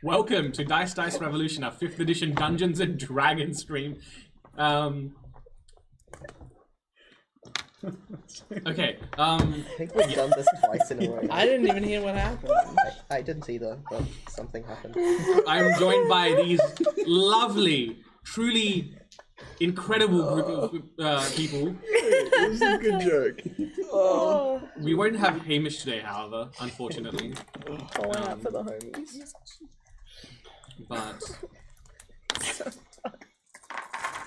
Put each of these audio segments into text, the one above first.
Welcome to Dice Revolution, our 5th edition Dungeons and Dragons stream. Okay, I think we've done this twice in a row. I didn't even hear what happened. I didn't either, but something happened. I'm joined by these lovely, truly incredible group of people. This is a good joke. We won't have Hamish today, however, unfortunately. Calling out for the homies. But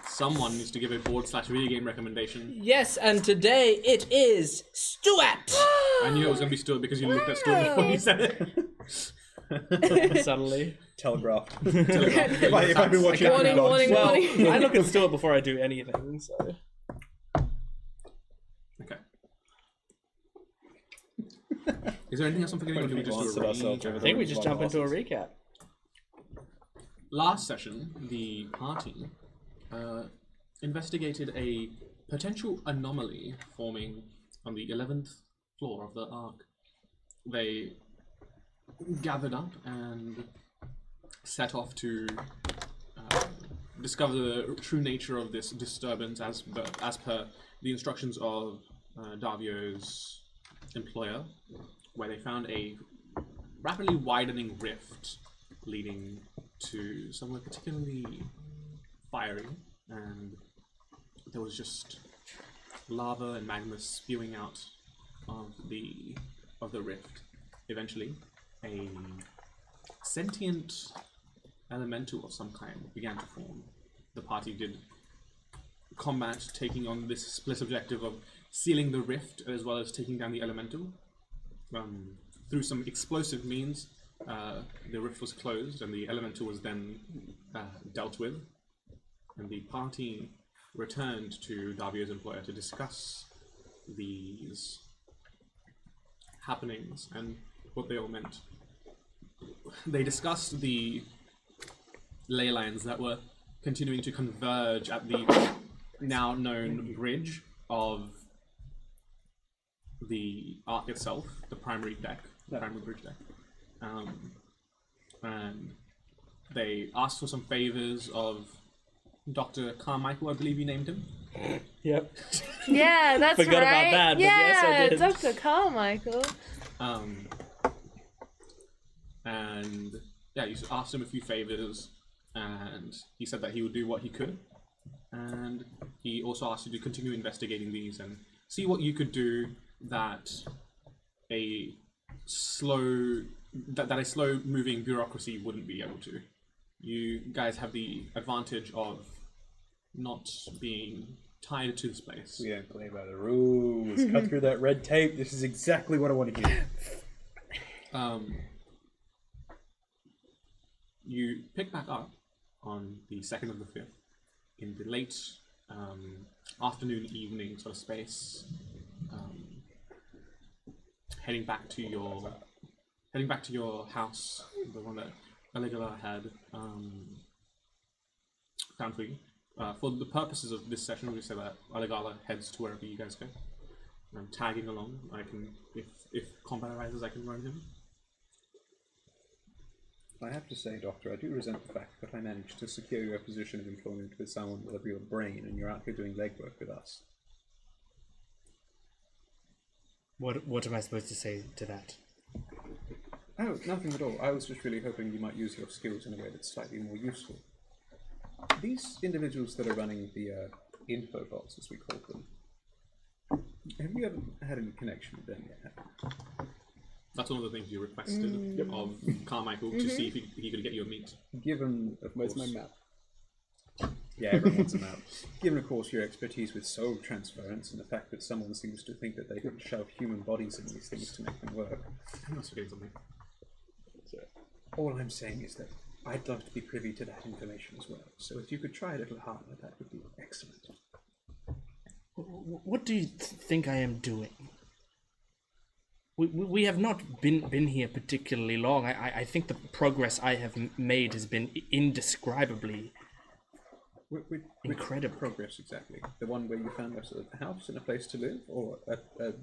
someone needs to give a board/video game recommendation. Yes, and today it is Stuart! I knew it was going to be Stuart because you looked at Stuart before you said it. Suddenly. Telegraphed. If I've been watching Warning, warning, Well, warning. I look at Stuart before I do anything, so... Okay. Is there anything else I'm forgetting, or do we just do a recap? I think we just jump into a recap. Last session, the party investigated a potential anomaly forming on the 11th floor of the Ark. They gathered up and set off to discover the true nature of this disturbance as per the instructions of Davio's employer, where they found a rapidly widening rift leading to somewhere particularly fiery, and there was just lava and magma spewing out of the rift. Eventually, a sentient elemental of some kind began to form. The party did combat, taking on this split objective of sealing the rift as well as taking down the elemental. Through some explosive means, the rift was closed and the elemental was then dealt with. And the party returned to Davio's employer to discuss these happenings and what they all meant. They discussed the ley lines that were continuing to converge at the now known bridge of the Ark itself, the primary deck, the primary bridge deck. And they asked for some favors of Dr. Carmichael, I believe you named him. Yep. Yeah, that's Forgot about right. that, but yeah, yes, I did. Dr. Carmichael. And yeah, you asked him a few favors, and he said that he would do what he could. And he also asked you to continue investigating these and see what you could do that a slow moving bureaucracy wouldn't be able to. You guys have the advantage of not being tied to this place. We don't play by the rules. Cut through that red tape. This is exactly what I want to hear. You pick back up on the 2nd of the 5th in the late afternoon, evening sort of space, heading back to your house, the one that Aligala had found for you. For the purposes of this session, we say that Aligala heads to wherever you guys go. I'm tagging along. I can, if combat arises, I can run him. I have to say, Doctor, I do resent the fact that I managed to secure your position of employment with someone with a real brain, and you're out here doing legwork with us. What am I supposed to say to that? Oh, nothing at all. I was just really hoping you might use your skills in a way that's slightly more useful. These individuals that are running the info bots, as we call them, have you ever had any connection with them yet? That's one of the things you requested of Carmichael to see if he could get you a meet. Given, of Where's course, my map? Yeah, everyone wants a map. Given, of course, your expertise with soul transference and the fact that someone seems to think that they could shove human bodies in these things to make them work. I must forget something. All I'm saying is that I'd love to be privy to that information as well. So if you could try a little harder, that would be excellent. What do you think I am doing? We have not been here particularly long. I think the progress I have made has been indescribably incredible. Progress, exactly. The one where you found a sort of house and a place to live, or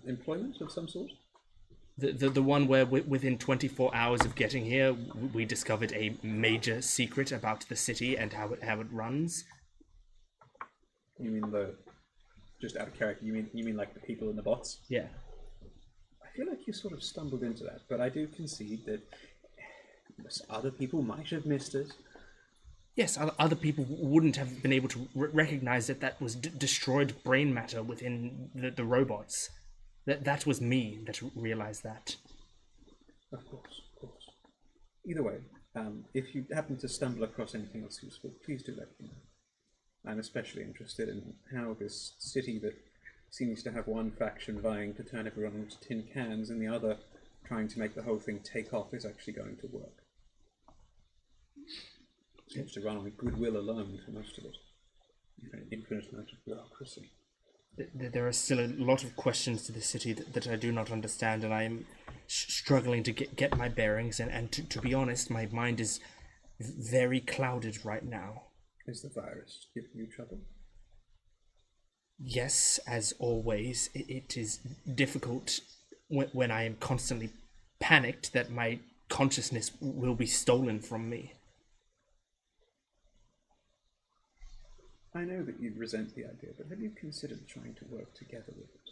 employment of some sort? The one where within 24 hours of getting here, we discovered a major secret about the city and how it runs. You mean just out of character? You mean like the people and the bots? Yeah. I feel like you sort of stumbled into that, but I do concede that other people might have missed it. Yes, other people wouldn't have been able to recognize that was destroyed brain matter within the robots. That was me that realized that. Of course, of course. Either way, if you happen to stumble across anything else useful, please do let me know. I'm especially interested in how this city that seems to have one faction vying to turn everyone into tin cans and the other trying to make the whole thing take off is actually going to work. It seems to run on goodwill alone for most of it. An infinite amount of bureaucracy. There are still a lot of questions to the city that I do not understand, and I am struggling to get my bearings, and to be honest, my mind is very clouded right now. Is the virus giving you trouble? Yes, as always, it is difficult when I am constantly panicked that my consciousness will be stolen from me. I know that you resent the idea, but have you considered trying to work together with it?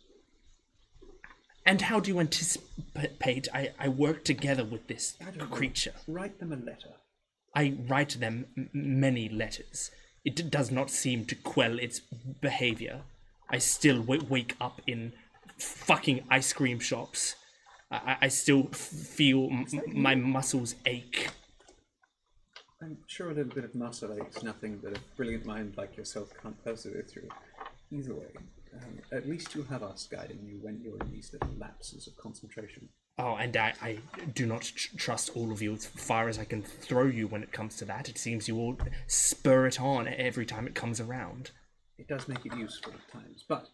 And how do you anticipate I work together with this creature? Write them a letter. I write them many letters. It does not seem to quell its behavior. I still wake up in fucking ice cream shops. I still feel my muscles ache. I'm sure a little bit of muscle ache's nothing that a brilliant mind like yourself can't persevere through. Either way, at least you'll have us guiding you when you're in these little lapses of concentration. Oh, and I do not trust all of you as far as I can throw you when it comes to that. It seems you all spur it on every time it comes around. It does make it useful at times, but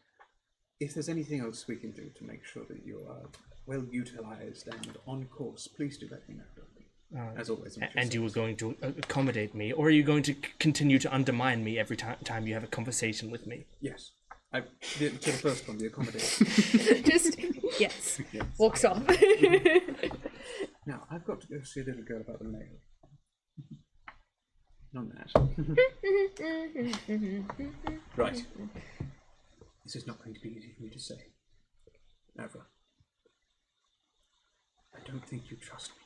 if there's anything else we can do to make sure that you are well utilized and on course, please do let me know. As always. And you were going to accommodate me, or are you going to continue to undermine me every time you have a conversation with me? Yes. To the first one, the accommodation. Just, yes. Walks off. Now, I've got to go see a little girl about the mail. On that. Right. This is not going to be easy for me to say. Never. I don't think you trust me.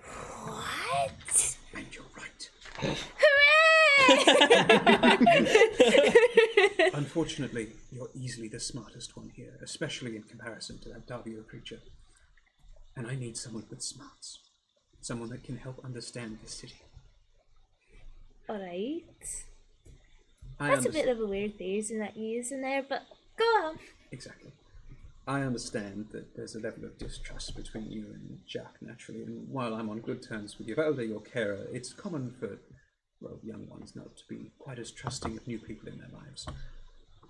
What? And you're right. Hooray! Unfortunately, you're easily the smartest one here, especially in comparison to that Davio creature. And I need someone with smarts. Someone that can help understand this city. Alright. That's a bit of a weird phrasing that you use in there, but go on. Exactly. I understand that there's a level of distrust between you and Jack, naturally, and while I'm on good terms with Yvelda, your carer, it's common for, well, young ones not to be quite as trusting of new people in their lives.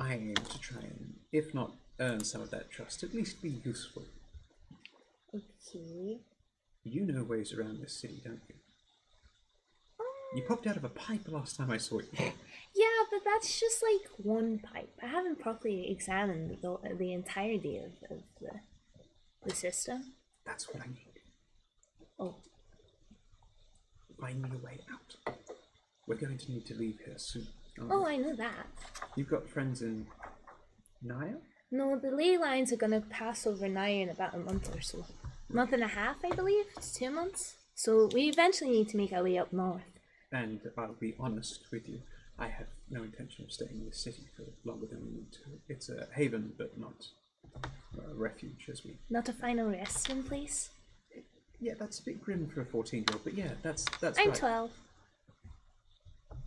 I aim to try and, if not earn some of that trust, at least be useful. Okay. You know ways around this city, don't you? You popped out of a pipe last time I saw you. Yeah, but that's just like one pipe. I haven't properly examined the entirety of the system. That's what I need. Oh. Find me a way out. We're going to need to leave here soon. Oh, I know that. You've got friends in Naya? No, the ley lines are gonna pass over Naya in about a month or so. Month and a half, I believe. It's 2 months. So we eventually need to make our way up north. And I'll be honest with you, I have no intention of staying in this city for longer than we need to. It's a haven, but not a refuge, as we... Not a final resting place? Yeah, that's a bit grim for a 14-year-old, but yeah, that's I'm right. 12.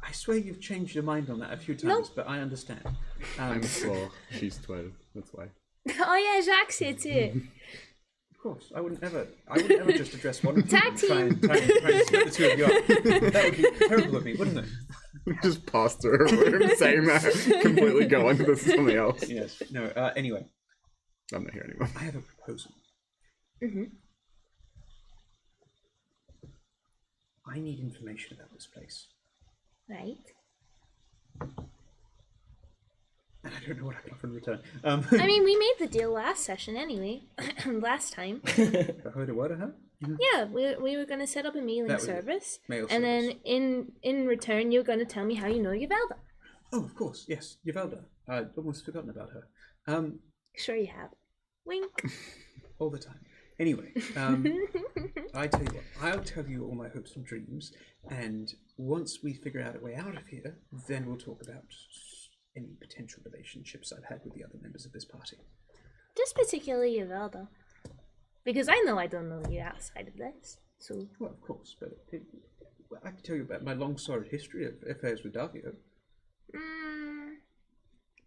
I swear you've changed your mind on that a few times, Nope. But I understand. I'm 4. She's 12. That's why. Oh yeah, Jacques here too. Of course, I wouldn't ever just address one of you Tag and try and split the two of you up. That would be terrible of me, wouldn't it? Just passed her over saying that. Completely going, this is something else. Yes. No, anyway. I'm not here anymore. I have a proposal. Mm-hmm. I need information about this place. Right. and I don't know what I can offer in return. I mean, we made the deal last session anyway. Last time. I heard a word of her. Yeah, we were going to set up a mailing That was it. service. Mail and service. then in return, you're going to tell me how you know Yavelda. Oh, of course, yes, Yavelda. I'd almost forgotten about her. Sure you have. Wink. All the time. Anyway, I tell you what, I'll tell you all my hopes and dreams, and once we figure out a way out of here, then we'll talk about any potential relationships I've had with the other members of this party. Just particularly Yavelda. Because I know I don't know you outside of this. So Well, of course, but I can tell you about my long storied history of affairs with Davio.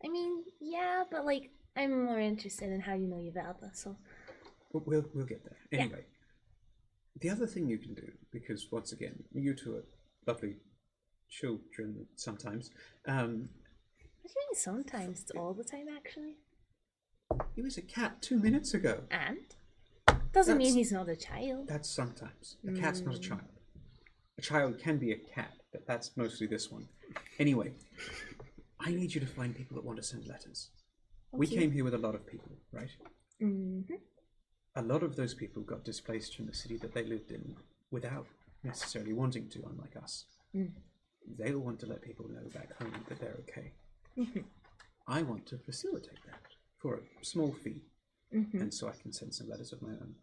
I mean, yeah, but like I'm more interested in how you know Yavelda, so We'll get there. Anyway, the other thing you can do, because once again, you two are lovely children sometimes. what do you mean sometimes? It's all the time actually. He was a cat 2 minutes ago. And? Doesn't mean That's- he's not a child. That's sometimes. A cat's not a child. A child can be a cat, but that's mostly this one. Anyway, I need you to find people that want to send letters. We came here with a lot of people, right? Mm-hmm. A lot of those people got displaced from the city that they lived in without necessarily wanting to, unlike us. They'll want to let people know back home that they're okay. I want to facilitate that for a small fee, and so I can send some letters of my own.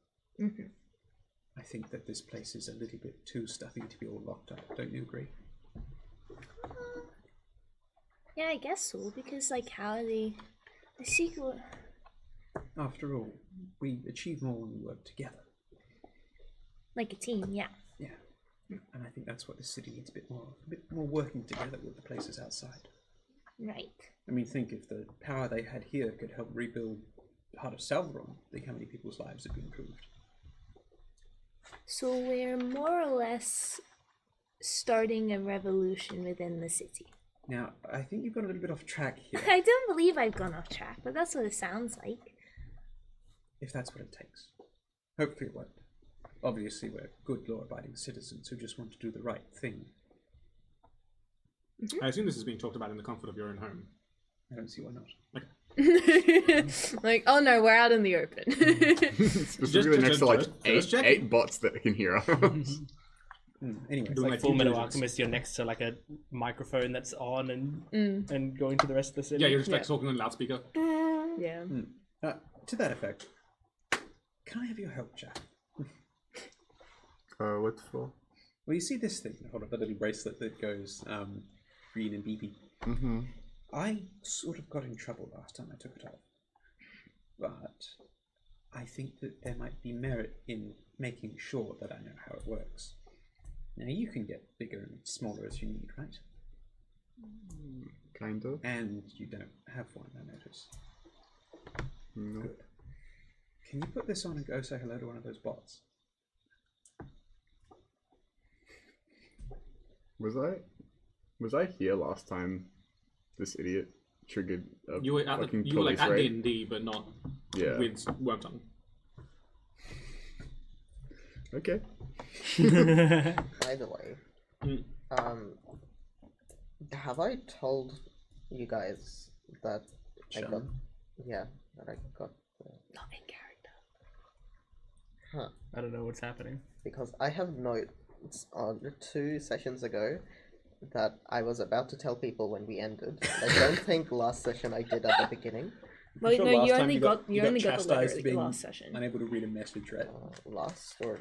I think that this place is a little bit too stuffy to be all locked up. Don't you agree? Yeah, I guess so, because like how are they the secret After all, we achieve more when we work together. like a team, yeah. Yeah. And I think that's what this city needs, a bit more working together with the places outside. Right. I mean, think if the power they had here could help rebuild part of Salvaron, think how many people's lives would be improved. So we're more or less starting a revolution within the city. Now, I think you've got a little bit off track here, I don't believe I've gone off track, but that's what it sounds like. if that's what it takes. Hopefully it won't. Obviously, we're good law-abiding citizens who just want to do the right thing. I assume this is being talked about in the comfort of your own home. I don't see why not. Like, oh no, we're out in the open. Specifically next to like just checking. eight bots that can hear us. Anyway, Doing Like my Full due Metal diligence. Alchemist, you're next to like a microphone that's on and going to the rest of the city. Yeah, you're just like talking on a loudspeaker. Yeah. to that effect, can I have your help, Jack? What's for? Well, you see this thing, hold up, the little bracelet that goes green and beepy. Mm-hmm. I sort of got in trouble last time I took it off. But I think that there might be merit in making sure that I know how it works. Now, you can get bigger and smaller as you need, right? Kind of. And you don't have one, I notice. No. Good. Can you put this on and go say hello to one of those bots? Was I here last time? This idiot triggered a You were at fucking you were like police at raid? D&D, but not Yeah. with Wormtongue. Okay. Either way, Mm. have I told you guys that I got? Sean? Yeah, that I got. Not in character. Huh? I don't know what's happening. Because I have notes on 2 sessions ago that I was about to tell people when we ended. I don't think last session I did at the beginning. Well, Sure, no, last you time only got the chastised letter for at being the last session. unable to read a message, right? Last or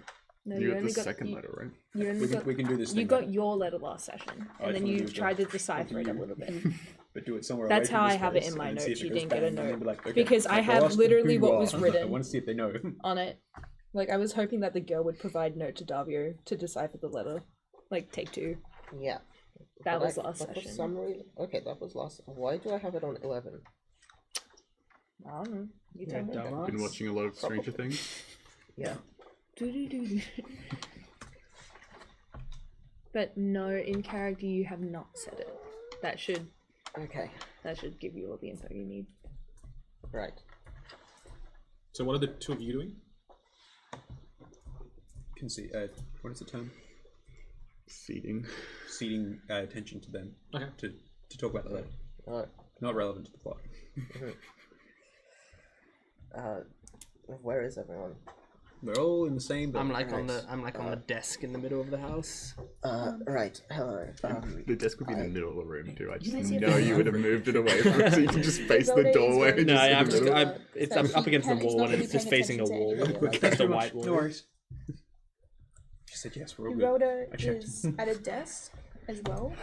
No, You got only the second letter, right? You only We got can, we can do this you thing, got right? your letter last session, I and then just wanna you do the- tried to decipher it a you. little bit. but do it somewhere That's away from how I this have it place in my and see notes. if it You goes didn't get a bang, and then note. be like, okay, Because I I'll have ask them literally who what you was are. I written. want to see if they know. On it. Like I was hoping that the girl would provide note to Davio to decipher the letter. Like take 2. yeah. That But was last but for session. some reason, okay, that was last. Why do I have it on 11? I don't know. You tell me. Been watching a lot of Stranger Things. Yeah. Do-do-do-do. But no, in character you have not said it. That should Okay. give you all the info you need. Right. So what are the two of you doing? Can see. What is the term? Seating. Ceding attention to them. Okay. To talk about the letter. Not relevant to the plot. Where is everyone? They're all in the same building. I'm like on the desk in the middle of the house. Right. Hello. The desk would be in the middle of the room too. I just guys see know if- you would have moved it away from it so you can just face the Rhoda is doorway. very- No, just in I'm the just middle. it's So up she against the can- it's wall not and really it's just paying facing a attention to wall. anything. It's just a white wall. No worries. She said yes, we're all good. Rhoda I checked. is at a desk as well,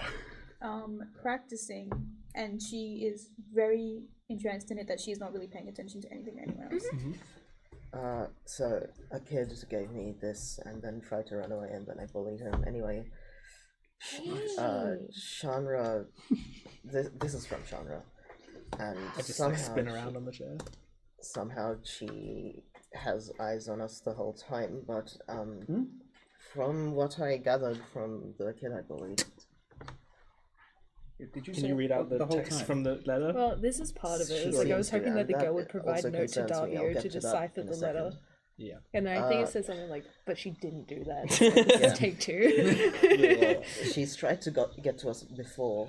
practicing, and she is very entranced in it that she's not really paying attention to anything anywhere else. So a kid gave me this and then tried to run away and then I bullied him. Anyway, Shanra, this is from Shanra, and I just somehow like spin around on the chair. somehow she has eyes on us the whole time. But from what I gathered from the kid I bullied, Did you Can say you read out the whole text time? from the letter? Well, this is part of it. She It's like I was seems to, hoping that and the that girl would provide also note to concerns me. I'll Davio get to to that decipher in a the letter. second. Yeah. And then I think it says something like, but she didn't do that. This Yeah. is take two. She's tried to get to us before,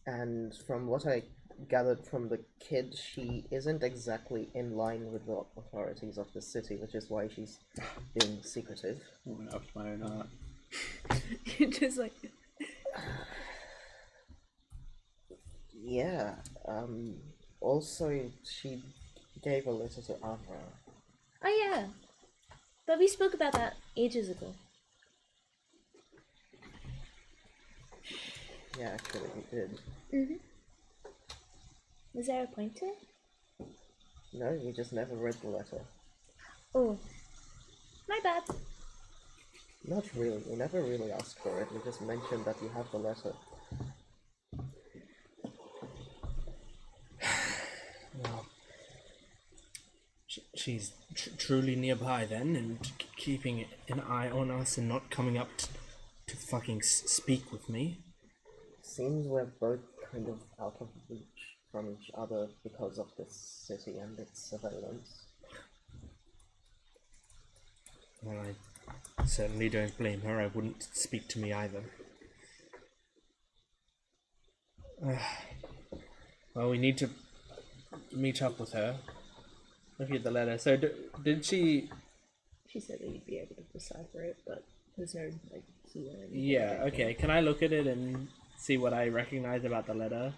and from what I gathered from the kid, she isn't exactly in line with the authorities of the city, which is why she's being secretive. Went up to my own art. Just like, Yeah. Also, she gave a letter to Avra. oh yeah. But we spoke about that ages ago. Yeah, actually, we did. Was there a point to it? No, we just never read the letter. Oh. My bad. Not really. We never really asked for it. We just mentioned that you have the letter. Well, she's truly nearby then, and keeping an eye on us and not coming up to fucking speak with me. Seems we're both kind of out of reach from each other because of this city and its surveillance. Well, I certainly don't blame her. I wouldn't speak to me either. Well, we need to meet up with her. Look at the letter. So, did she... She said that you'd be able to decipher it, but there's no like key or anything. Yeah, okay. Can I look at it and see what I recognize about the letter?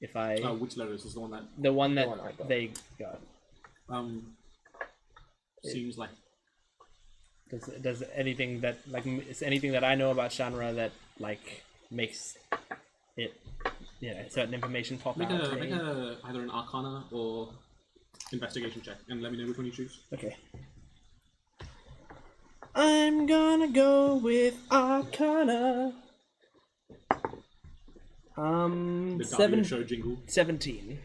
If I... Which letter is this? The one that the one that one I got. they got. seems like Does anything that, like, is anything that I know about Shanra that, like, makes it, you know, certain information pop make out to make me? either an Arcana or investigation check, and let me know which one you choose. Okay. I'm gonna go with Arcana. The W Seven, show jingle. 17.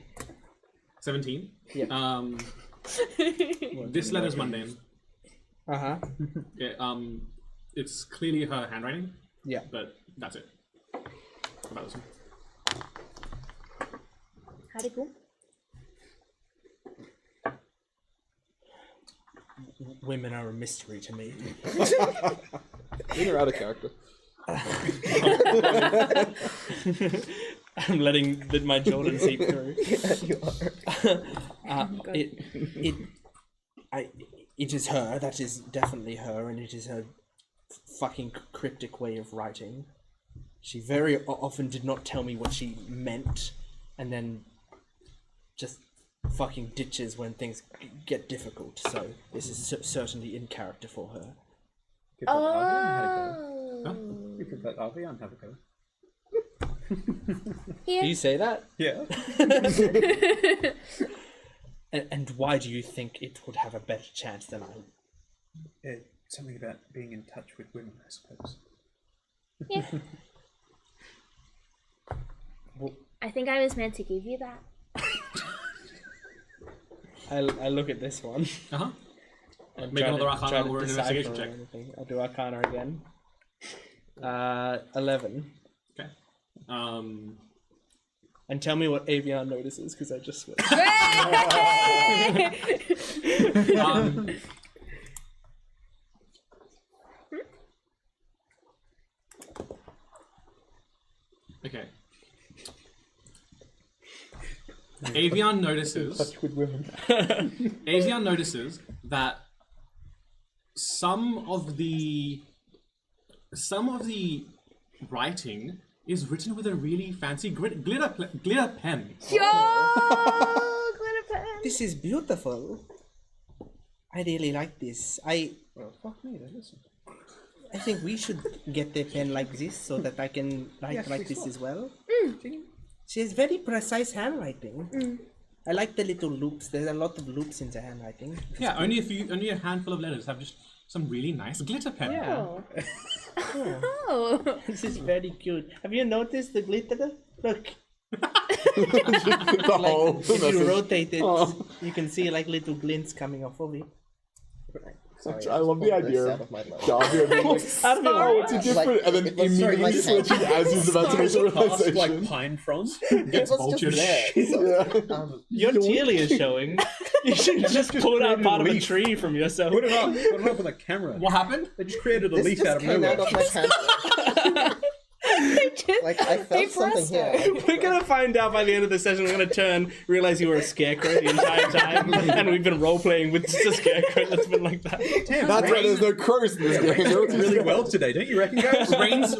17. Yeah. This letter's mundane. Uh-huh. Yeah, it's clearly her handwriting, Yeah. but that's it. About this one. How'd it go? Women are a mystery to me. You're out of character. I'm letting my Jordan seep through. You are. It is her. That is definitely her, and it is her fucking cryptic way of writing. She very often did not tell me what she meant, and then just fucking ditches when things get difficult. So this is certainly in character for her. Give that Avi and have a go. Huh? You give that Avi and have a go. Do you say that? Yeah. And why do you think it would have a better chance than I? Something about being in touch with women, I suppose. Yeah. I think I was meant to give you that. I look at this one. Uh-huh. And Make try another to- Arcana try to or an decipher investigation check. anything. I'll do Arcana again. 11. Okay. And tell me what Avian notices, because I just switched. Okay. Avian notices. Touch with women. Avian notices that some of the writing is written with a really fancy glitter pen. Yo, glitter pen. This is beautiful. I really like this. Well, fuck me, then listen. I think we should get a pen like this so that I can write Yes, like please this swap. as well. Can She has very precise handwriting. I like the little loops. There's a lot of loops in the handwriting. Yeah, only a handful of letters have just some really nice glitter pen. Yeah. Oh. This is very cute. Have you noticed the glitter? Look. The whole If you message. rotate it, Oh. you can see like little glints coming off of it. Sorry, I love the pulled this idea out of my load. Davio being like, Out of your oh, it's a different, Like, and then it was immediately like- switching as he's about to make the Past, realization. like pine fronds. It was vultures. just there. Yeah. Your chili is showing. You should just pull out part of a tree from yourself. Put it up with a camera. What happened? They just created a This leaf just out of came nowhere. out of my pants. Like, I felt something here. We're gonna find out by the end of the session. We're gonna turn, realize you were a scarecrow the entire time, and we've been role playing with just a scarecrow that's been like that. Damn, That's why there's no crows in this game. They're all just really well today, don't you reckon, guys?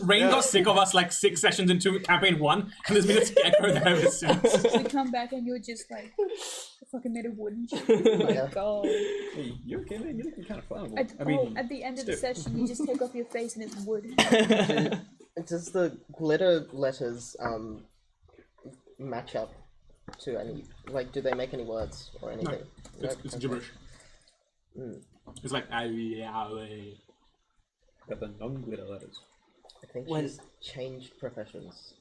Rain got sick of us like 6 sessions into campaign 1, and there's been a scarecrow there ever since. We come back and you're just like fucking made of wood and shit. Yeah. God. Hey, you okay, man? You're looking kind of flammable. At the end of the still. session, you just take off your face and it's wood. Does the glitter letters match up to any? Like, do they make any words or anything? It's Okay. gibberish. It's like But the non-glitter letters. I think Well- she's changed professions.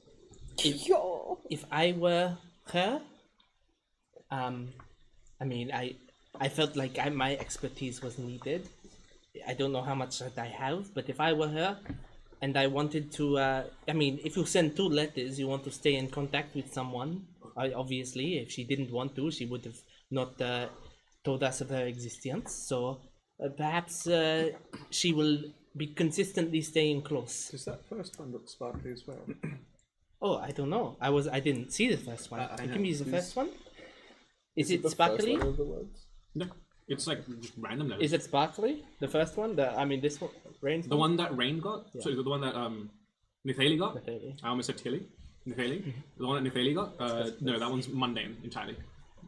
If I were her, I mean, I felt like my expertise was needed. I don't know how much that I have, but if I were her, and I wanted to, I mean, if you send 2 letters, you want to stay in contact with someone. Obviously, if she didn't want to, she would have not told us of her existence. So perhaps she will be consistently staying close. Does that first one look sparkly as well? Oh, I don't know. I didn't see the first one. I Can we use the first one? Is it The first sparkly? letter of the words? no, it's like just random letters. Is it sparkly? The first one? This one? Rain's The one that Rain got? Sorry, the one that Nithali got? Nithali. I almost said Tilly. Nithali. The one that Nithali got? No, that one's mundane entirely.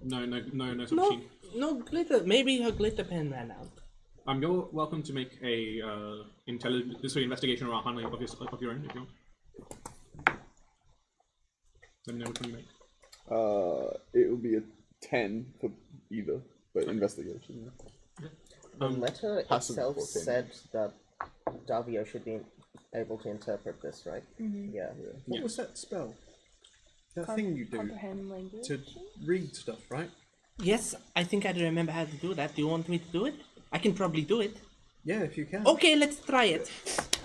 No sort of No, sheen. no glitter. Maybe her glitter pen ran out. You're welcome to make a investigation or arcana of your own if you want. Let me know which one you make. It will be a 10 for either, but investigation. The letter passive itself before said that Davio should be able to interpret this, right? Yeah. What was that spell? That thing you do Comprehend language. to read stuff, right? Yes, I think I remember how to do that. Do you want me to do it? I can probably do it. Yeah, if you can. Okay, let's try it.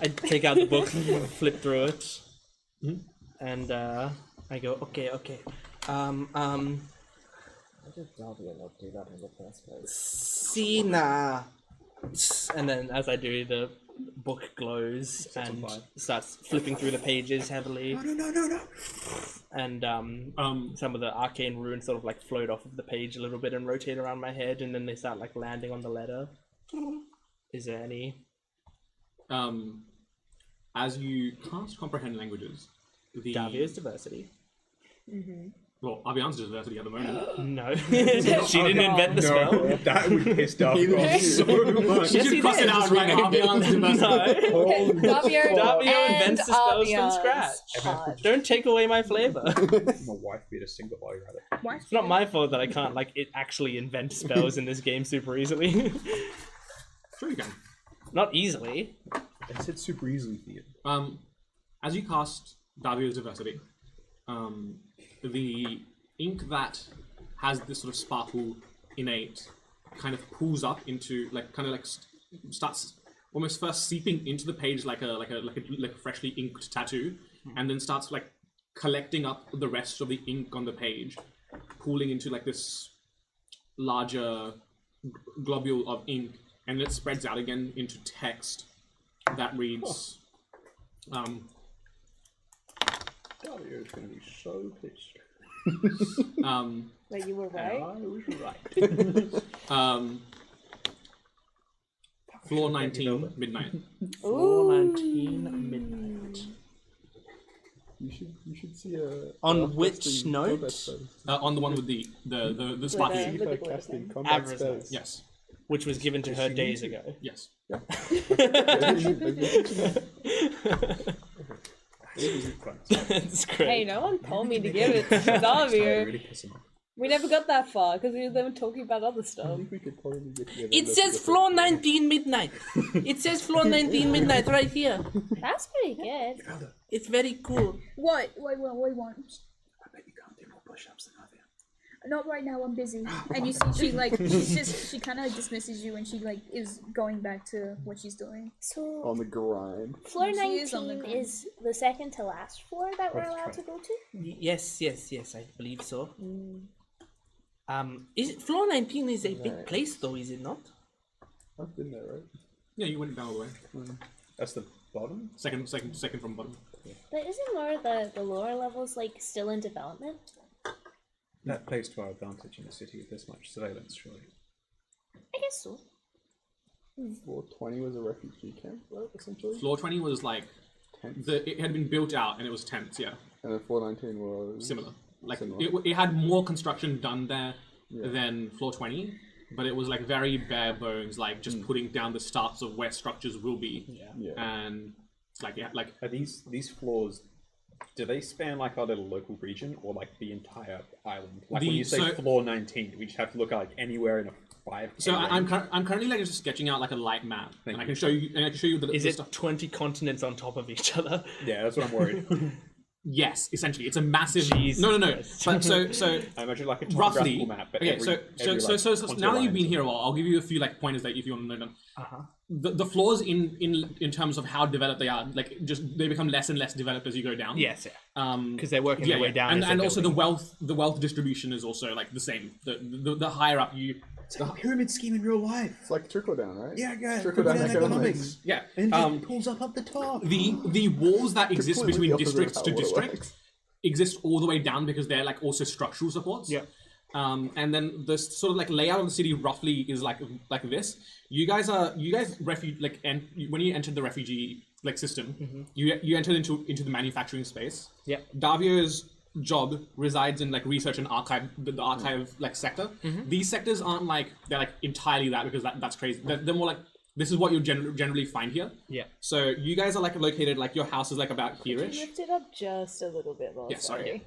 I take out the book, flip through it, and I go, okay. Why did Davio not do that in the first place? Sina. And then as I do, the book glows and fire. starts flipping through the pages heavily. No. And some of the arcane runes sort of like float off of the page a little bit and rotate around my head, and then they start like landing on the letter. Is there any? As you cast comprehend languages, the Davio's diversity. well, Avian's diversity at the moment. No, she didn't invent the spell. That would piss off Ross so much. You Yes, should he cross it did. out right. Avian's diversity. No. Davio invents the spells from Avian's scratch. Don't take away my flavor. My wife beat a single while you're at it. Why? It's not my fault that I can't actually invent spells in this game super easily. Sure you can. Not easily. I said super easily for you. As you cast Davio's diversity, the ink that has this sort of sparkle innate kind of pulls up into starts almost first seeping into the page like a freshly inked tattoo, and then starts like collecting up the rest of the ink on the page, pooling into like this larger globule of ink, and it spreads out again into text that reads. Davio is going to be so pissed. But you were right. I was right. Floor 19, midnight. Floor 19 midnight. You should see a. On which casting note? combat spells. On the one with the sparky. the- See if I glue casting thing. combat Average spells. Yes. Which was given to her days ago. Yes. It's great. Hey, no one told me to give it to Sorry, Davio. really piss him off. We never got that far because we were talking about other I stuff. think we could probably get together. It and says look at floor it. 19 midnight. It says floor 19 midnight right here. That's pretty good. It's very cool. What? What want? I bet you can't do more push-ups than I do. Not right now. I'm busy. And you see, she kind of dismisses you, and she like is going back to what she's doing. So, On the grind. floor She is on the 19 ground. is the second to last floor that we're Let's allowed try. to go to? Yes, I believe so. Is it floor 19 is a big place though, is it not? I've been there, right? Yeah, you went down all the way. That's the bottom? Second from bottom. But isn't more of the lower levels like still in development? That plays to our advantage in a city with this much surveillance, surely. I guess so. Floor 20 was a refugee camp, right? Essentially. Floor 20 was like Tents. it had been built out and it was tents. Yeah, And then floor 19 was similar. Like Similar. it had more construction done there Yeah. than floor 20, but it was like very bare bones, like just putting down the starts of where structures will be. Yeah. And it's like Are these floors, do they span like our little local region or like the entire island? Like when you say floor 19, we just have to look at like anywhere in a 5. So I'm currently like just sketching out like a light map, and I can show you the Is the it 20 continents on top of each other? Yeah, that's what I'm worried. Yes, essentially, it's a massive. Jesus No. Christ. But so I imagine like a roughly. topographical map. But Okay, every, so contour now that you've been lines here a while, I'll give you a few like pointers that if you want to know them. Uh-huh. The floors in terms of how developed they are, like just they become less and less developed as you go down. Yes, yeah. Because Because they're working their way down. and as they're also building. the wealth distribution is also like the same. The higher up you, It's like a pyramid scheme in real life. It's like trickle down, right? Yeah, guys. Trickle down economics. yeah. And just pulls up the top. The walls that exist Completely between opposite of districts how to water district works. exist all the way down because they're like also structural supports. Yeah. And then the sort of like layout of the city roughly is like this. You guys and when you entered the refugee like system, you entered into the manufacturing space. Yeah. Davio's job resides in like research and archive, the archive like sector. These sectors aren't like they're like entirely that because that's crazy. They're more like this is what you'll generally find here. Yeah. So you guys are like located like your house is like about here-ish. Lift it up just a little bit more. Yeah, sorry.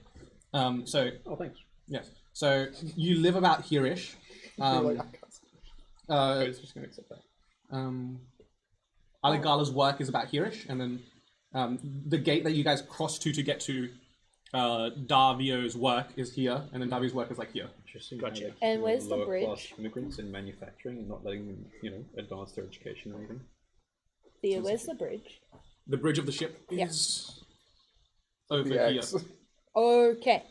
sorry. So Oh, thanks. yes. So you live about here-ish. I was just going to accept that. Aligala's work is about here-ish, and then the gate that you guys cross to get to Davio's work is here, and then Davio's work is like here. Interesting. Gotcha. And where's the lower bridge? class immigrants in manufacturing and not letting them, advance their education or anything. Thea, where's the bridge? The bridge of the ship Yeah. is over The here. X. Okay.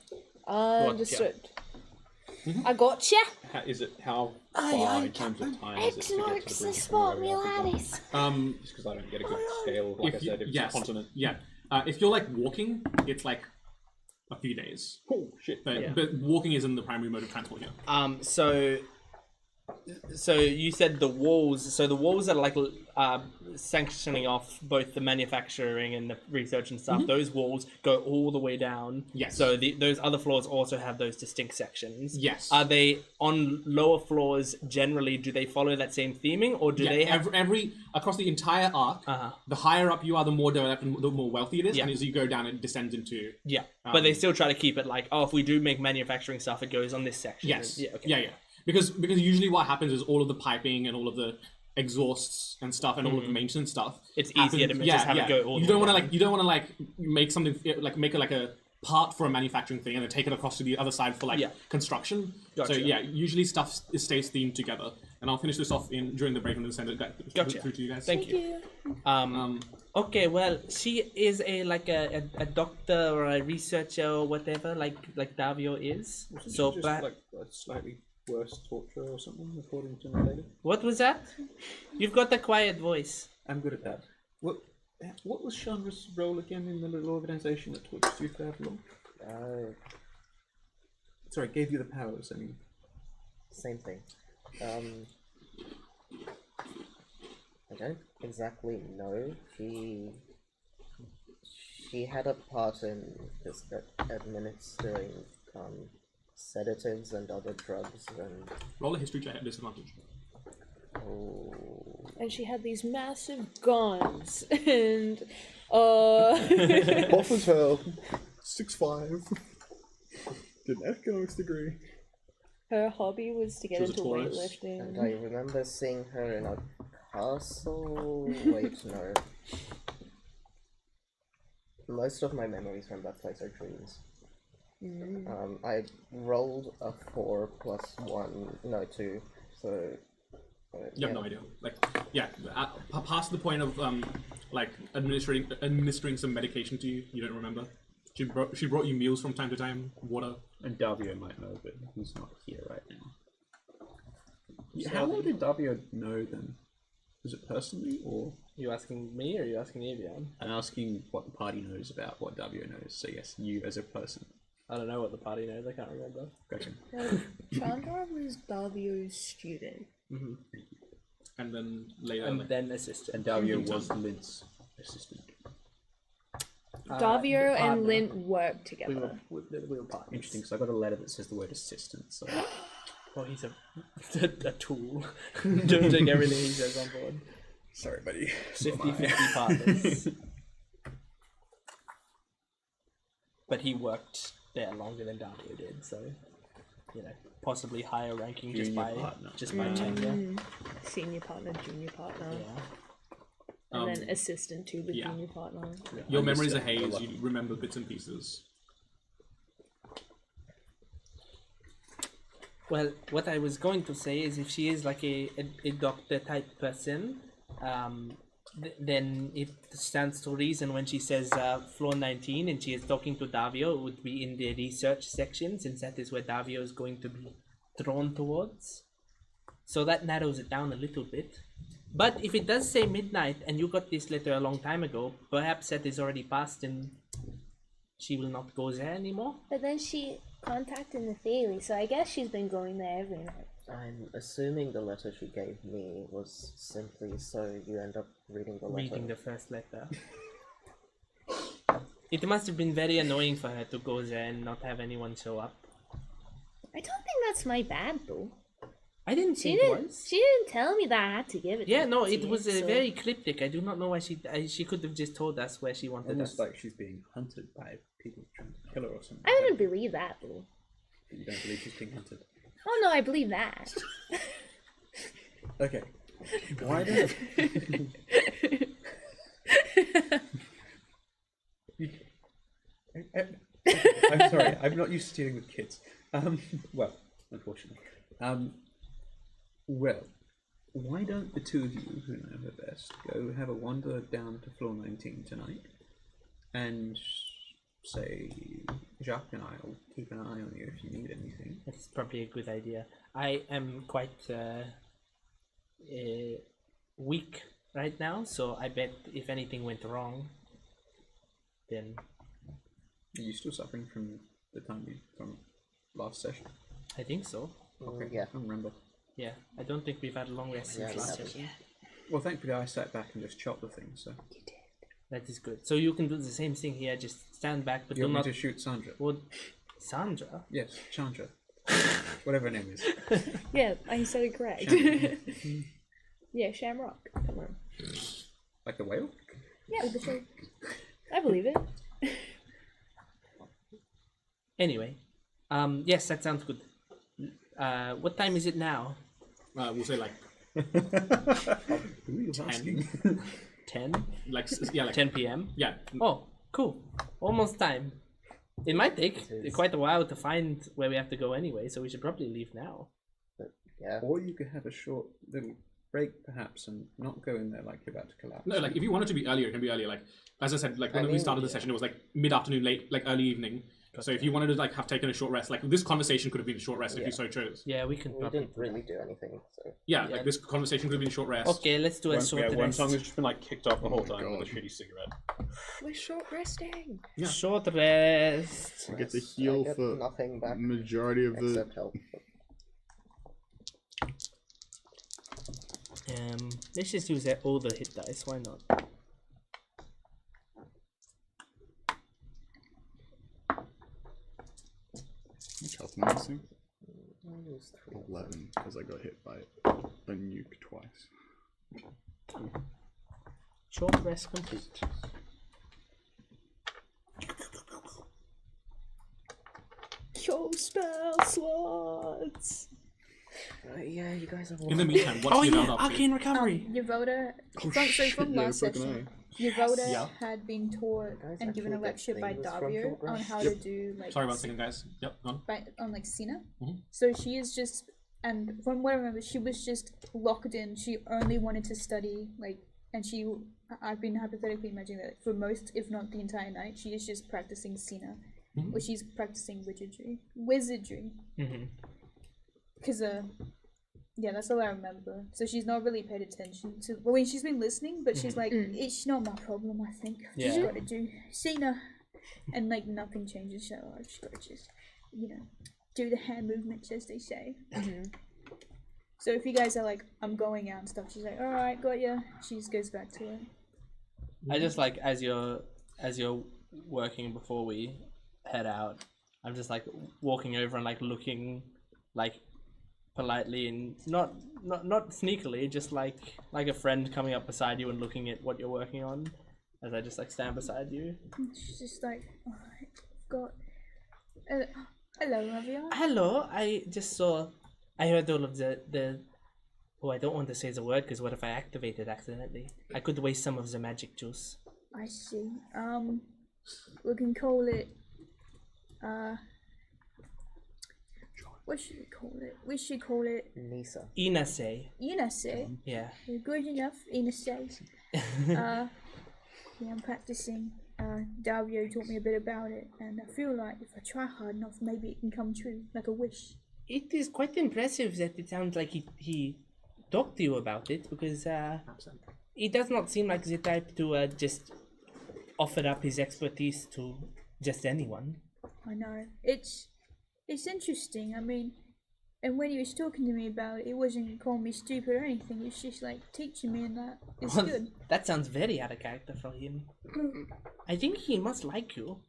Understood. I gotcha. How far in terms of time is it to get to the X-Marks bridge the from where spot, we me are to go? laddies. Just because I don't get a good scale, like I said, if it's yes, a continent. yeah. If you're like walking, it's like a few days. Oh, shit. But walking isn't the primary mode of transport here. So you said the walls. So the walls are like sanctioning off both the manufacturing and the research and stuff. Those walls go all the way down. Yes. So those other floors also have those distinct sections. Yes. Are they on lower floors generally? Do they follow that same theming, or do they have? every across the entire arc? The higher up you are, the more developed and the more wealthy it is, Yeah. and as you go down, it descends into. Yeah, but they still try to keep it like, if we do make manufacturing stuff, it goes on this section. Yes. Yeah. Okay. Yeah. Because usually what happens is all of the piping and all of the exhausts and stuff and all of the maintenance stuff. It's easier to just have it go all the way down. You don't want to make something make it like a part for a manufacturing thing and then take it across to the other side for construction. Gotcha. So usually stuff stays themed together. And I'll finish this off during the break and then send it back Gotcha. through to you guys. Thank you. Okay, well, she is a doctor or a researcher or whatever, like Davio is. So, Just like a slightly worse torture or something, according to the data. what was that? You've got a quiet voice. I'm good at that. What was Chandra's role again in the little organization that tortures you for that long? Sorry, gave you the powers. I mean, Same thing. I don't exactly know. She had a part in just administering sedatives and other drugs, and Roll a history check at disadvantage. And she had these massive guns, and Off as hell. 6'5". Did an economics degree. her hobby was to get She was a into Taurus. weightlifting. and I remember seeing her in a castle. Wait, no. Most of my memories from that place are dreams. I rolled a 4 plus 1, no 2, so. You have no idea. Like, yeah, past the point of like administering some medication to you, you don't remember. She brought you meals from time to time, water. And Davio might know, but he's not here right now. How well did Davio know then? Was it personally, or You asking me or are you asking Evian? I'm asking what the party knows about what Davio knows? So yes, you as a person. I don't know what the party knows. I can't remember. Gotcha. Chandra was Davio's student. And then later, And like, then assistant. And Davio was Lint's assistant. Davio and partner. Lint worked We together. were partners. Interesting, because I got a letter that says the word assistant. So Well, he's a tool. Don't take everything he says on board. sorry, buddy. 50-50 partners. But he worked there longer than Davio did, so possibly higher ranking just Junior by partner. tenure. Senior partner, junior partner, Yeah. and then assistant to the yeah. junior partner. your I memories are understand. haze. You remember bits and pieces. Well, what I was going to say is if she is like a doctor type person, then it stands to reason when she says floor 19 and she is talking to Davio, it would be in the research section, since that is where Davio is going to be drawn towards. So that narrows it down a little bit. But if it does say midnight and you got this letter a long time ago, perhaps that is already passed and she will not go there anymore. But then she contacted Nefeli, so I guess she's been going there every night. I'm assuming the letter she gave me was simply so you end up reading the letter. Reading the first letter. It must have been very annoying for her to go there and not have anyone show up. I don't think that's my bad though. I didn't She think it was. didn't tell me that I had to give it. Yeah, to no, to it you, was so- very cryptic. I do not know why she could have just told us where she wanted us. almost like she's being hunted by people trying to kill her or something. I wouldn't believe that though. You don't believe she's being hunted. Oh no, I believe that. Okay. Why don't I'm sorry, I'm not used to dealing with kids. Well, unfortunately. Well, why don't the two of you who know her best go have a wander down to floor 19 tonight, and say Jacques and I will keep an eye on you if you need anything. That's probably a good idea. I am quite weak right now, so I bet if anything went wrong, then Are you still suffering from the time from last session? I think so. Okay, yeah. I don't remember. Yeah, I don't think we've had a long rest Yeah, since we last haven't. session. Well, thankfully I sat back and just chopped the thing, so. That is good. So you can do the same thing here, just stand back, but You do want not... me to shoot Sandra? Well, Sandra? Yes, Chandra. Whatever her name is. Yeah, I said it correct. Shamrock. Yeah, Shamrock. Come on. Like the whale? Yeah, the show. I believe it. Anyway, yes, that sounds good. What time is it now? We'll say like Who are you asking? 10? like 10 p.m.? yeah. Oh, cool. Almost time. It might take quite a while to find where we have to go anyway, so we should probably leave now. Yeah. Or you could have a short little break, perhaps, and not go in there like you're about to collapse. No, like if you wanted to be earlier, it can be earlier. Like as I said, like when we mean, started the session, it was like mid-afternoon, late, like early evening. So if you wanted to like have taken a short rest, like this conversation could have been a short rest if you so chose. Yeah, we can We probably... didn't really do anything, so. Yeah, like this conversation could have been a short rest. Okay, let's do a short One rest. song has just been like kicked off the whole time with a shitty cigarette. We're short resting. Yeah. Short rest. I get to Nice. heal I get for nothing back majority of the. except health. Let's just use all the hit dice. Why not? Which health am I missing? I used 3. 11, because I got hit by a nuke twice. Short rest complete. Yo, spell slots. Yeah, you guys have. In the meantime, what's Oh the yeah, round up to? arcane recovery. Yavoda, Oh, from shit, last yeah, so can session, Yavoda Yeah. had been taught Guys and given a actually get lecture by things from Davio short on rest. how to do like Sorry, 1 second, guys. Yep, go on. on like Cena. Mhm. So she is just, and from what I remember, she was just locked in. She only wanted to study like, and I've been hypothetically imagining that for most, if not the entire night, she is just practicing Cena, or she's practicing wizardry. Mm-hmm. Because yeah, that's all I remember. So she's not really paid attention to. Well, I mean, she's been listening, but she's like, it's not my problem. I think I've just Yeah. got to do Cena, and like nothing changes. So I've just got to do the hand movements as they say. So if you guys are like, I'm going out and stuff, she's like, all right, got ya. She just goes back to it. I just like as you're working before we head out, I'm just like walking over and like looking like politely and not sneakily, just like a friend coming up beside you and looking at what you're working on as I just like stand beside you. And she's just like, all right, I've got. Hello, Ravia. Hello, I heard all of the oh, I don't want to say the word because what if I activate it accidentally? I could waste some of the magic juice. I see. We can call it. What should we call it? We should call it Nisa. Inase. Inase. Yeah. Good enough, Inase. Yeah, I'm practicing. Davio taught me a bit about it, and I feel like if I try hard enough, maybe it can come true, like a wish. It is quite impressive that it sounds like he talked to you about it because he does not seem like the type to just offer up his expertise to just anyone. I know. It's interesting. I mean, and when he was talking to me about it, it wasn't calling me stupid or anything. It's just like teaching me, and that is good. That sounds very out of character for him. I think he must like you.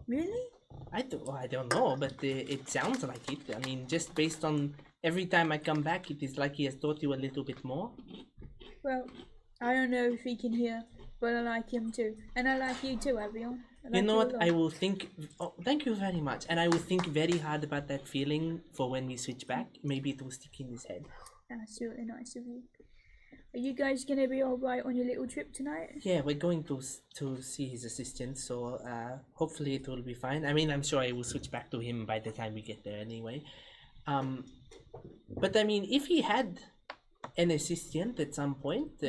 Really? I don't know, but it sounds like it. I mean, just based on every time I come back, it is like he has taught you a little bit more. Well, I don't know if he can hear, but I like him too. And I like you too, Avion. You know what? I will think. Oh, thank you very much. And I will think very hard about that feeling for when we switch back. Maybe it will stick in his head. That's really nice of you. Are you guys gonna be alright on your little trip tonight? Yeah, we're going to see his assistant, so hopefully it will be fine. I mean, I'm sure I will switch back to him by the time we get there anyway. But I mean, if he had an assistant at some point,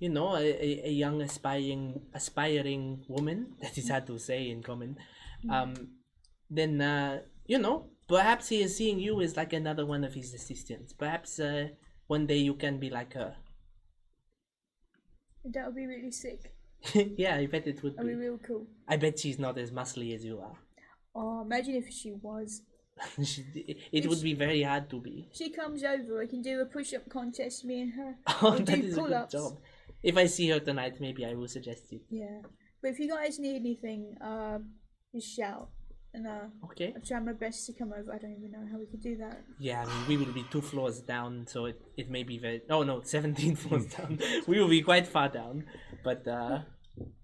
you know, a young aspiring woman, that is hard to say in common, then you know, perhaps he is seeing you as like another one of his assistants. Perhaps one day you can be like her. That would be really sick. Yeah, I bet it would That'd be be. real cool. I bet she's not as muscly as you are. Oh, imagine if she was. It would be very hard to be. She comes over, I can do a push-up contest, me and her. Oh, We'll that do is a good pull-ups. job. If I see her tonight, maybe I will suggest it. Yeah. But if you guys need anything, just shout. And Okay. I'll try my best to come over. I don't even know how we could do that. Yeah, I mean, we will be 2 floors down, so it may be very... Oh, no, 17 floors down. We will be quite far down, but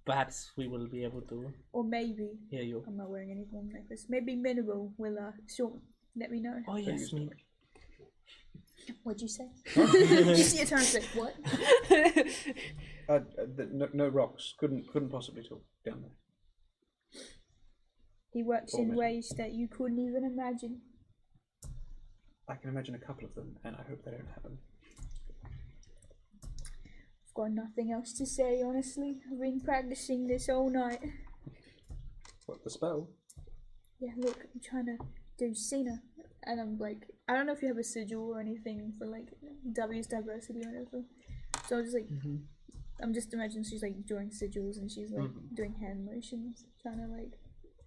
perhaps we will be able to Or maybe, hear you. I'm not wearing any form necklace. Maybe Mineral will let me know. Oh, yes, maybe. What'd you say? You see a turn and say, what? No rocks. Couldn't possibly talk down there. He works in ways that you couldn't even imagine. I can imagine a couple of them, and I hope they don't happen. I've got nothing else to say, honestly. I've been practicing this all night. What, the spell? Yeah, look, I'm trying to do Cena. And I'm like, I don't know if you have a sigil or anything for like W's diversity or whatever. So I was just like, I'm just imagining she's like drawing sigils and she's like doing hand motions, trying to like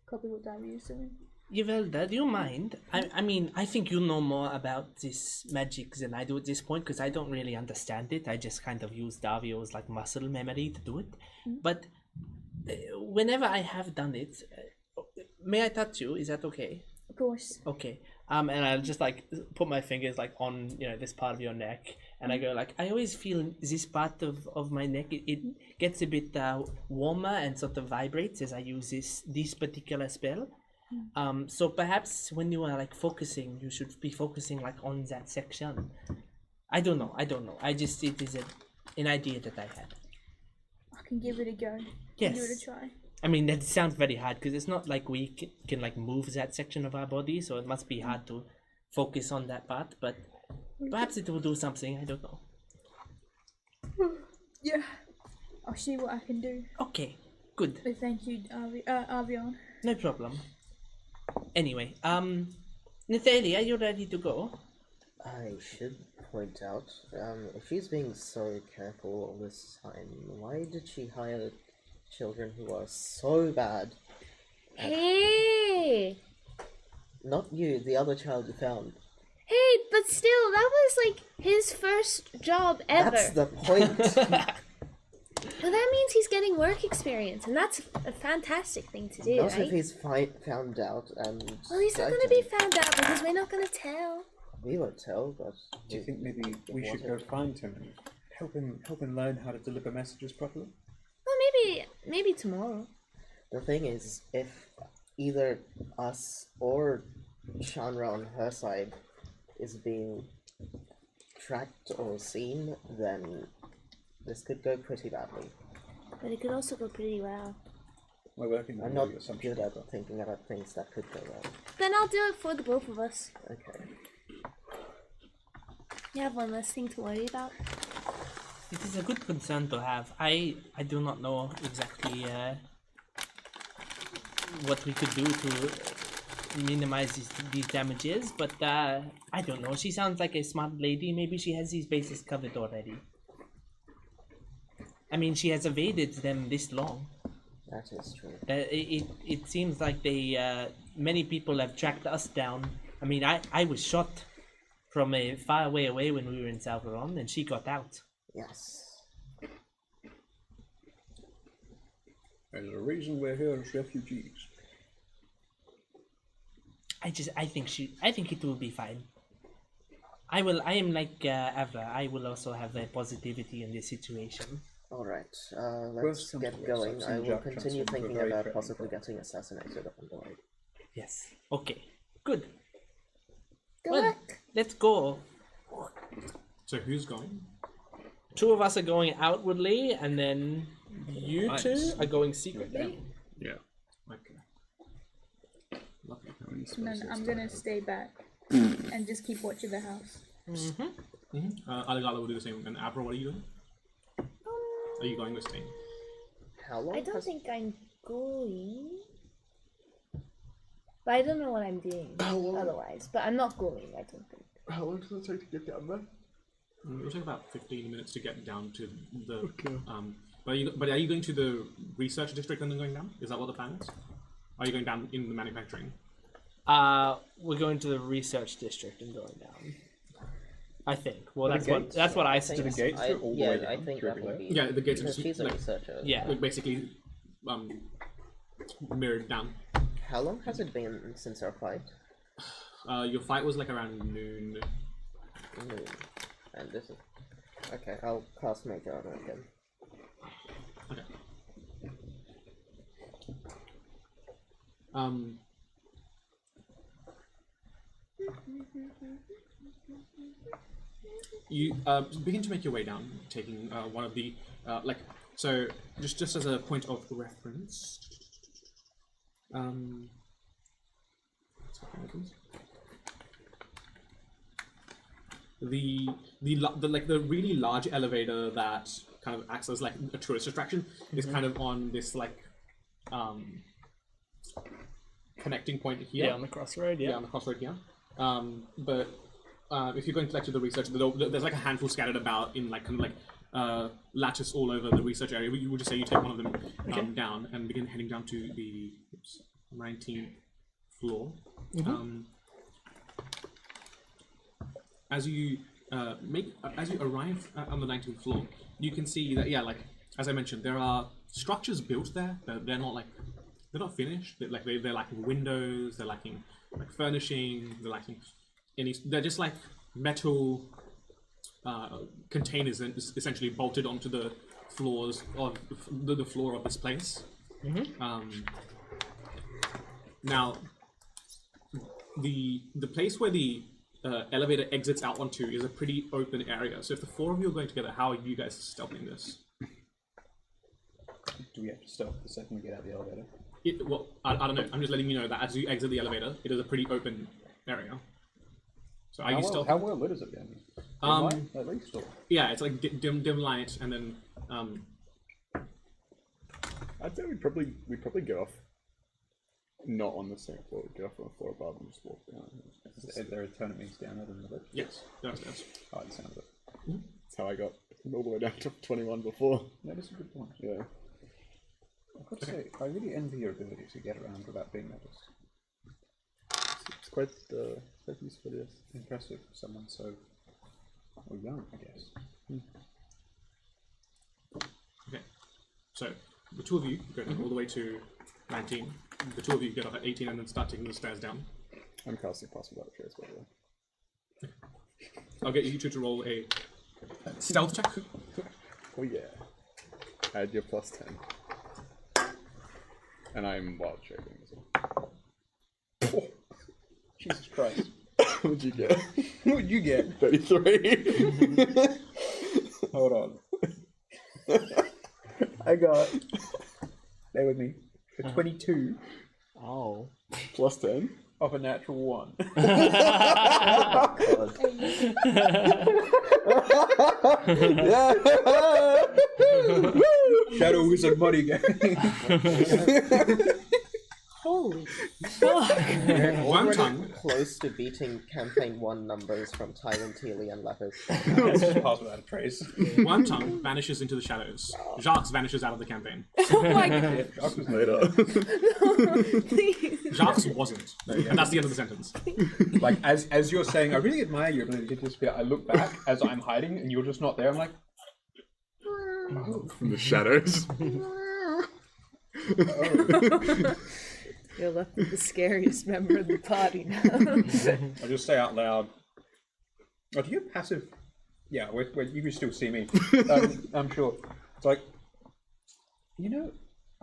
copy what Davi's doing. Yvelda, do you mind? I mean, I think you know more about this magic than I do at this point because I don't really understand it. I just kind of use Davio's like muscle memory to do it. But whenever I have done it, may I touch you? Is that okay? Of course. Okay. And I'll just like put my fingers like on this part of your neck, and I go like, I always feel this part of my neck. It gets a bit warmer and sort of vibrates as I use this particular spell. So perhaps when you are like focusing, you should be focusing like on that section. I don't know. It is an idea that I had. I can give it a go. Yes. Give it a try. I mean, that sounds very hard because it's not like we can like move that section of our body, so it must be hard to focus on that part. But perhaps it will do something. I don't know. Yeah, I'll see what I can do. Okay, good. But thank you, Avion. No problem. Anyway, Nathalie, are you ready to go? I should point out, if she's being so careful all this time, why did she hire children who are so bad? Hey! Not you, the other child you found. Hey, but still, that was like his first job ever. That's the point. Well, that means he's getting work experience, and that's a fantastic thing to do, Not right? if he's found out and... Well, he's not going to be found out because we're not going to tell. We won't tell, but... Do you think maybe we should go find him and help him learn how to deliver messages properly? Well, maybe tomorrow. The thing is, if either us or Shanra on her side is being tracked or seen, then this could go pretty badly. But it could also go pretty well. We're working on I'm not the assumption. good at thinking about things that could go wrong. Then I'll do it for the both of us. Okay. You have one less thing to worry about. It is a good concern to have. I do not know exactly what we could do to minimize these damages, but I don't know. She sounds like a smart lady. Maybe she has these bases covered already. I mean, she has evaded them this long. That is true. It seems like many people have tracked us down. I mean, I was shot from a far way away when we were in Salvaron, and she got out. Yes. There's a reason we're here as refugees. I think it will be fine. I am like Ava. I will also have positivity in this situation. Alright, let's get going. I will continue thinking about possibly getting assassinated on the way. Yes. Okay. Good. Good Well, luck. let's go. So who's going? Two of us are going outwardly, and then you Nice. two are going secretly. Yeah. Okay. Lovely. And then I'm gonna stay back and just keep watching the house. Aligala will do the same. And Abra, what are you doing? Are you going with staying? How long I don't has think I'm going. But I don't know what I'm doing otherwise. But I'm not going, I don't think. How long does it take to get down there? It'll take about 15 minutes to get down to the. But are you going to the research district and then going down? Is that what the plan is? Are you going down in the manufacturing? We're going to the research district and going down. I think. Well, that's gates? what I I said. think- the gates I- go all the yeah, way I down think to that would everywhere? be... Yeah, the gates are Because just she's a like, researcher. Yeah. like basically mirrored down. How long has it been since our fight? Your fight was like around noon. And this is... Okay, I'll cast Major Armor again. Okay. You begin to make your way down, taking one of the so just as a point of reference. The really large elevator that kind of acts as like a tourist attraction is kind of on this like connecting point here. Yeah, on the crossroad. Yeah, on the crossroad here. But if you're going to like to the research, there's like a handful scattered about in like kind of like lattice all over the research area. You would just say you take one of them down and begin heading down to the 19th floor. As you arrive on the 19th floor, you can see that as I mentioned, there are structures built there. They're not finished. They're lacking windows. They're lacking furnishing. They're lacking any. They're just like metal containers and essentially bolted onto the floors of the floor of this place. Now, the place where the elevator exits out onto is a pretty open area. So if the four of you are going together, how are you guys stealthing this? Do we have to stealth the second we get out of the elevator? I don't know. I'm just letting you know that as you exit the elevator, it is a pretty open area. So are you stealthing? How well lit is it then? At least, or? Yeah, it's like dim light, and then I'd say we'd probably get off not on the same floor. Get off on the floor above and just walk down. Is there a turn it means down there in the lift? Yes, downstairs. I like the sound of it. That's how I got all the way down to 21 before. That is a good point. Yeah. I've got to say, I really envy your ability to get around without being noticed. It's quite useful, yes. Impressive for someone so young, I guess. Okay, so the two of you go all the way to 19. The two of you get off at 18 and then start taking the stairs down. I'm casting Pass Without Trace, by the way. I'll get you two to roll a stealth check. Oh yeah. Add your +10. And I'm wild shaping as well. Oh, Jesus Christ. What'd you get? What'd you get? 33. Hold on. I got, stay with me, a 22 Oh. +10. off a natural 1. Shadow Wizard money gang. Holy fuck! One tongue. Close to beating campaign 1 numbers from Tyrant, Teely, and Lepus. Let's just pass without a trace. One tongue vanishes into the shadows. Jacques vanishes out of the campaign. Oh my god! Jacques was Later. Please. Jacques wasn't. And that's the end of the sentence. like as you're saying, I really admire your ability to disappear. I look back as I'm hiding and you're just not there. I'm like, From the shadows. You're left with the scariest member of the party now. I just say out loud. Oh, do you have passive? Yeah, where you can still see me. I'm sure. It's like,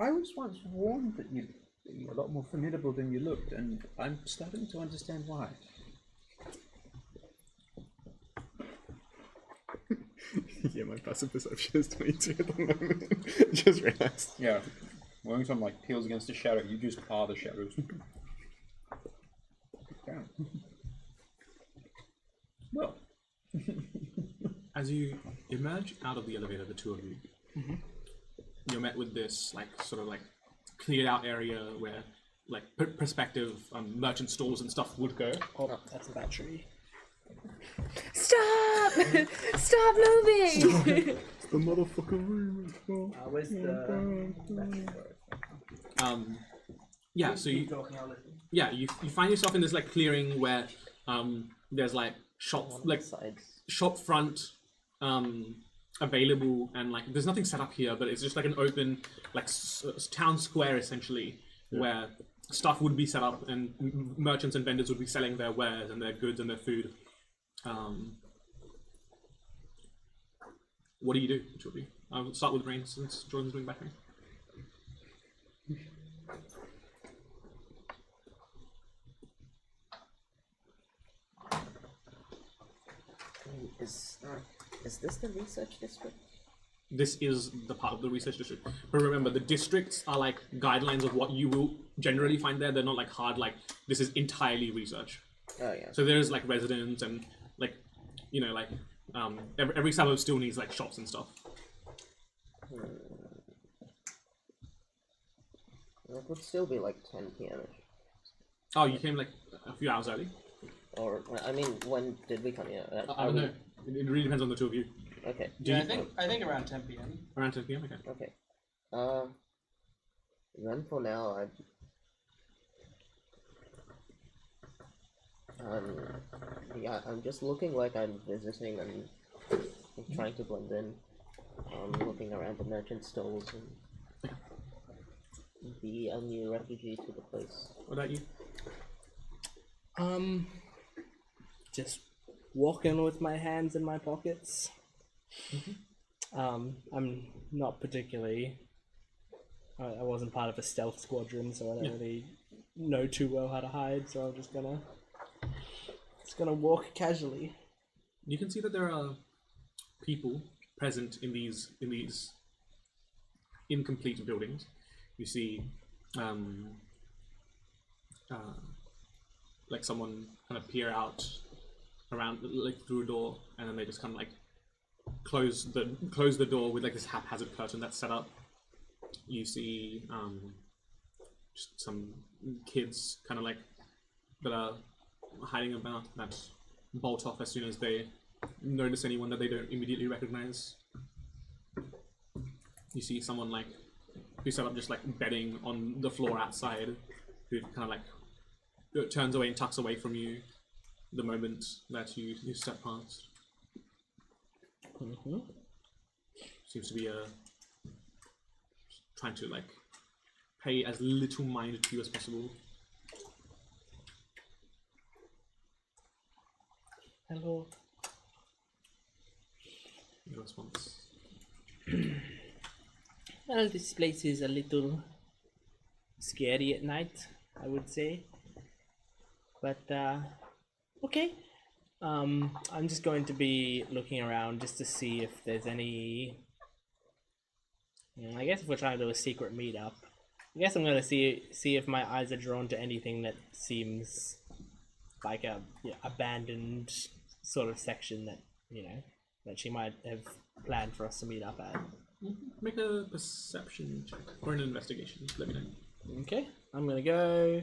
I was once warned that you're a lot more formidable than you looked, and I'm starting to understand why. Yeah, my passive perception is 22 at the moment. Just realized. Yeah. When someone peels against a shadow, you just are the shadows. Damn. Well. As you emerge out of the elevator, the two of you, you're met with this cleared out area where prospective merchant stores and stuff would go. Oh, that's a battery. Stop! Stop moving! The motherfucking room. Where's the... Yeah, so you find yourself in this clearing where there's shop front available, and there's nothing set up here, but it's just an open town square essentially, where stuff would be set up and merchants and vendors would be selling their wares and their goods and their food. What do you do, each of you? I'll start with Rain since Jordan's doing background. Is this the research district? This is the part of the research district. But remember, the districts are guidelines of what you will generally find there. They're not hard, this is entirely research. Oh yeah. So there's residents and every suburb still needs shops and stuff. It would still be 10 p.m. Oh, you came a few hours early? Or I mean, when did we come here? I don't know. It really depends on the two of you. Okay. Do Yeah, you- I think around 10 p.m. Around 10 p.m. Okay. Okay. Then for now, yeah, I'm just looking like I'm visiting and trying to blend in. Looking around the merchant stalls and be a new refugee to the place. What about you? Just walking with my hands in my pockets. I'm not particularly. I wasn't part of a stealth squadron, so I don't really know too well how to hide. So I'm just gonna walk casually. You can see that there are people present in these incomplete buildings. You see, like someone kind of peer out around, like through a door, and then they just kind of like close the door with like this haphazard curtain that's set up. You see, just some kids kind of like that are hiding about that bolt off as soon as they notice anyone that they don't immediately recognize. You see someone like who set up just like bedding on the floor outside, who kind of like turns away and tucks away from you the moment that you step past. Seems to be trying to like pay as little mind to you as possible. Hello. Your response. Well, this place is a little scary at night, I would say. But okay. I'm just going to be looking around just to see if there's any. I guess if we're trying to do a secret meetup, I guess I'm going to see if my eyes are drawn to anything that seems like a abandoned sort of section that that she might have planned for us to meet up at. Make a perception check or an investigation. Let me know. Okay, I'm gonna go.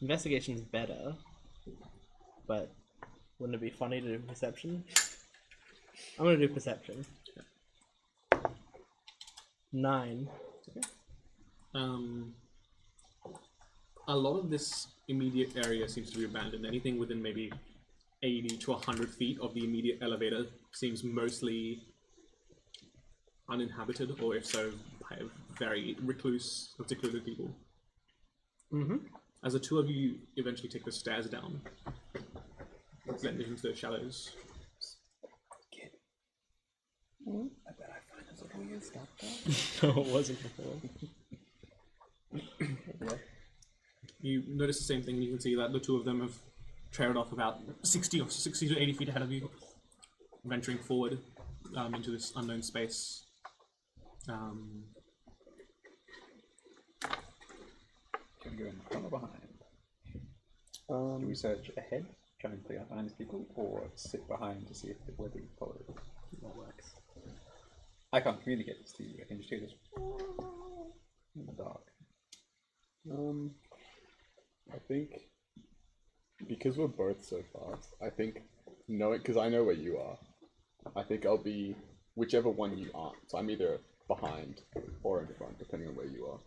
Investigation's better, but wouldn't it be funny to do perception? I'm gonna do perception. 9. A lot of this immediate area seems to be abandoned. Anything within maybe 80 to 100 feet of the immediate elevator seems mostly uninhabited, or if so, by very recluse or secluded people. As the two of you eventually take the stairs down, blending into the shadows. I bet I find this a weird stuff. No, it wasn't before. You notice the same thing. You can see that the two of them have trailed off about 60 to 80 feet ahead of you, venturing forward into this unknown space. Can we go in front or behind? Do we search ahead, try and clear out behind these people, or sit behind to see if we're being followed? What works? I can't communicate this to you. I can just hear this in the dark. I think because we're both so fast, I think because I know where you are, I think I'll be whichever one you aren't. So I'm either behind or in front, depending on where you are.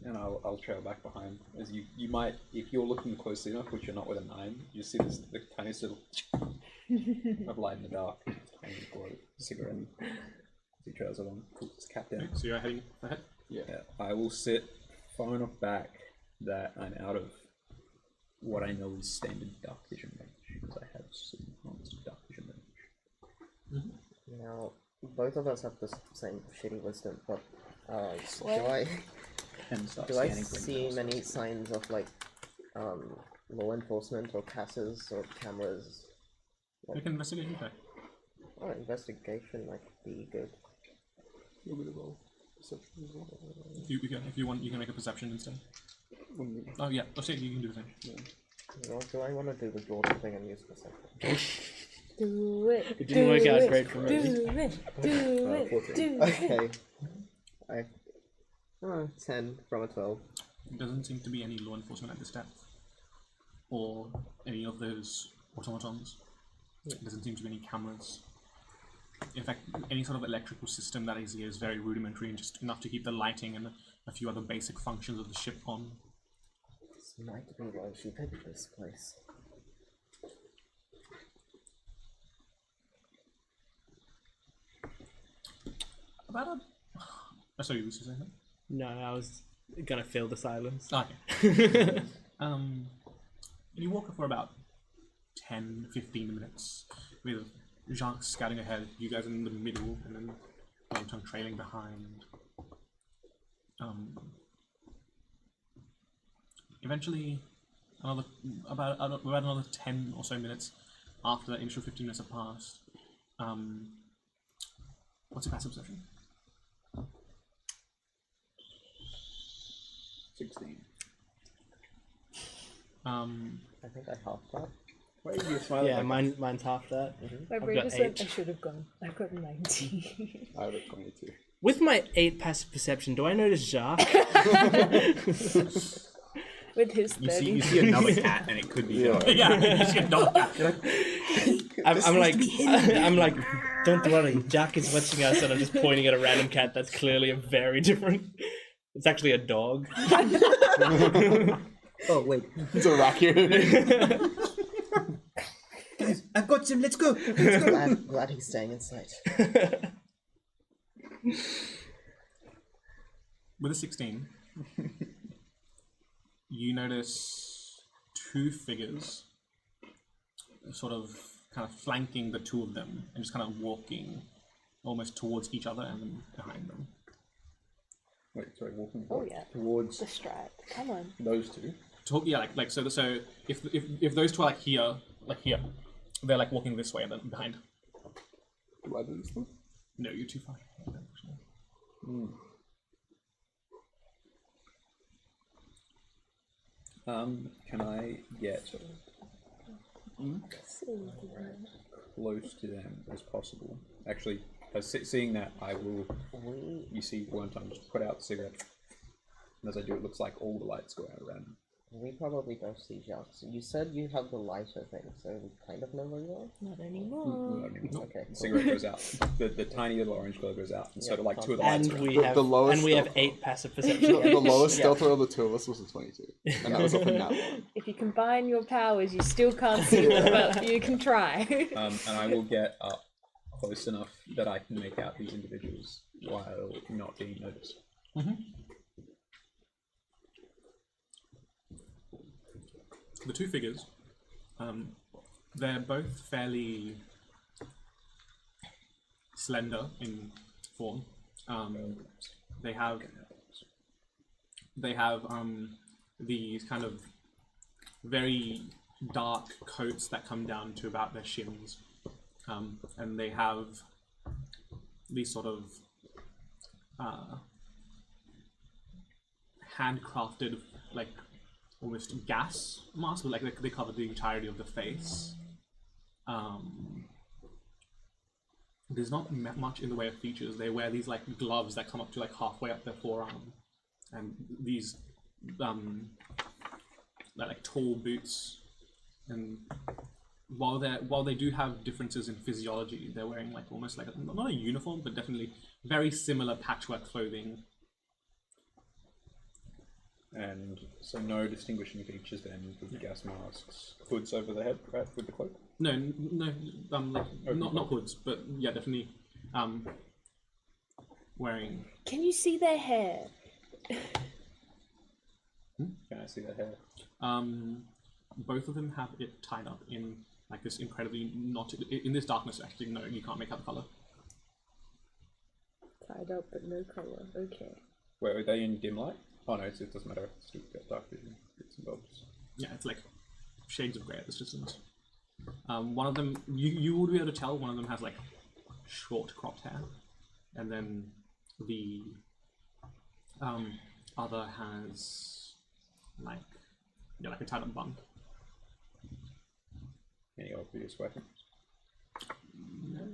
And I'll trail back behind. As you might, if you're looking closely enough, which you're not with a 9, you see the tiniest little of light in the dark. Tiny glow, cigarette. As he trails along, pulls his cap down. So you're heading ahead? Yeah, I will sit far enough back that I'm out of what I know is standard dark vision range, because I have some enhanced dark vision range. Now, both of us have the same shitty wisdom, but And start do I scanning for see anything else. many signs of like law enforcement or CASs or cameras? Make an investigation check. Oh, investigation might be good. You want me to roll perception as well? If you want, you can make a perception instead. Oh yeah, I'll say you can do the same. You know, do I want to do the Jordan thing and use perception? Do it. It didn't work out great for me. Do it. Do it. 14. Do it. Okay. 10 from a 12. There doesn't seem to be any law enforcement at this depth, or any of those automatons. There doesn't seem to be any cameras. In fact, any sort of electrical system that is here is very rudimentary and just enough to keep the lighting and a few other basic functions of the ship on. This might be why she picked this place. About a... Oh, sorry, you were saying that? No, I was gonna fill the silence. Okay. You walk for about 10-15 minutes with Jacques scouting ahead, you guys in the middle, and then Valentine trailing behind. Eventually, about another 10 or so minutes after that initial 15 minutes have passed, what's your passive perception? 16. I think I halved that. Why are you smiling? Yeah, like mine's half that. My I've brain got just said 8. I should have gone. I've got 19. I have a 22. With my 8 passive perception, do I notice Jacques? With his You 30. see another cat, and it could be. Yeah. Yeah, you see a dog. I'm like, don't worry, Jack is watching us, and I'm just pointing at a random cat that's clearly a very different. It's actually a dog. Oh wait, It's a raccoon. guys, I've got some. Let's go. Glad he's staying in sight. With a 16, you notice 2 figures sort of kind of flanking the 2 of them and just kind of walking almost towards each other and then behind them. Wait, sorry, walking Oh, yeah. towards The strat. Come on. those two. Yeah, so if those 2 are like here, they're like walking this way and then behind. Do I do this one? No, you're too far. Unfortunately. Can I get close to them as possible? Actually, seeing that, I will. You see, Wormtongue just put out the cigarette, and as I do, it looks like all the lights go out around him. We probably don't see Jacques. You said you have the lighter thing, so we kind of know where you are? Not anymore. Okay, The cigarette goes out. The tiny little orange glow goes out, and so do like 2 of the lights. And go out. we The- have the lowest and we have stealth 8 passive perception. The lowest stealth roll of the 2 of us was a 22. And that was up in that one. If you combine your powers, you still can't see them, but you can try. And I will get up close enough that I can make out these individuals while not being noticed. The 2 figures, they're both fairly slender in form. They have these kind of very dark coats that come down to about their shins, and they have these sort of handcrafted, like almost gas masks, but like they cover the entirety of the face. There's not much in the way of features. They wear these like gloves that come up to like halfway up their forearm, and these like tall boots. And while they do have differences in physiology, they're wearing like almost like not a uniform, but definitely very similar patchwork clothing. And so no distinguishing features then with the gas masks. Hoods over the head, right, with the cloak? No, not hoods, but yeah, definitely wearing. Can you see their hair? Can I see their hair? Both of them have it tied up in like this incredibly not in this darkness. Actually, no, you can't make out the color. Tied up but no color. Okay. Wait, are they in dim light? Oh no, it doesn't matter. It's still got dark vision. Bits and bobs. Yeah, it's like shades of grey at this distance. One of them, you would be able to tell. One of them has like short cropped hair, and then the other has like a tied up bun. Any obvious weapons? No.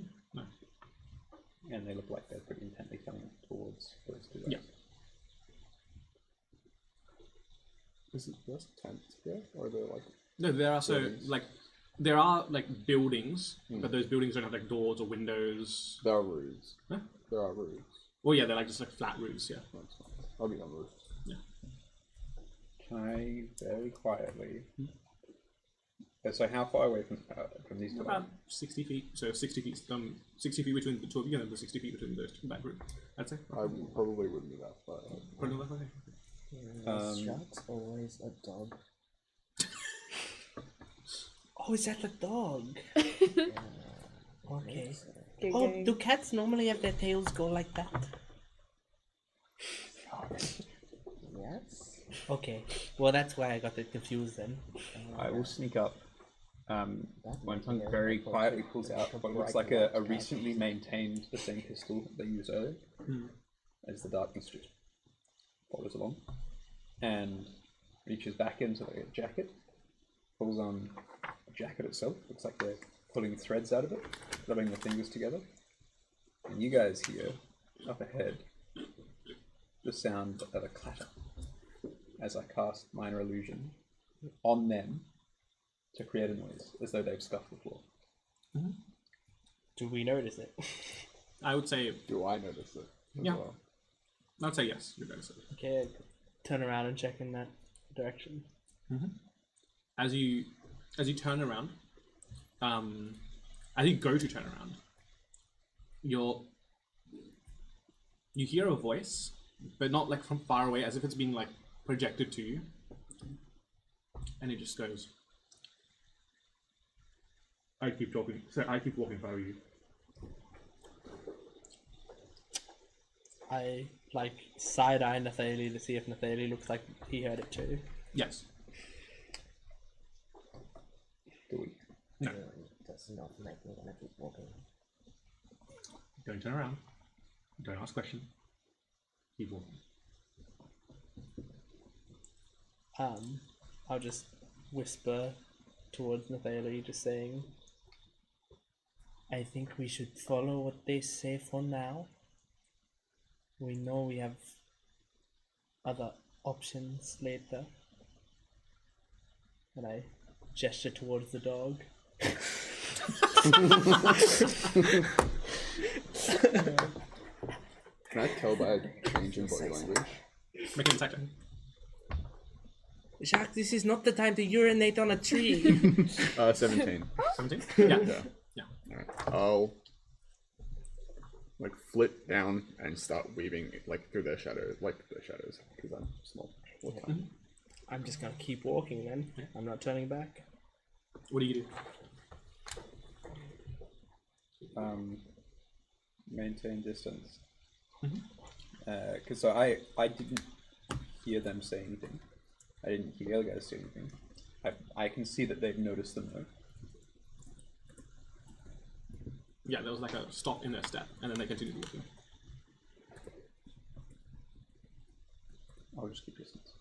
And they look like they're pretty intently coming towards those 2 guys. Yeah. Is it just tents here? Or are there like. No, there are so buildings? like there are like buildings, but those buildings don't have like doors or windows. There are roofs. Huh? There are roofs. Well, yeah, they're like just like flat roofs. Yeah. That's fine. I'll be on roofs. Can I very quietly? So how far away from these two? About 60 feet. So 60 feet. 60 feet between the two of you, and then the 60 feet between that group. I'd say. I probably wouldn't be that far. Put it that way. Shark's always a dog. Oh, is that the dog? Okay. Good Oh, game. do cats normally have their tails go like that? Yes. Okay. Well, that's why I got it confused then. I will sneak up. One tongue Yeah, very of course. quietly pulls out what looks like a recently maintained the same pistol they used earlier, as the darkness just follows along, and reaches back into the jacket, pulls on the jacket itself. Looks like they're pulling threads out of it, rubbing their fingers together, and you guys hear up ahead the sound of a clatter as I cast minor illusion on them to create a noise, as though they've scuffed the floor. Do we notice it? I would say. Do I notice it? As Yeah. well? I'd say yes. You're notice it. Okay, turn around and check in that direction. As you turn around, as you go to turn around, you hear a voice, but not like from far away, as if it's being like projected to you, and it just goes. I keep talking. So I keep walking far you. I like side-eye Nathalie to see if Nathalie looks like he heard it too. Yes. Do we? No. Does not make me want to keep walking. Don't turn around. Don't ask questions. Keep walking. I'll just whisper towards Nathalie, just saying, I think we should follow what they say for now. We know we have other options later. And I gesture towards the dog. Can I tell by a change in body language? Make an attack check. Jacques, this is not the time to urinate on a tree. 17. 17? Yeah. Yeah. Alright. I'll like flit down and start weaving like through their shadows, because I'm small. I'm just gonna keep walking then. I'm not turning back. What do you do? Maintain distance. Because so I didn't hear them say anything. I didn't hear the other guys say anything. I can see that they've noticed them though. Yeah, there was like a stop in their step, and then they continued walking. I'll just keep distance.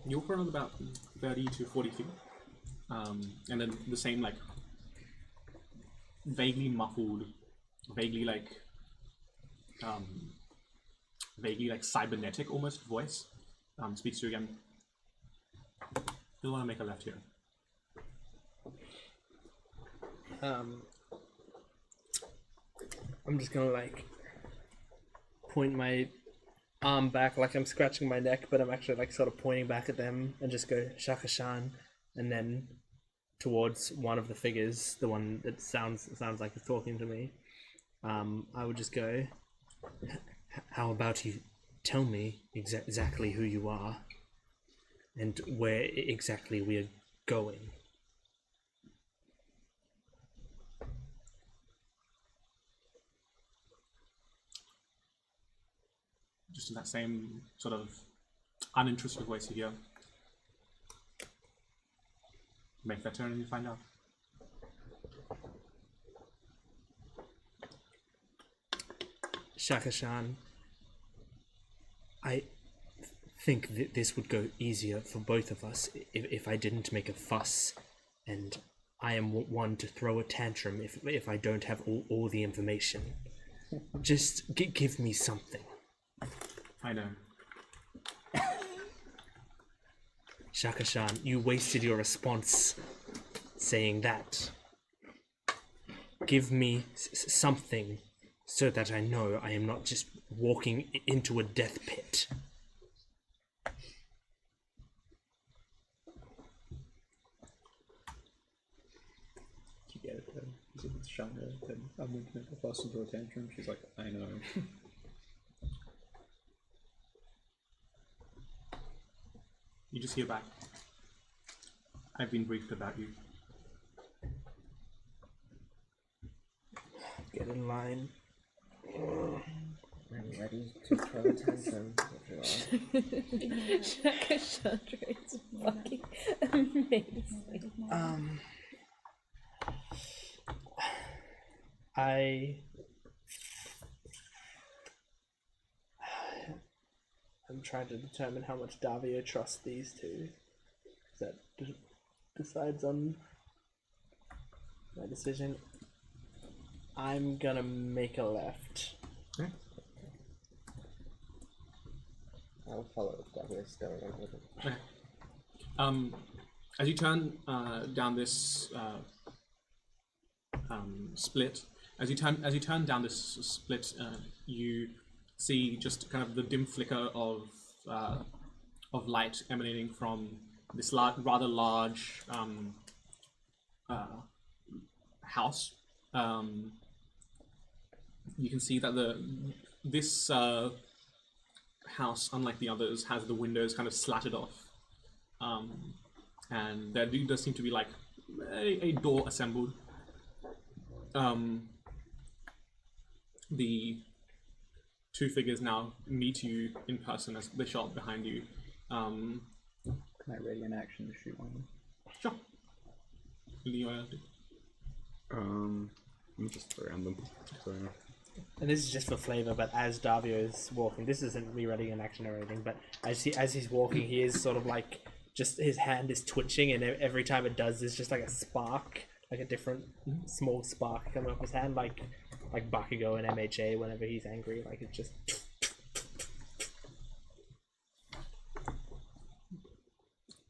You walk around about 30 to 40 feet, and then the same like vaguely muffled, vaguely like cybernetic almost voice speaks to you again. You'll want to make a left here. I'm just gonna like point my arm back like I'm scratching my neck, but I'm actually like sort of pointing back at them and just go Shaka Shan, and then towards one of the figures, the one that sounds like it's talking to me. I would just go, how about you tell me exactly who you are and where exactly we are going? Just in that same sort of uninterested voice you hear. Make that turn and you find out. Shaka Shan, I think that this would go easier for both of us if I didn't make a fuss, and I am one to throw a tantrum if I don't have all the information. Just give me something. I know. Shaka Shan, you wasted your response saying that. Give me something so that I know I am not just walking into a death pit. You get it though. Because if it's Shana, then I'm going to make a fuss and throw a tantrum. She's like, I know. You just hear back. I've been briefed about you. Get in line. I'm ready to throw a tantrum if you are. Shaka Chandra is fucking amazing. I'm trying to determine how much Davio trusts these two. That decides on my decision. I'm gonna make a left. Okay. I'll follow if Douglas going on with it. Okay. As you turn down this split, as you turn down this split, you see just kind of the dim flicker of light emanating from this rather large house. You can see that this house, unlike the others, has the windows kind of slatted off, and there does seem to be like a door assembled. The two figures now meet you in person as they shot behind you. Can I ready an action to shoot one of them? Sure. Leo. I'm just around them. So. And this is just for flavor, but as Davio is walking, this isn't me reading an action or anything, but as he's walking, he is sort of like, just his hand is twitching, and every time it does, there's just like a spark, like a different small spark coming off his hand, like Bakugo and MHA whenever he's angry, like it's just...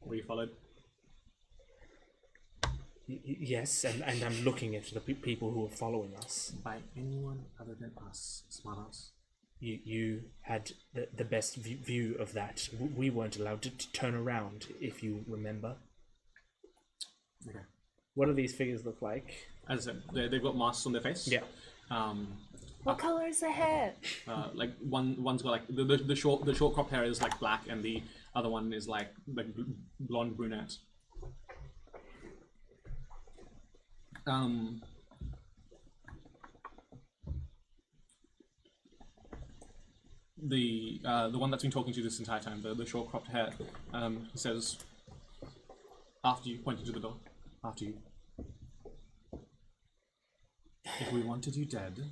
Were you followed? Yes, and I'm looking at the people who are following us. By anyone other than us, smartass. You had the best view of that. We weren't allowed to turn around, if you remember. Okay. What do these figures look like? As I said, they've got masks on their face. Yeah. What color is the hair? Like one's got like the short cropped hair is like black, and the other one is like blonde brunette. The one that's been talking to you this entire time, the short cropped hair, he says, after you, pointing to the door, after you. If we wanted you dead,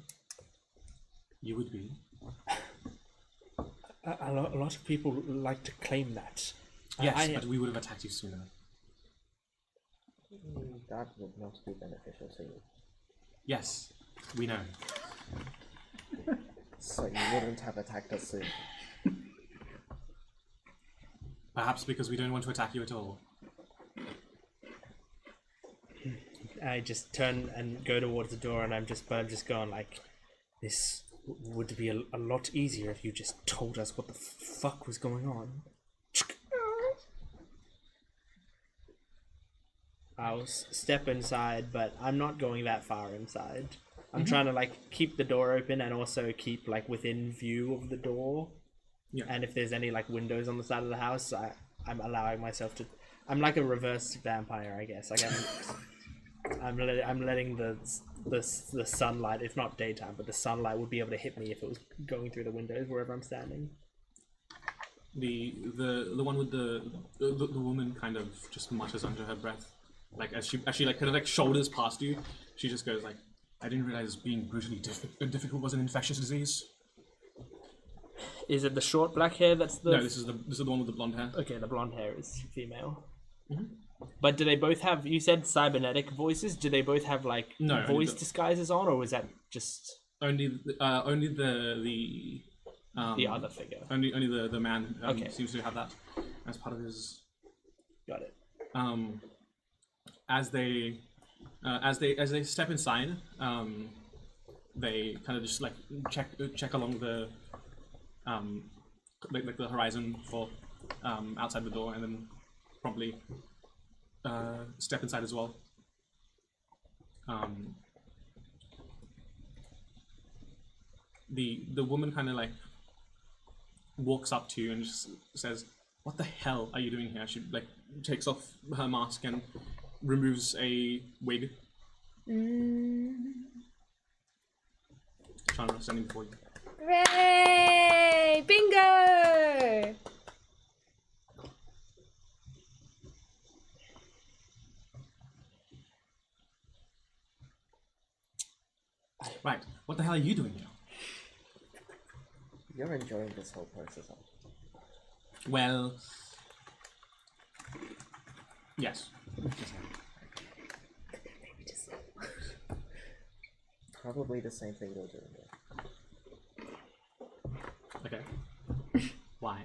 you would be. A lot of people like to claim that. Yes, but we would have attacked you sooner. That would not be beneficial to you. Yes, we know. So you wouldn't have attacked us soon. Perhaps because we don't want to attack you at all. I just turn and go towards the door, and I'm just going like, this would be a lot easier if you just told us what the fuck was going on. I'll step inside, but I'm not going that far inside. I'm trying to like keep the door open and also keep like within view of the door. Yeah. And if there's any like windows on the side of the house, I'm allowing myself to. I'm like a reverse vampire, I guess. Like I'm letting the sunlight, if not daytime, but the sunlight would be able to hit me if it was going through the windows wherever I'm standing. The one with the woman kind of just mutters under her breath, like as she like kind of like shoulders past you. She just goes like, "I didn't realize being brutally difficult was an infectious disease." Is it the short black hair that's the? No, this is the one with the blonde hair. Okay, the blonde hair is female. But do they both have? You said cybernetic voices. Do they both have like No, voice disguises on, or was that just only the other figure? Only the man Okay. seems to have that as part of his. Got it. as they step inside, they kind of just like check along the like the horizon for outside the door, and then probably step inside as well. The woman kind of like walks up to you and just says, "What the hell are you doing here?" She like takes off her mask and removes a wig. Chandra standing before you. Hooray! Bingo! Right. What the hell are you doing here? You're enjoying this whole process, aren't you? Well, yes. Probably the same thing you're doing there. Okay. Why?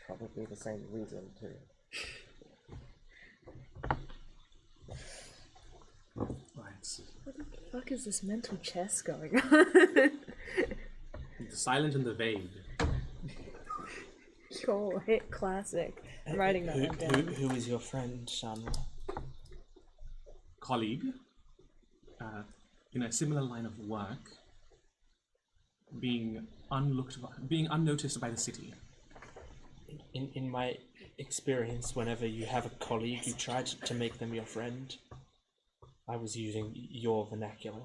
Probably the same reason too. Right. What the fuck is this mental chess going on? The silent and the vague. Yo, hit classic. I'm writing that one down. Who is your friend, Shanra? Colleague. In a similar line of work. Being unnoticed by the city. In my experience, whenever you have a colleague, you try to make them your friend. I was using your vernacular.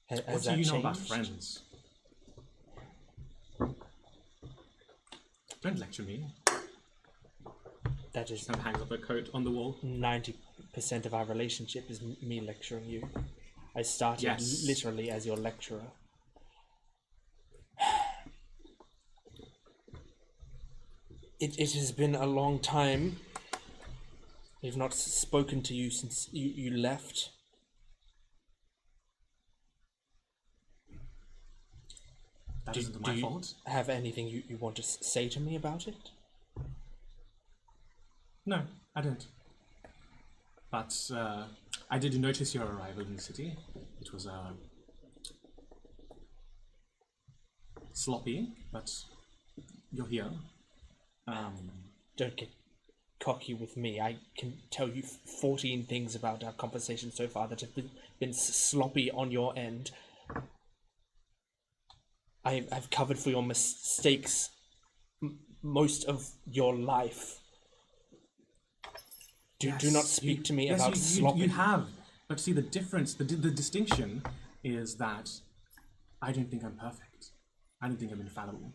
Has What do that you know changed? about friends? Don't lecture me. That is And hangs up a coat on the wall. 90% of our relationship is me lecturing you. I started Yes. literally as your lecturer. It has been a long time. We've not spoken to you since you left. That Do isn't my you fault. have anything you want to say to me about it? No, I don't. But I did notice your arrival in the city. It was sloppy, but you're here. Don't get cocky with me. I can tell you 14 things about our conversation so far that have been sloppy on your end. I've covered for your mistakes most of your life. Do not speak to me about sloppy. You have, but see the difference, the distinction is that I don't think I'm perfect. I don't think I'm infallible.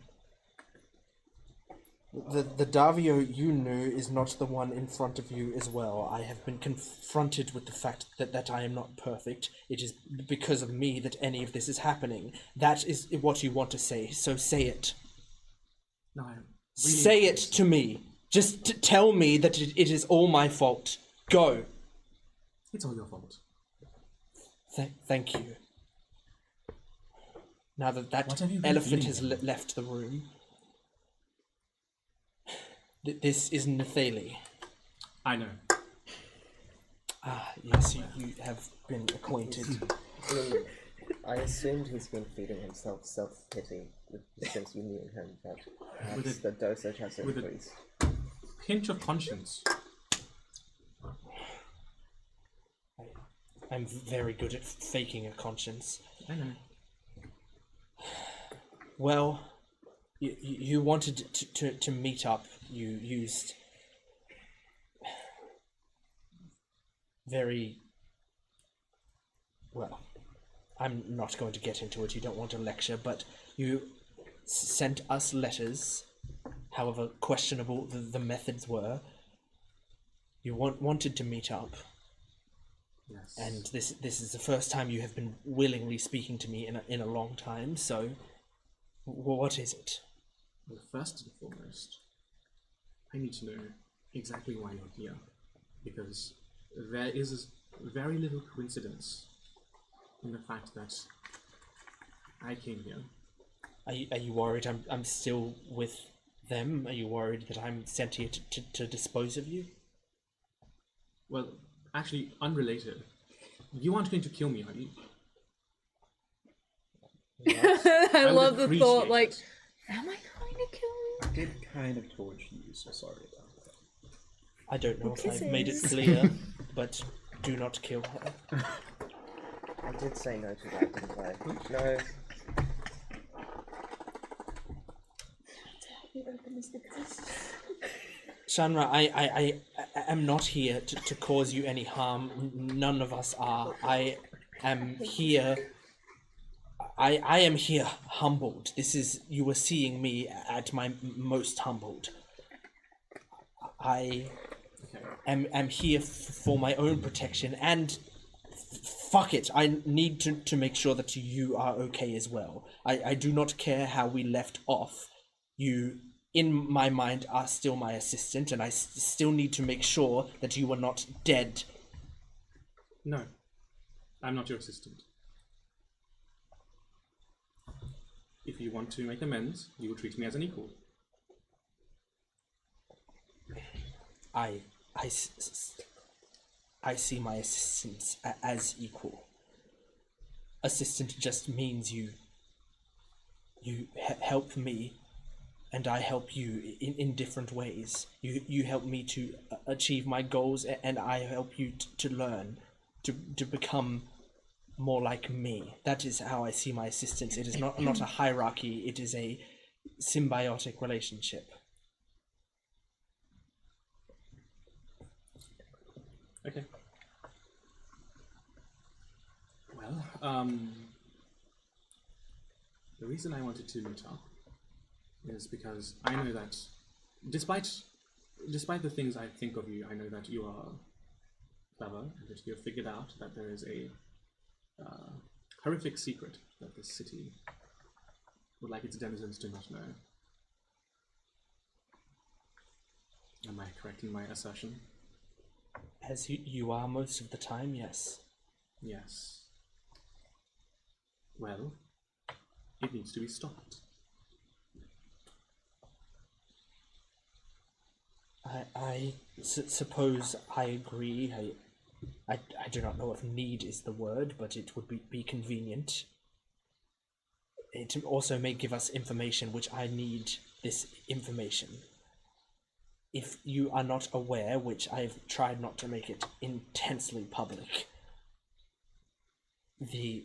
The Davio you knew is not the one in front of you as well. I have been confronted with the fact that I am not perfect. It is because of me that any of this is happening. That is what you want to say, so say it. No, I really Say it to me. Just tell me that it is all my fault. Go. It's all your fault. Thank you. Now that What have you been elephant feeling has then? left the room, this is Nathali. I know. Ah, yes, you have been acquainted. I assumed he's been feeding himself self-pity since you knew him, but perhaps the dosage has with a- increased. Pinch of conscience. I'm very good at faking a conscience. I know. Well, you wanted to meet up. You used very... Well, I'm not going to get into it. You don't want a lecture, but you sent us letters, however questionable the methods were. You wanted to meet up. Yes. And this is the first time you have been willingly speaking to me in a long time, so what is it? Well, first and foremost, I need to know exactly why you're here, because there is very little coincidence in the fact that I came here. Are you worried I'm still with them? Are you worried that I'm sent here to dispose of you? Well, actually, unrelated. You aren't going to kill me, are you? I would love the thought, appreciate like, it. am I going to kill him? I did kind of torch you, so sorry about that. I don't know if I've made it Kisses. clear, but do not kill her. I did say no to that, didn't I? No. Shanra, I am not here to cause you any harm. None of us are. I am here. I am here humbled. You were seeing me at my most humbled. I am here for my own protection, and fuck it, I need to make sure that you are okay as well. I do not care how we left off. You, in my mind, are still my assistant, and I still need to make sure that you are not dead. No, I'm not your assistant. If you want to make amends, you will treat me as an equal. I see my assistants as equal. Assistant just means you help me, and I help you in different ways. You help me to achieve my goals, and I help you to learn, to become more like me. That is how I see my assistants. It is not a hierarchy, it is a symbiotic relationship. Okay. Well, the reason I wanted to meet up is because I know that despite the things I think of you, I know that you are clever and that you have figured out that there is a horrific secret that this city would like its denizens to not know. Am I correct in my assertion? As you are most of the time, yes. Yes. Well, it needs to be stopped. I suppose I agree. I do not know if need is the word, but it would be convenient. It also may give us information which I need this information. If you are not aware, which I've tried not to make it intensely public, the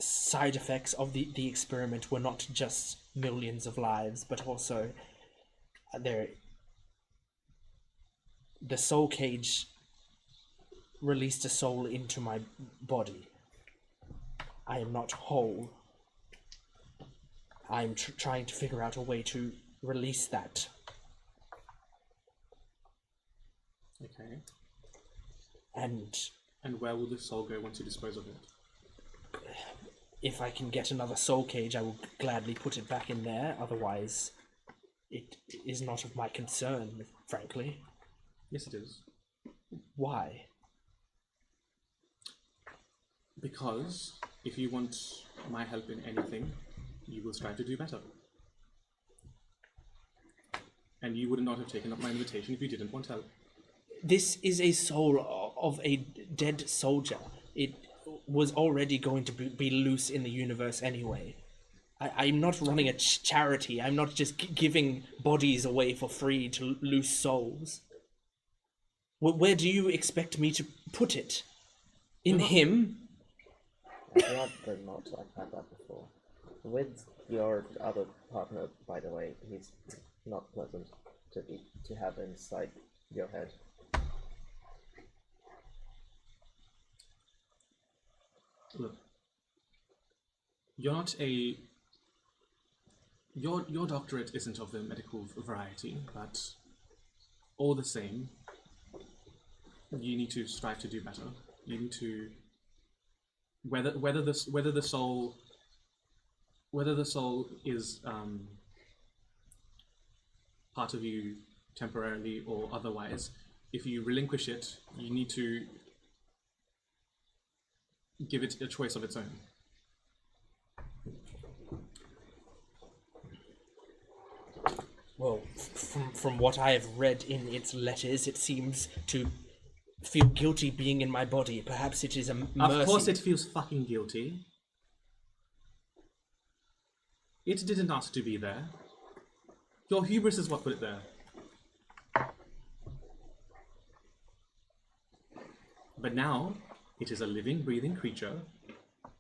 side effects of the experiment were not just millions of lives, but also the soul cage released a soul into my body. I am not whole. I'm trying to figure out a way to release that. Okay. And where will the soul go once you dispose of it? if I can get another soul cage, I will gladly put it back in there. Otherwise, it is not of my concern, frankly. Yes, it is. Why? Because if you want my help in anything, you will strive to do better. And you would not have taken up my invitation if you didn't want help. This is a soul of a dead soldier. It was already going to be loose in the universe anyway. I'm not running a charity. I'm not just giving bodies away for free to loose souls. Where do you expect me to put it? In him? I thought the not I've had that before. With your other partner, by the way, he's not pleasant to have inside your head. Look, you're not a... Your doctorate isn't of the medical variety, but all the same, you need to strive to do better. You need to... Whether the soul is part of you temporarily or otherwise, if you relinquish it, you need to give it a choice of its own. Well, from what I have read in its letters, it seems to feel guilty being in my body. Perhaps it is a mercy. Of course it feels fucking guilty. It didn't ask to be there. Your hubris is what put it there. But now, it is a living, breathing creature,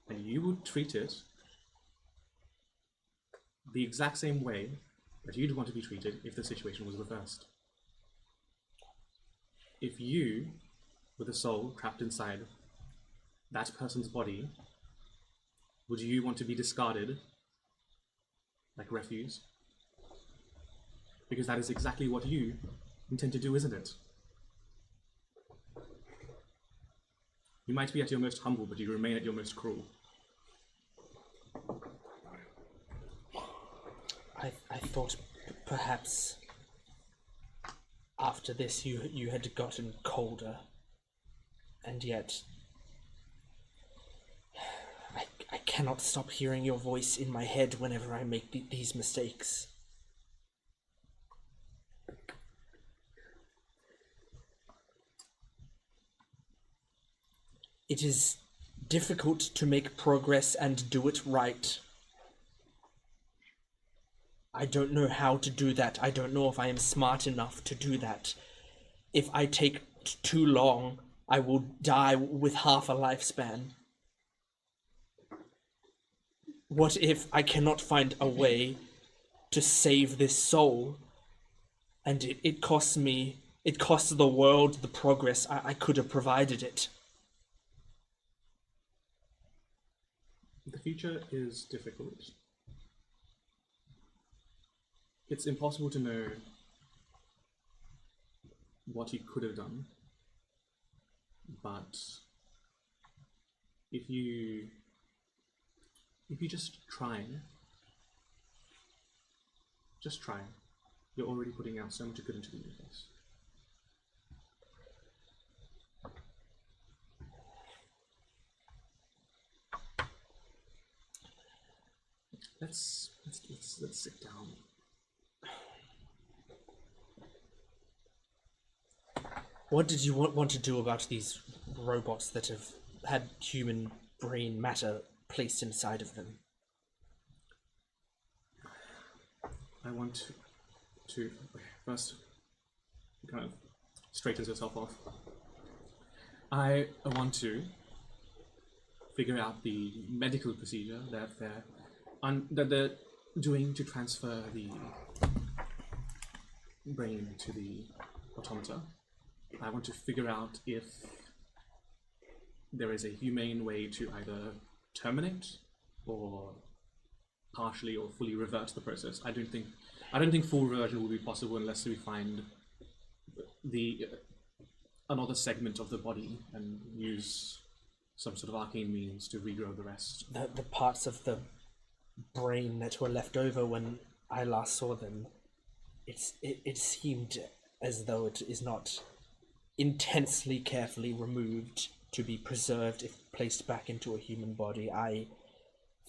and you would treat it the exact same way that you'd want to be treated if the situation was reversed. If you were the soul trapped inside that person's body, would you want to be discarded like refuse? Because that is exactly what you intend to do, isn't it? You might be at your most humble, but you remain at your most cruel. I thought perhaps after this you had gotten colder, and yet I cannot stop hearing your voice in my head whenever I make these mistakes. It is difficult to make progress and do it right. I don't know how to do that. I don't know if I am smart enough to do that. If I take too long, I will die with half a lifespan. What if I cannot find a way to save this soul? And it costs the world the progress I could have provided it. The future is difficult. It's impossible to know what you could have done, but if you just try, you're already putting out so much good into the universe. Let's sit down. What did you want to do about these robots that have had human brain matter placed inside of them? I want to first kind of straightens yourself off. I want to figure out the medical procedure that they're doing to transfer the brain to the automata. I want to figure out if there is a humane way to either terminate or partially or fully revert the process. I don't think full reversion will be possible unless we find another segment of the body and use some sort of arcane means to regrow the rest. The parts of the brain that were left over when I last saw them, it seemed as though it is not intensely carefully removed to be preserved if placed back into a human body. I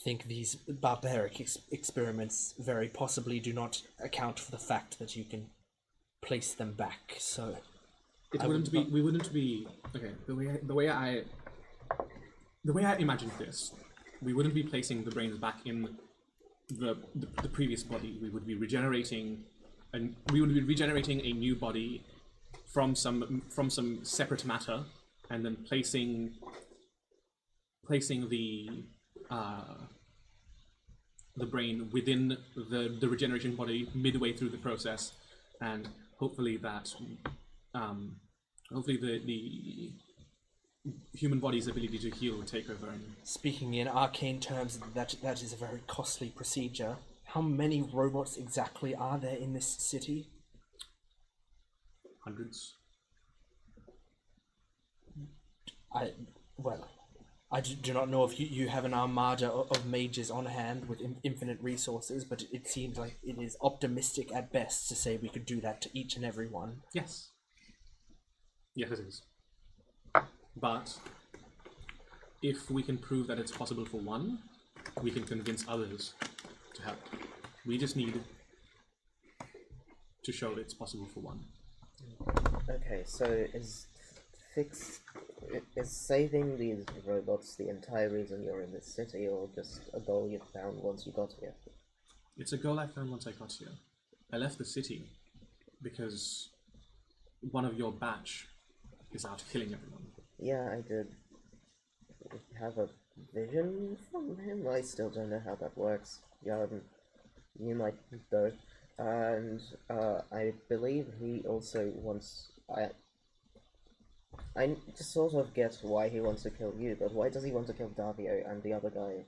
think these barbaric experiments very possibly do not account for the fact that you can place them back. So we wouldn't be okay. The way I imagined this, we wouldn't be placing the brains back in the previous body. We would be regenerating, and we would be regenerating a new body from some separate matter, and then placing the brain within the regeneration body midway through the process, and hopefully the human body's ability to heal will take over. And speaking in arcane terms, that is a very costly procedure. How many robots exactly are there in this city? Hundreds. I do not know if you have an armada of mages on hand with infinite resources, but it seems like it is optimistic at best to say we could do that to each and every one. Yes. Yes, it is. But if we can prove that it's possible for one, we can convince others to help. We just need to show it's possible for one. Okay, so is saving these robots the entire reason you're in this city, or just a goal you found once you got here? It's a goal I found once I got here. I left the city because one of your batch is out killing everyone. Yeah, I did have a vision from him. I still don't know how that works. You might though. And I believe he also wants. I just sort of get why he wants to kill you, but why does he want to kill Davio and the other guy?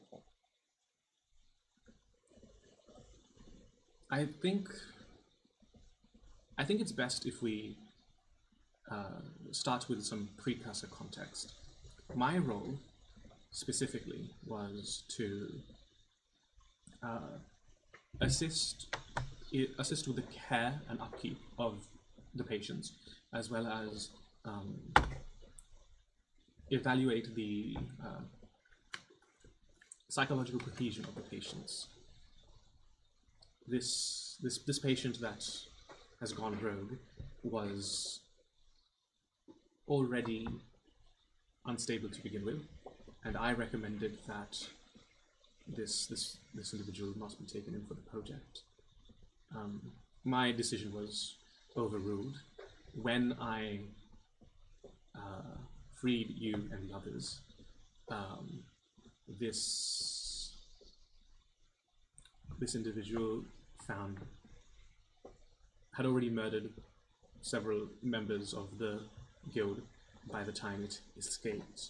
I think it's best if we start with some precursor context. My role, specifically, was to assist with the care and upkeep of the patients, as well as evaluate the psychological cohesion of the patients. This patient that has gone rogue was already unstable to begin with, and I recommended that this individual must be taken in for the project. My decision was overruled when I freed you and the others. This individual had already murdered several members of the guild by the time it escaped,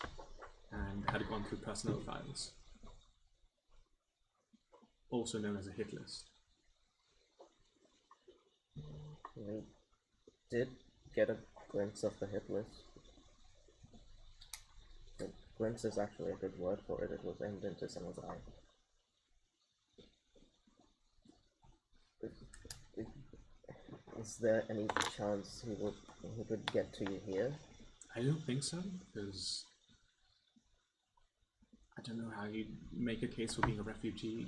and had gone through personnel files, also known as a hit list. We did get a glimpse of the hit list. The glimpse is actually a good word for it. It was aimed into someone's eye. Is there any chance he could get to you here? I don't think so, because I don't know how you make a case for being a refugee.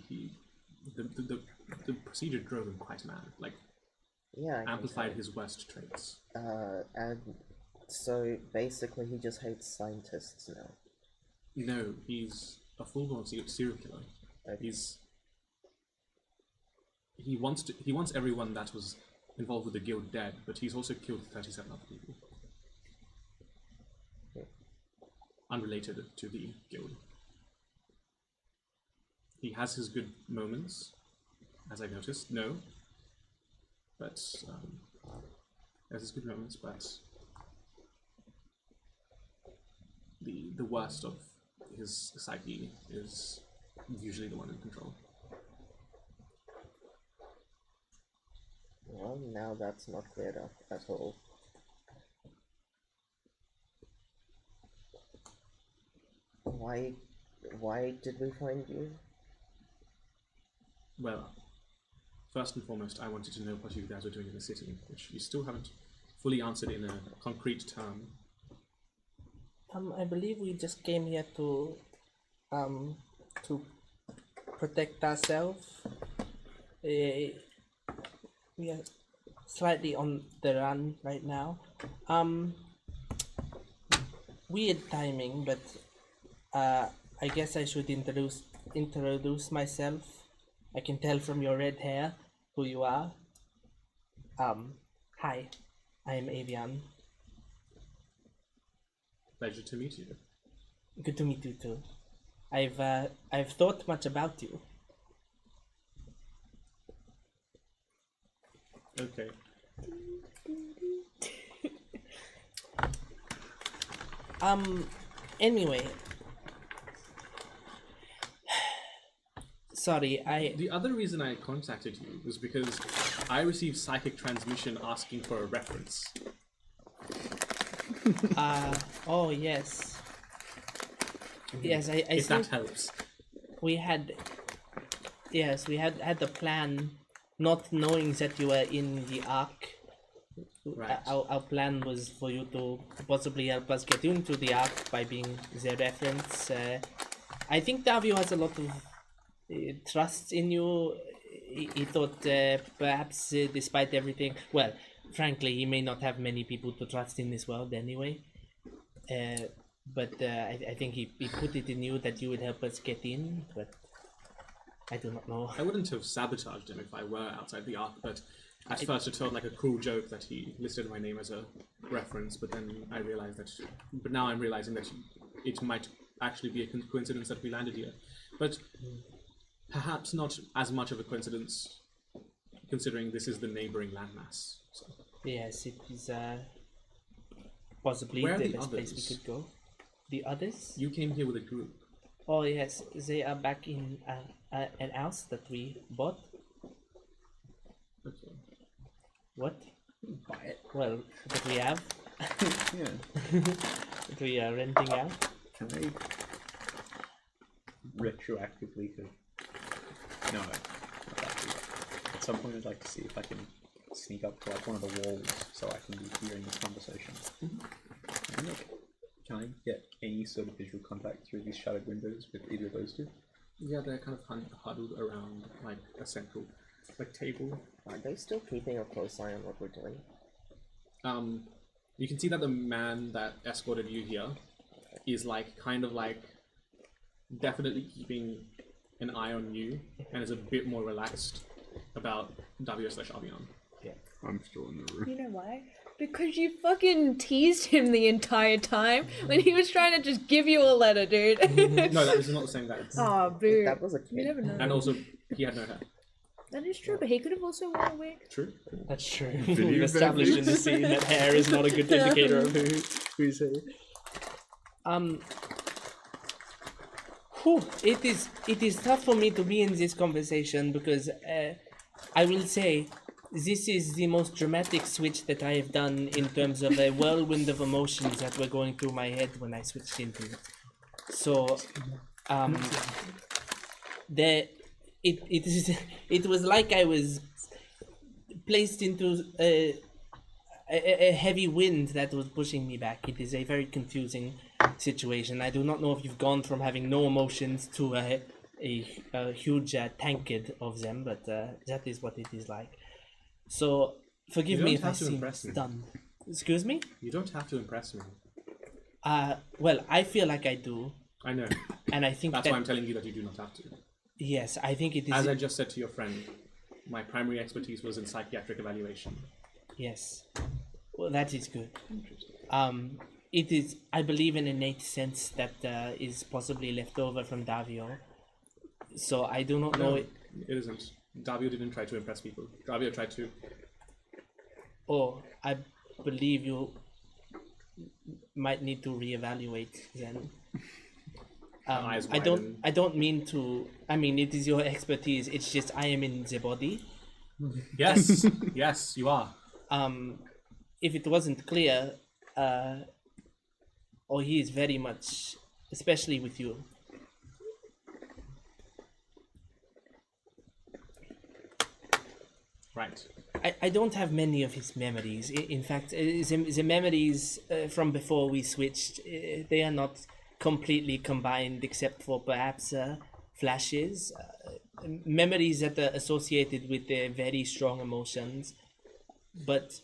The procedure drove him quite mad, like amplified his worst traits. And so basically he just hates scientists now. No, he's a full-blown serial killer. Okay. He wants everyone that was involved with the guild dead, but he's also killed 37 other people. Unrelated to the guild. He has his good moments, as I noticed. No, but has his good moments, but the worst of his psyche is usually the one in control. Well, now that's not cleared up at all. Why did we find you? Well, first and foremost, I wanted to know what you guys were doing in the city, which you still haven't fully answered in a concrete term. I believe we just came here to protect ourselves. We are slightly on the run right now. Weird timing, but I guess I should introduce myself. I can tell from your red hair who you are. Hi, I am Avian. Pleasure to meet you. Good to meet you too. I've thought much about you. Okay. Anyway. Sorry, The other reason I contacted you was because I received psychic transmission asking for a reference. Oh yes. Yes, I if think that helps. we had the plan, not knowing that you were in the Ark. Right. Our plan was for you to possibly help us get into the Ark by being the reference. I think Davio has a lot of trust in you he thought perhaps, despite everything, well, frankly, he may not have many people to trust in this world anyway. But I think he put it in you that you would help us get in, but I do not know. I wouldn't have sabotaged him if I were outside the Ark, but at first it felt like a cruel joke that he listed my name as a reference, but then I realized that... But now I'm realizing that it might actually be a coincidence that we landed here. But perhaps not as much of a coincidence, considering this is the neighboring landmass. So. Yes, it is possibly Where are the the best place we others? could go. The others? You came here with a group. Oh yes, they are back in an house that we bought. Okay. What? Buy it. Well, that we have. Yeah. That we are renting out. Can I retroactively have... No, not that deep. At some point I'd like to see if I can sneak up to like one of the walls so I can be hearing this conversation. Can I get any sort of visual contact through these shattered windows with either of those two? Yeah, they're kind of huddled around like a central table. Are they still keeping a close eye on what we're doing? You can see that the man that escorted you here is definitely keeping an eye on you and is a bit more relaxed about Davio/Avion. I'm still in the room. You know why? Because you fucking teased him the entire time when he was trying to just give you a letter, dude. No, that is not the same guy. Oh, boo. That was a kid. You never know. And also, he had no hair. That is true, but he could have also worn a wig. True. That's true. Video We've established in the scene that hair is not a good indicator of who's who. It is tough for me to be in this conversation because I will say this is the most dramatic switch that I have done in terms of a whirlwind of emotions that were going through my head when I switched into it. So, it was like I was placed into a heavy wind that was pushing me back. It is a very confusing situation. I do not know if you've gone from having no emotions to a huge tankard of them, but that is what it is like. So, forgive You me don't if I have to seem impress me. stunned. Excuse me? You don't have to impress me. Well, I feel like I do, I know. and I think That's that why I'm telling you that you do not have to. yes, I think it is. As I just said to your friend, my primary expertise was in psychiatric evaluation. Yes, well, that is good. It is, I believe, an innate sense that is possibly left over from Davio. So I do not know No, it. it isn't. Davio didn't try to impress people. Davio tried to... Oh, I believe you might need to reevaluate then. Eyes I widen. don't mean to. I mean, it is your expertise. It's just I am in the body. Yes, yes, you are. If it wasn't clear, or he is very much, especially with you. Right. I don't have many of his memories. In fact, the memories from before we switched, they are not completely combined except for perhaps flashes. Memories that are associated with very strong emotions. But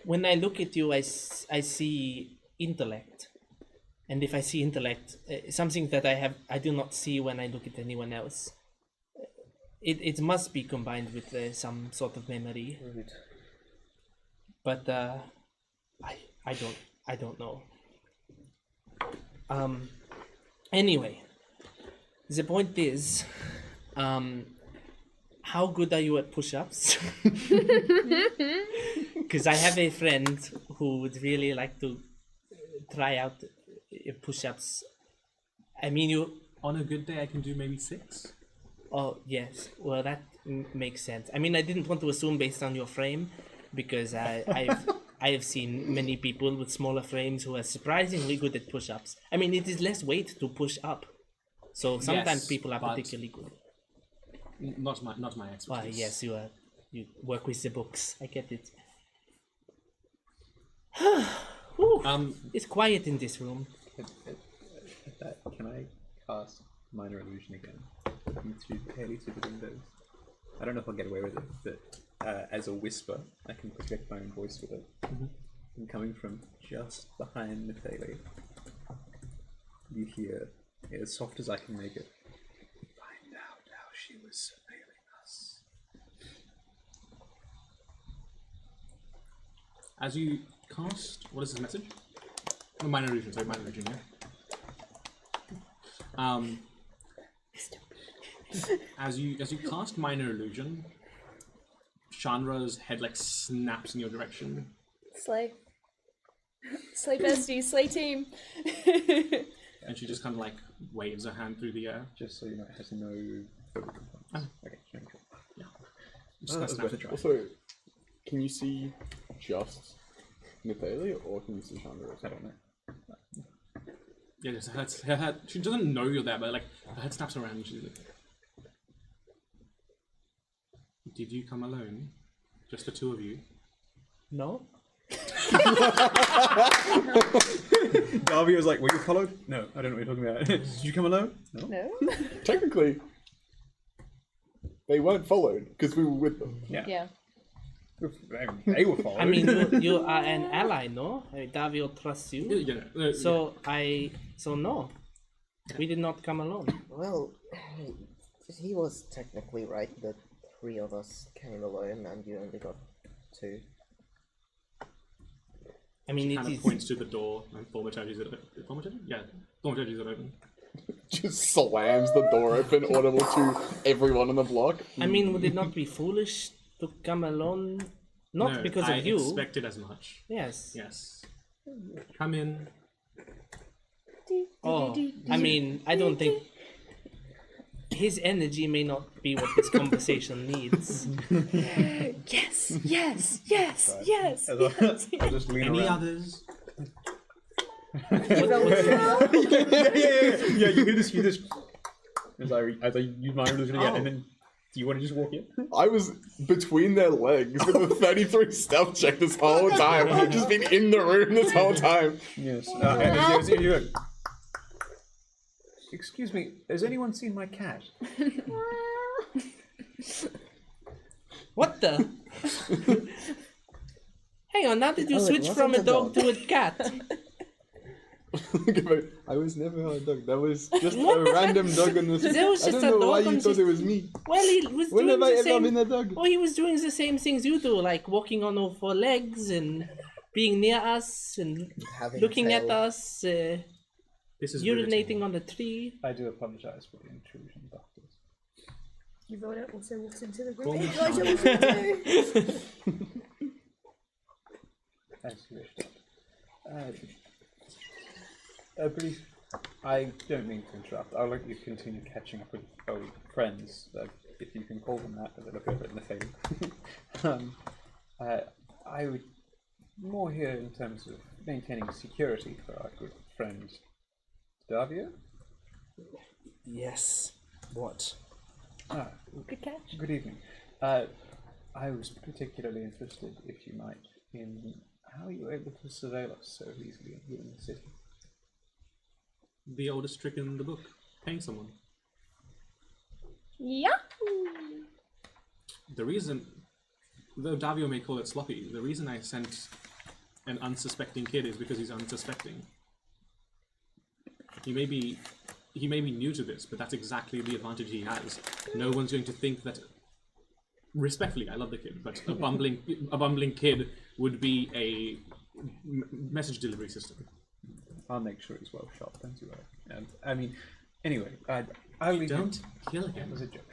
when I look at you, I see intellect. And if I see intellect, something that I do not see when I look at anyone else. It must be combined with some sort of memory, but I don't know. Anyway, the point is, how good are you at push-ups? Because I have a friend who would really like to try out push-ups. I mean, you. On a good day, I can do maybe 6. Oh, yes. Well, that makes sense. I mean, I didn't want to assume based on your frame, because I have seen many people with smaller frames who are surprisingly good at push-ups. I mean, it is less weight to push up. So sometimes Yes, people are but- particularly good. Not my expertise. Well, yes, you work with the books. I get it. Whew, it's quiet in this room. Can I cast minor illusion again? Looking through the windows. I don't know if I'll get away with it, but as a whisper, I can project my own voice with it. And coming from just behind Nathalie, you hear, as soft as I can make it, find out how she was surveilling us. As you cast, what is this message? Oh, minor illusion, sorry, minor illusion, yeah. As you cast minor illusion, Chandra's head like snaps in your direction. Slay. Slay bestie, slay team. And she just kind of like waves her hand through the air. Just so you know, it has no physical components. Okay, sure. Yeah. Just kind of snaps it dry. Also, can you see just Nathalie or can you see Chandra? I don't know. Yeah, just her head, she doesn't know you're there, but like her head snaps around and she's like, did you come alone? Just the two of you? No? Darby was like, were you followed? No, I don't know what you're talking about. Did you come alone? No. No? Technically, they weren't followed because we were with them. Yeah. They were followed. I mean, you are an ally, no? Davio trusts you. Yeah. So no. We did not come alone. Well, he was technically right. The three of us came alone, and you only got two. I mean, kind it of is. points to the door and thaumaturgies that are thaumaturgy? Yeah, thaumaturgies that are open. Just slams the door open, audible to everyone on the block. I mean, would it not be foolish to come alone? Not No, because I of you. expected as much. Yes. Yes. Come in. Oh, I mean, I don't think his energy may not be what this conversation needs. Yes, yes, yes, yes. I'll just lean Any around. others? Yeah, you hear this, as I use my illusion again, and then do you want to just walk in? I was between their legs with a 33 stealth check this whole time. I've just been in the room this whole time. Yes. And you go, excuse me, has anyone seen my cat? What the? Hang on, now did you Oh, it switch from a wasn't a dog dog. to a cat? I was never a dog. That was just a random dog on the street. There was I just don't a know why dog on you thought the- it was me. Well, he was When doing have I the ever same. been a dog? Well, he was doing the same things you do, like walking on all four legs and being near us and Having looking at tail. us, This is urinating riveting. on the tree. I do apologize for the intrusion, doctors. Yoda also walks into the Call room. me Hey, guys, Chandra. what should we do? As you wish, doctor. A brief. I don't mean to interrupt. I'll let you continue catching up with old friends, if you can call them that, as I look over at Nathalie. I would more here in terms of maintaining security for our good friend Davio. Yes. What? Good catch. Good evening. I was particularly interested, if you might, in how you were able to surveil us so easily here in the city. The oldest trick in the book. Paying someone. Yeah. The reason, though Davio may call it sloppy, the reason I sent an unsuspecting kid is because he's unsuspecting. He may be new to this, but that's exactly the advantage he has. No one's going to think that. Respectfully, I love the kid, but a bumbling kid would be a message delivery system. I'll make sure he's well shot, don't you worry. I mean, anyway, I'll leave Don't kill him. That was a joke.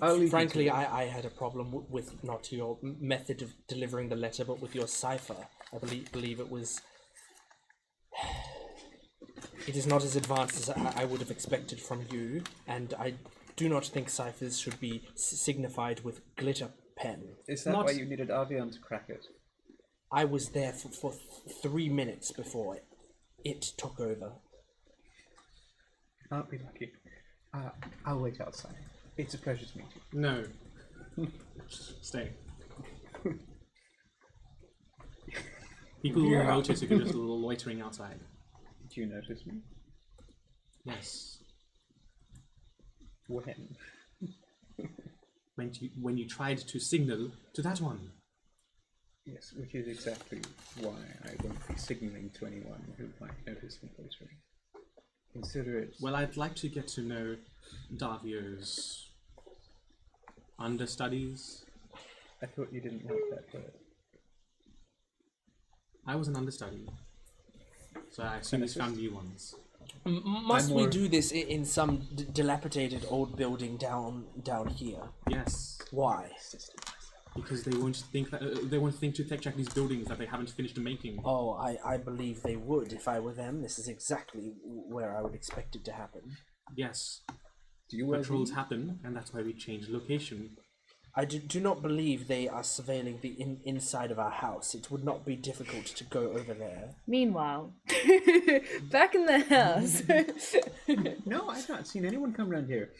I'll leave Frankly, I had a problem with not your method of delivering the letter, but with your cipher. I believe it was. It is not as advanced as I would have expected from you, and I do not think ciphers should be signified with glitter pen. Is that why you needed Avian to crack it? I was there for 3 minutes before it took over. Can't be lucky. I'll wait outside. It's a pleasure to meet you. No. Stay. People will notice if you're just loitering outside. Do you notice me? Yes. When? when you tried to signal to that one. Yes, which is exactly why I won't be signalling to anyone who might notice me closer. Consider it. Well, I'd like to get to know Davio's understudies. I thought you didn't like that word. I was an understudy, so I assume he's found new ones. Must we do this in some dilapidated old building down here? Yes, Why? because they won't think to tech check these buildings that they haven't finished making. Oh, I believe they would if I were them. This is exactly where I would expect it to happen. Yes, Do you wear patrols these? happen, and that's why we change location. I do not believe they are surveilling the inside of our house. It would not be difficult to go over there. Meanwhile, back in the house. No, I've not seen anyone come around here.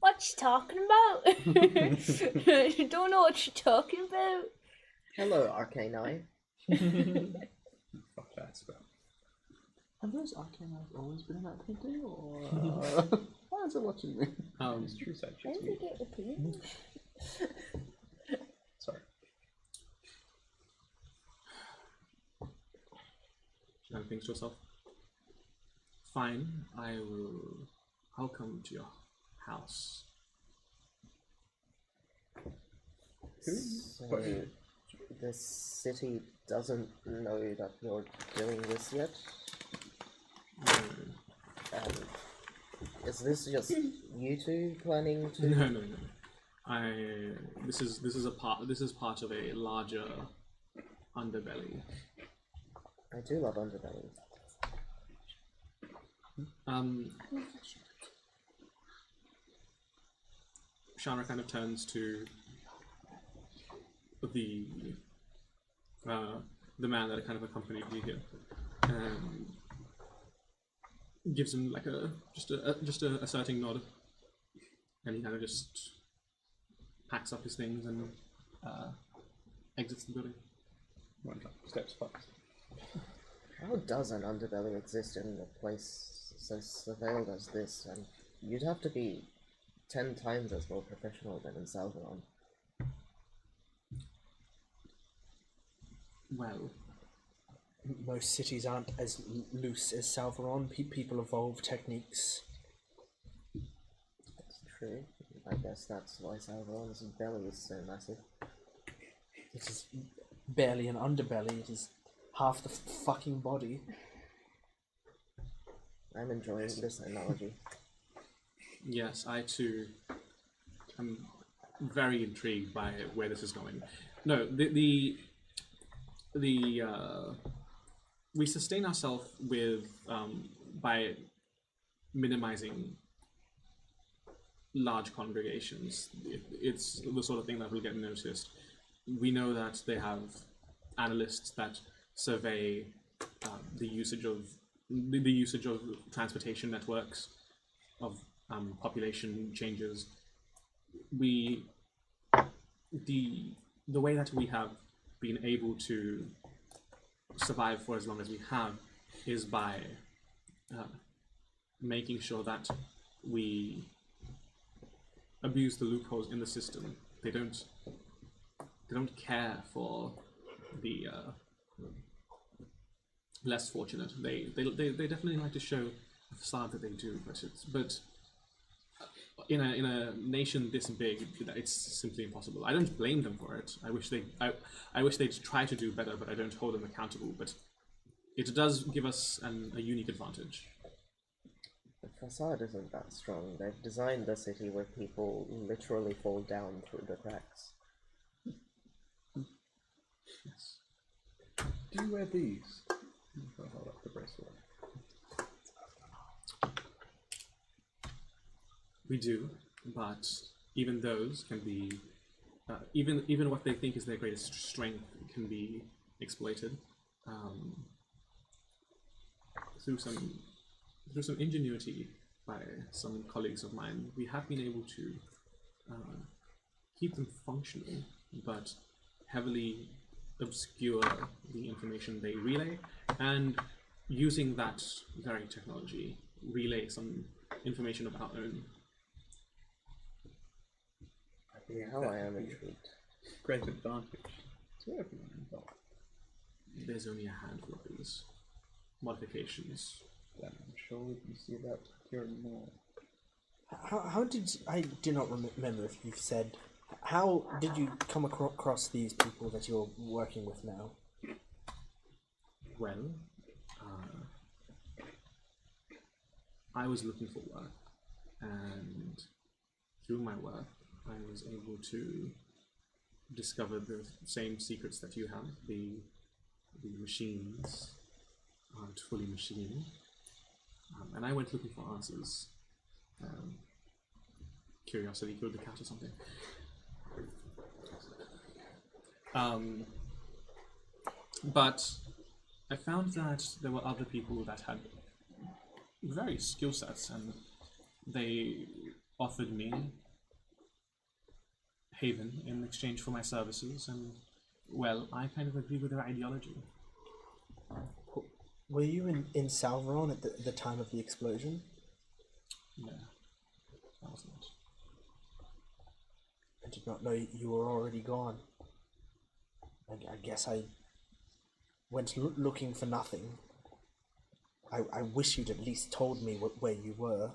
What you talking about? You don't know what you're talking about. Hello, Arcane Eye. Fuck that spell. Have those arcane eyes always been in that painting, or why is it watching me? It's true side When checks did me. you get the pee? Sorry. She kind of thinks to herself, fine, I'll come to your house. So, the city doesn't know that you're doing this yet? Is this just you two planning to? No. This is part of a larger underbelly. I do love underbelly. Shara kind of turns to the man that kind of accompanied you here, and gives him like just a asserting nod, and he kind of just packs up his things and exits the building. One steps past. How does an underbelly exist in a place so surveilled as this? And you'd have to be 10 times as well professional than in Salvaron. Well, Most cities aren't as loose as Salvaron. People evolve techniques. That's true. I guess that's why Salvaron's belly is so massive. It is barely an underbelly. It is half the fucking body. I'm enjoying this analogy. yes, I too am very intrigued by where this is going. No, we sustain ourselves with by minimizing large congregations. It's the sort of thing that will get noticed. We know that they have analysts that survey the usage of transportation networks, of population changes. The way that we have been able to survive for as long as we have is by making sure that we abuse the loopholes in the system. They don't care for the less fortunate. They definitely like to show a facade that they do, but in a nation this big, it's simply impossible. I don't blame them for it. I wish they'd try to do better, but I don't hold them accountable. But it does give us a unique advantage. The facade isn't that strong. They've designed the city where people literally fall down through the cracks. Yes. Do you wear these? I'll hold up the bracelet. We do, but even those can be, even what they think is their greatest strength can be exploited through some ingenuity by some colleagues of mine. We have been able to keep them functional, but heavily obscure the information they relay, and using that very technology, relay some information of our own. Now I am intrigued. Great advantage to everyone involved. There's only a handful of these modifications. Then I'm sure we can see about procuring more. How did I do not remember if you've said how did you come across these people that you're working with now? Well, I was looking for work, and through my work, I was able to discover the same secrets that you have. The machines aren't fully machined, and I went looking for answers. Curiosity killed the cat or something. But I found that there were other people that had various skill sets, and they offered me haven in exchange for my services, and well, I kind of agree with their ideology. Were you in Salveron at the time of the explosion? No, I was not. I did not know you were already gone. I guess I went looking for nothing. I wish you'd at least told me where you were.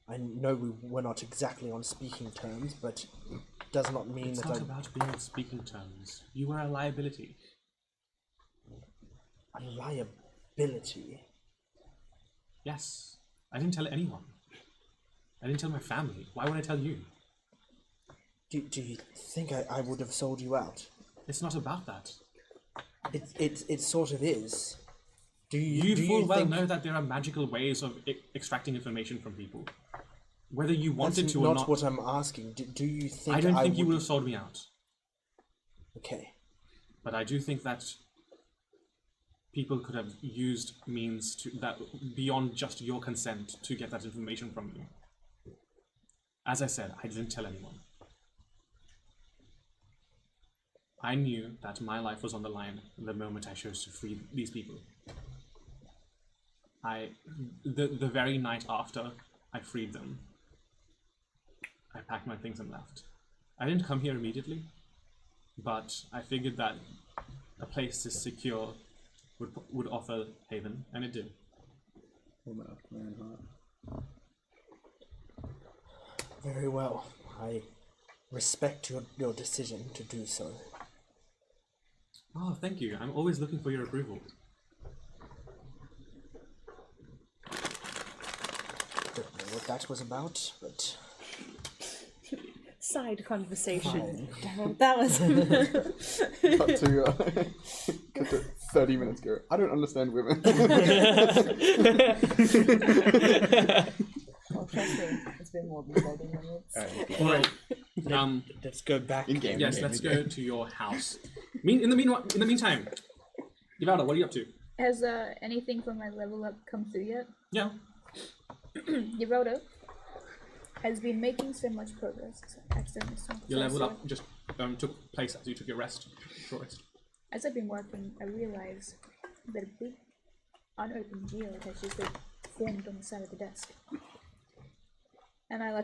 I know we were not exactly on speaking terms, but it does not mean It's that not about being on speaking terms. You were a liability. A liability? Yes. I didn't tell anyone. I didn't tell my family. Why would I tell you? Do you think I would have sold you out? It's not about that. It sort of is. You do full well think know that there are magical ways of extracting information from people. Whether you wanted that's to or not not. what I'm asking. Do you think I don't think you would would have sold me out. Okay. But I do think that people could have used means to that beyond just your consent to get that information from you. As I said, I didn't tell anyone. I knew that my life was on the line the moment I chose to free these people. The very night after I freed them, I packed my things and left. I didn't come here immediately, but I figured that a place is secure would offer haven, and it did. Woman after my own heart. Very well. I respect your decision to do so. Oh, thank you. I'm always looking for your approval. Don't know what that was about, but Side conversation. fine. That was. Cut to 30 minutes ago. I don't understand women. Oh, trust me, it's been more than 30 minutes. Well, Let's go back. In-game. yes, let's go to your house. In the meantime, Yvalda, what are you up to? Has anything from my level up come through yet? Yeah. Yeroda has been making so much progress. Accidentally. Your level up just took place as you took your rest. Short rest. As I've been working, I realized that a big unopened geode has just formed on the side of the desk. And I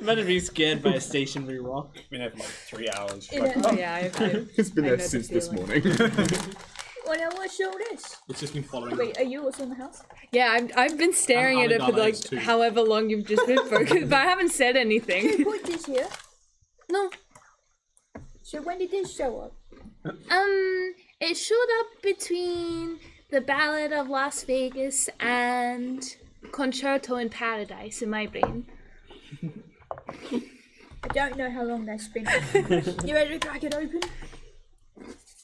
Better be scared by a stationary rock. Been there for like 3 hours. Yeah, It's been I there know the since this feeling. morning. well, now let's show this. It's just been following. Wait, are you also in the house? Yeah, I've been staring at it for Amalgam like is too. however long you've just been focused, but I haven't said You anything. put this here. No, So when did this show up? it showed up between the Ballad of Las Vegas and Concerto in Paradise in my brain. I don't know how long that's been. You ready to crack it open?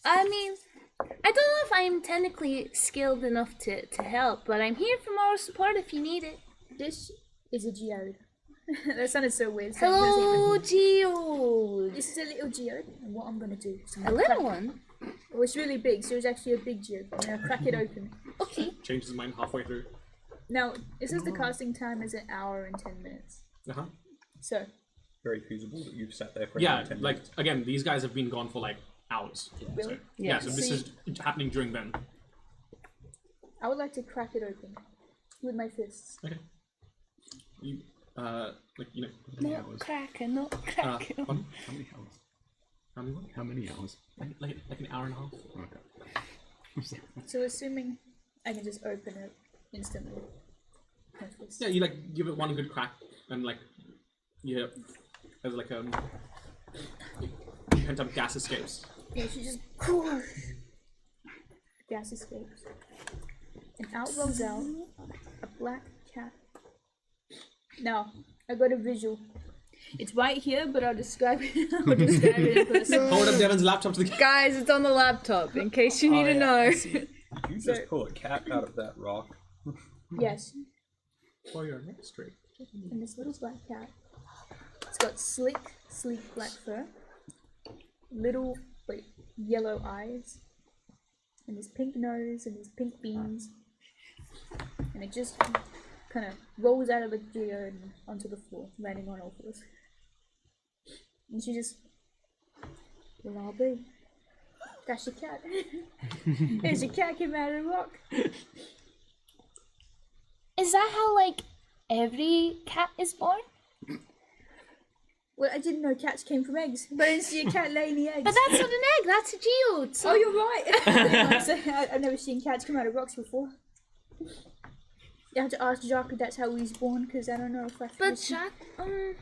I mean, I don't know if I'm technically skilled enough to help, but I'm here for moral support if you need it. This is a geode. That sounded so weird. saying Hello, this Geode. This is a little geode, and what I'm gonna do is I'm A gonna little crack one? it. Well, it's really big, so it's actually a big geode. I'm gonna crack it open. Okay. Changes his mind halfway through. Now, it says the casting time is 1 hour and 10 minutes. Uh-huh. So, Very feasible that you've sat there for Yeah, about 10 like minutes. again, these guys have been gone for like hours. Really? So, yeah, so this See- is happening during then. I would like to crack it open with my fists. Okay. You like you know, Nutcracker, nutcracker. pardon? How many hours? How many what? How many hours? Like an hour and a half. Okay. So assuming I can just open it instantly. Yeah, you like give it one good crack and like yeah, as like pent up gas escapes. Yeah, she just gas escapes. And out rolls out a black cat. Now, I got a visual. It's right here, but I'll describe it. I'll describe it in person. Hold up Devon's laptop to the Guys, it's on the laptop, in case you need to know. Did you just pull a cat out of that rock? Yes. for your next trip. And this little black cat. It's got sleek black fur, little yellow eyes, and this pink nose and these pink beans, and it just kind of rolls out of the geode and onto the floor, landing on all fours. And she just, well, I'll be. That's your cat. There's your cat came out of the rock. Is that how, like, every cat is born? Well, I didn't know cats came from eggs, but I didn't see a cat laying the eggs. But that's not an egg, that's a geode. So Oh, you're right. I've never seen cats come out of rocks before. You have to ask Jacques if that's how he's born, because I don't know if I. But Jack, I mean,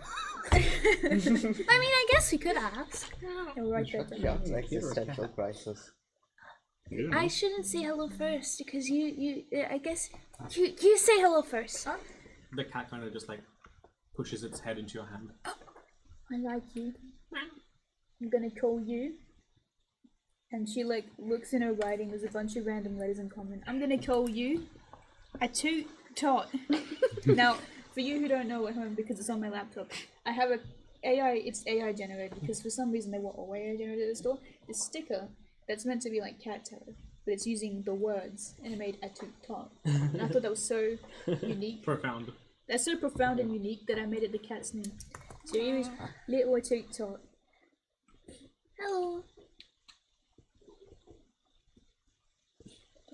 I guess we could ask. You're right there. Yeah, it's an existential crisis. I shouldn't say hello first because I guess you say hello first. The cat kind of just like pushes its head into your hand. I like you. I'm gonna call you. And she like looks in her writing. There's a bunch of random letters in common. I'm gonna call you a toot tot. Now, for you who don't know at home, because it's on my laptop, I have a AI. It's AI generated because for some reason they want all AI generated at the store. This sticker that's meant to be like cat terror, but it's using the words and it made a toot tot. And I thought that was so unique. Profound. That's so profound and unique that I made it the cat's name. So here is little toot tot. Hello.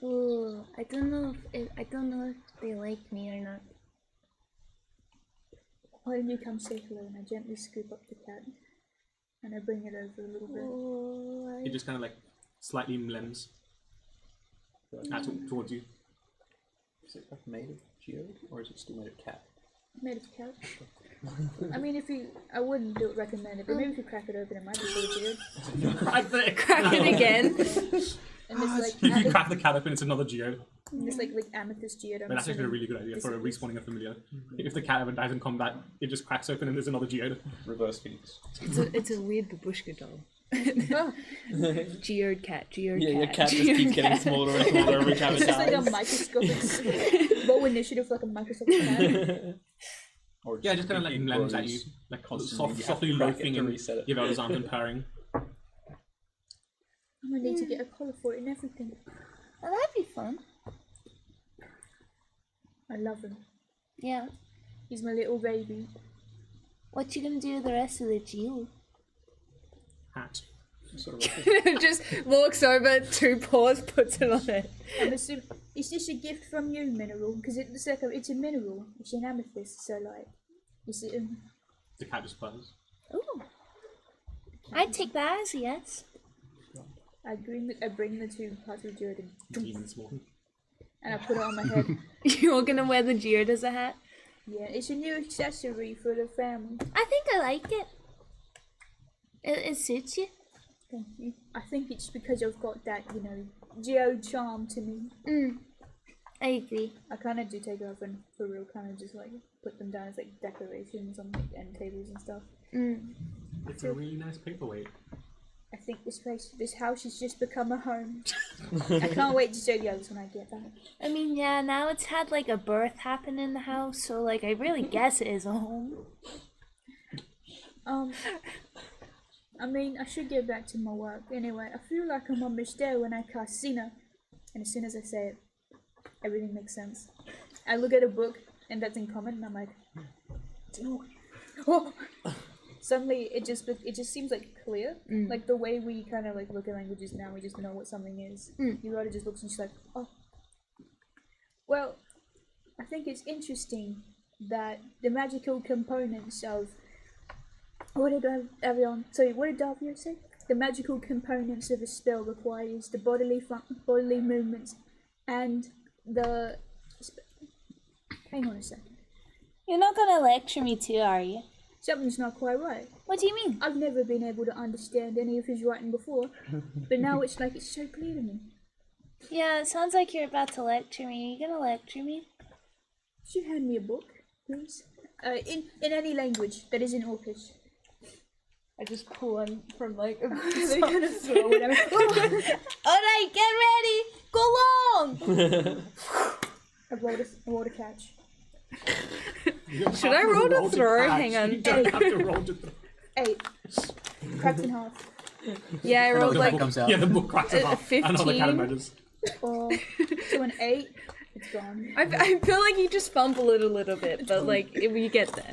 Oh, I don't know if they like me or not. Why don't you come say hello? And I gently scoop up the cat and I bring it over a little bit. Oh, It just kind of like slightly mlends towards you. Is it like made of geode, or is it still made of cat? Made of cat. I mean, I wouldn't recommend it, but maybe if you crack it open, it might be full of geode. crack it again. And this If you crack the cat open, it's another geode. like amethyst geode. But that's actually a really good idea for respawning a familiar. If the cat ever dies in combat, it just cracks open and there's another geode. Reverse Phoenix. It's a weird babushka doll. Geode cat. Yeah, your cat just keeps getting smaller and smaller every time it It's just like a dies. microscopic roll initiative for like a microscopic cat. Or Yeah, just kind of like mlends at you, like softly loafing and give out his arms and purring. I'm gonna need to get a collar for it and everything. Oh, that'd be fun. I love him. Yeah. He's my little baby. What you gonna do with the rest of the geode? Hat. sort of Just walks over, 2 paws, puts it on it. I'm assuming it's just a gift from you, mineral, because it's like it's a mineral. It's an amethyst, so like, you see. The cat just purrs. Ooh. I'd take that as a yes. I bring the 2 parts of geode Even small. and I put it on my head. You're gonna wear the geode as a hat? Yeah, it's a new accessory for the family. I think I like it. It suits you. Thank you. I think it's because I've got that, geode charm to me. I agree. I kind of do take it off and for real kind of just like put them down as like decorations on like end tables and stuff. It's a really nice paperweight. I think this house has just become a home. I can't wait to show the others when I get back. I mean, yeah, now it's had like a birth happen in the house, so like I really guess it is a home. I mean, I should get back to my work. Anyway, I feel like I'm on Mishdale when I cast Sina. And as soon as I say it, everything makes sense. I look at a book, and that's in common, and I'm like, oh! Suddenly, it just seems like clear. Like the way we kind of like look at languages now, we just know what something is. Yurata just looks and she's like, oh. Well, I think it's interesting that the magical components of what did Davio say? The magical components of a spell requires the bodily movements and the. Hang on a second. You're not gonna lecture me too, are you? Something's not quite right. What do you mean? I've never been able to understand any of his writing before, but now it's like it's so clear to me. Yeah, it sounds like you're about to lecture me. Are you gonna lecture me? Could you hand me a book, please? In any language that isn't Orcish. I just pull one from like. They're gonna throw whatever. Alright, get ready! Go long! I rolled a catch. Should I roll to throw? Hang on. You don't have to roll to throw. 8. Cracked in half. Yeah, I rolled like comes out. Yeah, the book cracks in half. And all the 15. countermeasures. Or to an 8. It's gone. I feel like you just fumble it a little bit, but like we get there.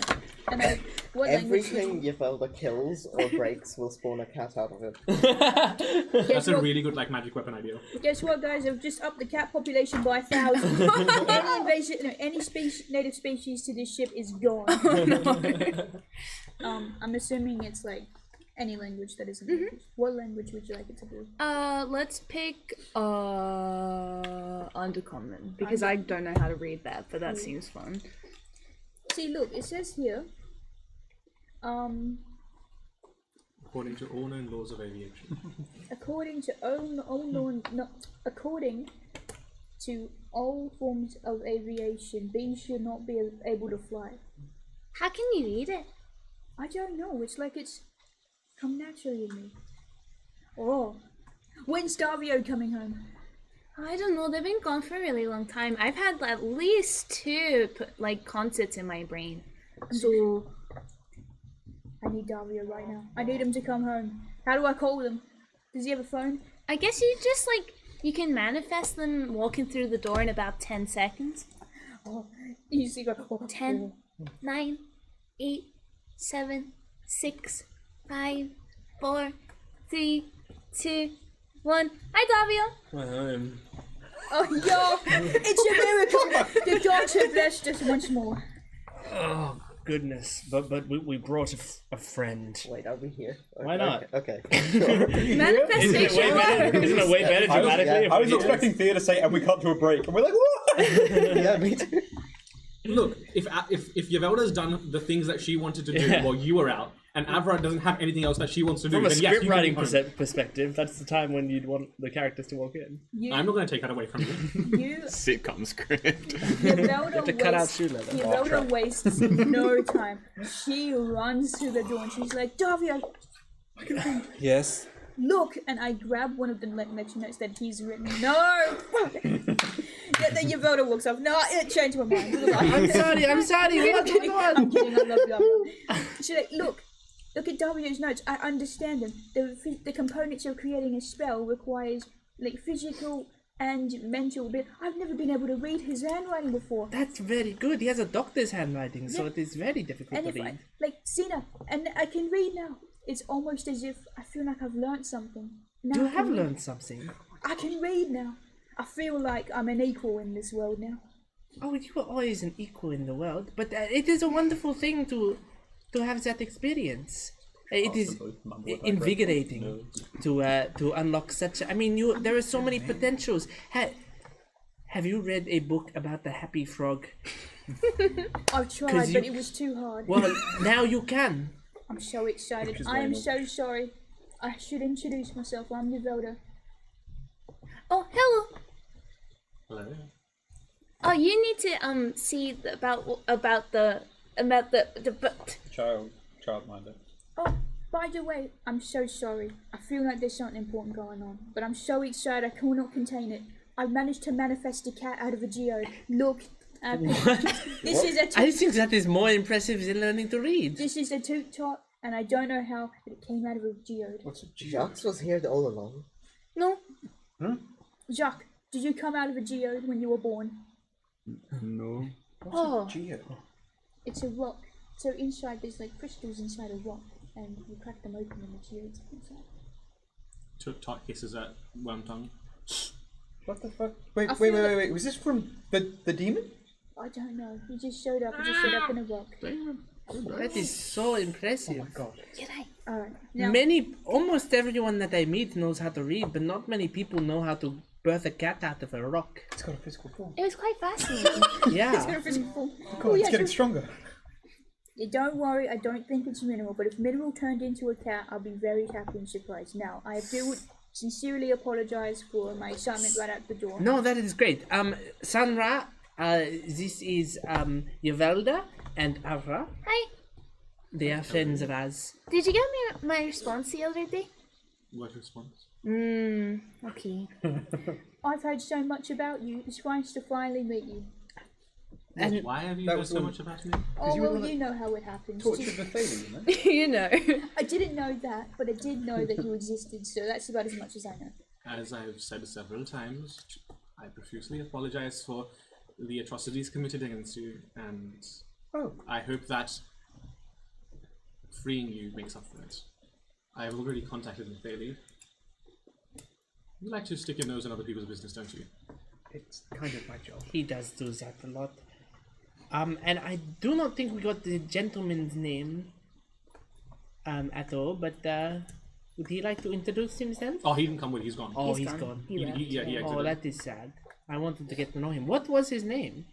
And then, what language? Everything Yvelda kills or breaks will spawn a cat out of it. That's a really good like magic weapon idea. Guess what, guys? I've just upped the cat population by 1,000. Any native species to this ship is gone. I'm assuming it's like any language that isn't English. What language would you like it to be? Let's pick Undercommon because I don't know how to read that, but that seems fun. See, look, it says here. According to all known laws of aviation. According to all forms of aviation, bees should not be able to fly. How can you read it? I don't know. It's like it's come naturally in me. Oh, when's Davio coming home? I don't know. They've been gone for a really long time. I've had at least 2 like concerts in my brain. So I need Davio right now. I need him to come home. How do I call him? Does he have a phone? I guess you just like you can manifest them walking through the door in about 10 seconds. Oh, you see, go 10, 9, 8, 7, 6, 5, 4, 3, 2, 1. Hi, Davio. Oh, yo! It's a miracle! The gods have blessed us once more. Oh goodness! But we brought a friend. Wait, are we here? Why not? Okay. Sure. Manifestation. Isn't it way better dramatically? I was expecting Thea to say, and we cut to a break, and we're like, what? Yeah, me too. Look, if Yvelda's done the things that she wanted to do while you were out, and Avra doesn't have anything else that she wants to do, From a then yes, script you can writing be home. perspective, that's the time when you'd want the characters to walk in. I'm not going to take that away from you. You Sitcom script. Yvelda To cut out shoe leather. Yvelda wastes no time. She runs to the door and she's like, Davio, Yes. look! And I grab one of the lecture notes that he's written. No! Then Yvelda walks off. No, it changed my mind. I'm sorry. I'm What's kidding, going on? I'm kidding, I love you. She's like, look at Davio's notes. I understand them. The components of creating a spell requires like physical and mental bit. I've never been able to read his handwriting before. That's very good. He has a doctor's handwriting, so Yeah. it is very difficult And to if read. Sina, and I can read now. It's almost as if I feel like I've learnt something. Now You I can have read. learned something. I can read now. I feel like I'm an equal in this world now. Oh, you are always an equal in the world, but it is a wonderful thing to have that experience. It is invigorating to unlock such. I mean, there are so many potentials. Have you read a book about the happy frog? I've tried, but it was too hard. Well, now you can. I'm so excited. his I am name so sorry. I should introduce myself. I'm Yvelda. Oh, hello. Hello. Oh, you need to see about the Childminder. Oh, by the way, I'm so sorry. I feel like there's something important going on, but I'm so excited I cannot contain it. I've managed to manifest a cat out of a geode. Look, this is a I think that is more impressive than learning to read. this is a toot tot, and I don't know how, but it came out of a geode. Jacques was here all along. No. Jacques, did you come out of a geode when you were born? No. Oh. It's a rock. So inside there's like crystals inside a rock, and you crack them open and the geode's inside. Tot hisses at Worm Tongue. What the fuck? Wait. feel Was this from the demon? I don't know. He just showed up. He just showed up in a rock. That is so impressive. Oh my god. Alright. Now, Almost everyone that I meet knows how to read, but not many people know how to birth a cat out of a rock. It's got a physical form. It was quite fascinating. Yeah. God, it's getting stronger. yeah, don't worry. I don't think it's Mineral. But if Mineral turned into a cat, I'll be very happy and surprised. Now, I do sincerely apologize for my excitement right out the door. No, that is great. Sanra, this is Yavelda and Avra. Hi. They are friends of ours. Did you get me my response the other day? What response? Okay. I've heard so much about you. It's nice to finally meet you. And Why have you that heard was so all- much about me? Oh, you were well, the one you know how it happens. Tortured Bethalia, you know. I didn't know that, but I did know that you existed, so that's about as much as I know. As I've said several times, I profusely apologize for the atrocities committed against you, and I hope that freeing you makes up for it. I have already contacted Nathalie. You like to stick your nose in other people's business, don't you? It's kind of my job. he does do that a lot. And I do not think we got the gentleman's name at all, but would he like to introduce himself? Oh, he didn't come with. He's gone. Oh, He's he's gone. gone. He left. Yeah, he Oh, exited. that is sad. I wanted to get to know him. What was his name?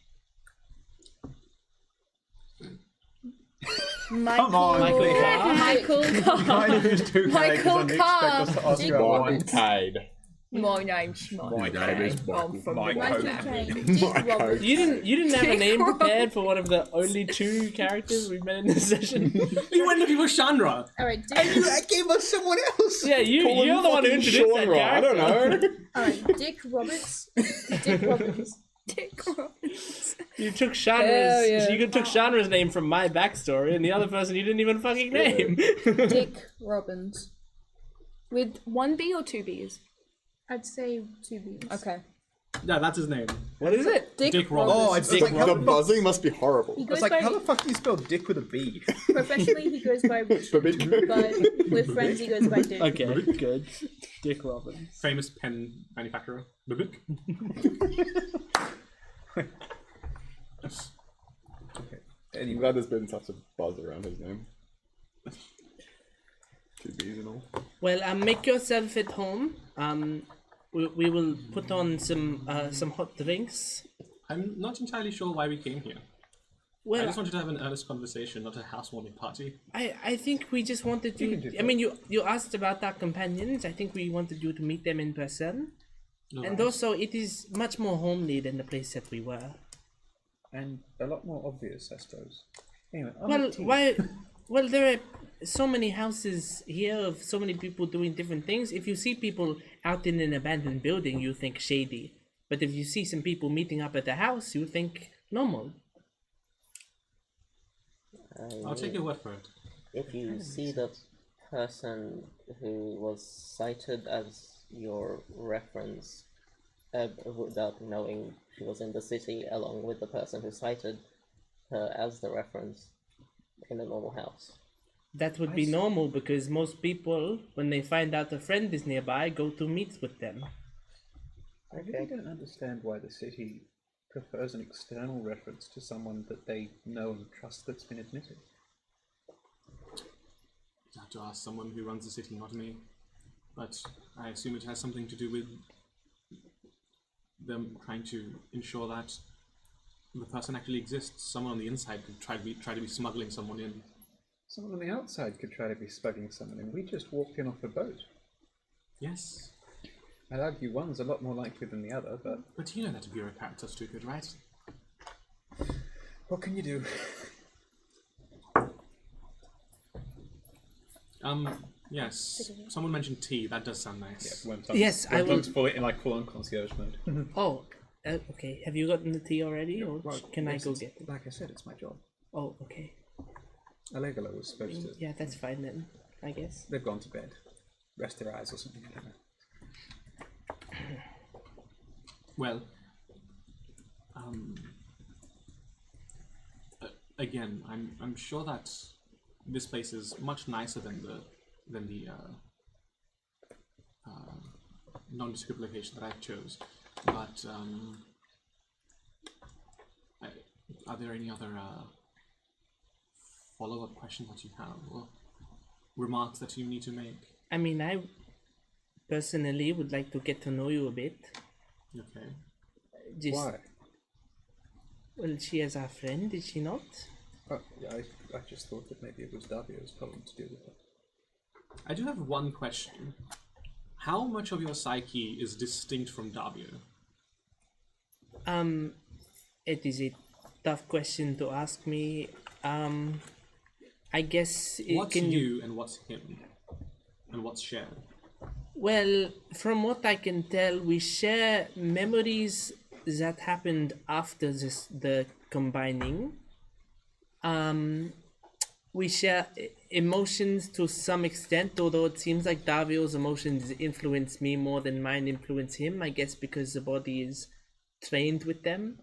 Michael. Michael Carr. Michael Carr. Michael Carr. Michael Cade. My name's My name is I'm from Michael. Michael Michael. Caine, Dick Roberts. You didn't have a name Dick prepared for one of the only two characters we've met in this session. You went looking for Chandra. Alright, Dick. I gave us someone else. Yeah, you're the one who introduced that Genre, I character. don't know. Alright, Dick Roberts. Dick Roberts. Dick Roberts. You took Hell Chandra's. yeah. You took Chandra's name from my backstory, and the other person you didn't even fucking name. Dick Robbins. With one B or two B's? I'd say 2 B's. Okay. Yeah, that's his name. What is it? Dick Roberts. Oh, it's It's like, like the buzzing must be horrible. He I goes was like, by, how the fuck do you spell dick with a B? professionally, he goes by Richard, but with friends, he goes by Dick. Okay, good. Dick Robbins. Famous pen manufacturer. Bibic. I'm Anyway, glad there's been such a buzz around his name. 2 B's and all. Well, make yourself at home. We will put on some hot drinks. I'm not entirely sure why we came here. I Well, just wanted to have an earnest conversation, not a housewarming party. I think we just wanted can do you. I mean, you asked about our companions. I think we wanted you to meet them in person. And also, it is much more homely than the place that we were. and a lot more obvious, I suppose. Anyway, I'm Well, a teen. why? Well, there are so many houses here of so many people doing different things. If you see people out in an abandoned building, you think shady. But if you see some people meeting up at the house, you think normal. I'll take your word for it. If you see the person who was cited as your reference, without knowing she was in the city, along with the person who cited her as the reference in a normal house. That would be normal because most people, when they find out a friend is nearby, go to meet with them. I really don't understand why the city prefers an external reference to someone that they know and trust that's been admitted. You have to ask someone who runs the city, not me. But I assume it has something to do with them trying to ensure that the person actually exists. Someone on the inside could try to be smuggling someone in. Someone on the outside could try to be smuggling someone in. We just walked in off a boat. Yes. I'd argue one's a lot more likely than the other, but But you know that bureaucrats are stupid, right? what can you do? Yes. Someone mentioned tea. That does sound nice. Yes, I will- Fully, in like full-on concierge mode. Oh, okay. Have you gotten the tea already, or can I Yes, go it's- get it? Like I said, it's my job. Oh, okay. Allegola was supposed to. Yeah, that's fine then, I guess. They've gone to bed. Rest their eyes or something. I don't know. Well, again, I'm sure that this place is much nicer than the nondescript location that I chose. But Are there any other follow-up questions that you have, or remarks that you need to make? I mean, I personally would like to get to know you a bit. Okay. Just, Why? well, she is our friend, is she not? Oh, yeah, I just thought that maybe it was Davio's problem to deal with it. I do have one question. How much of your psyche is distinct from Davio? It is a tough question to ask me. I guess it What's can. you and what's him? And what's shared? Well, from what I can tell, we share memories that happened after the combining. We share emotions to some extent, although it seems like Davio's emotions influence me more than mine influence him, I guess because the body is trained with them.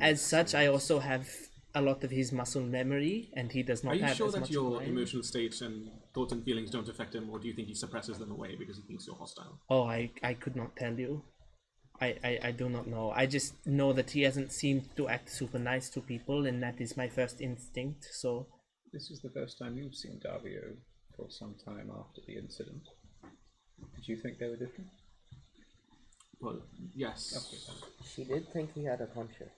As such, I also have a lot of his muscle memory, and he does not Are you have sure as that much your of mine. emotional state and thoughts and feelings don't affect him, or do you think he suppresses them away because he thinks you're hostile? Oh, I could not tell you. I do not know. I just know that he hasn't seemed to act super nice to people, and that is my first instinct, so... This is the first time you've seen Davio for some time after the incident. Did you think they were different? Well, yes. Okay, then. She did think he had a conscience.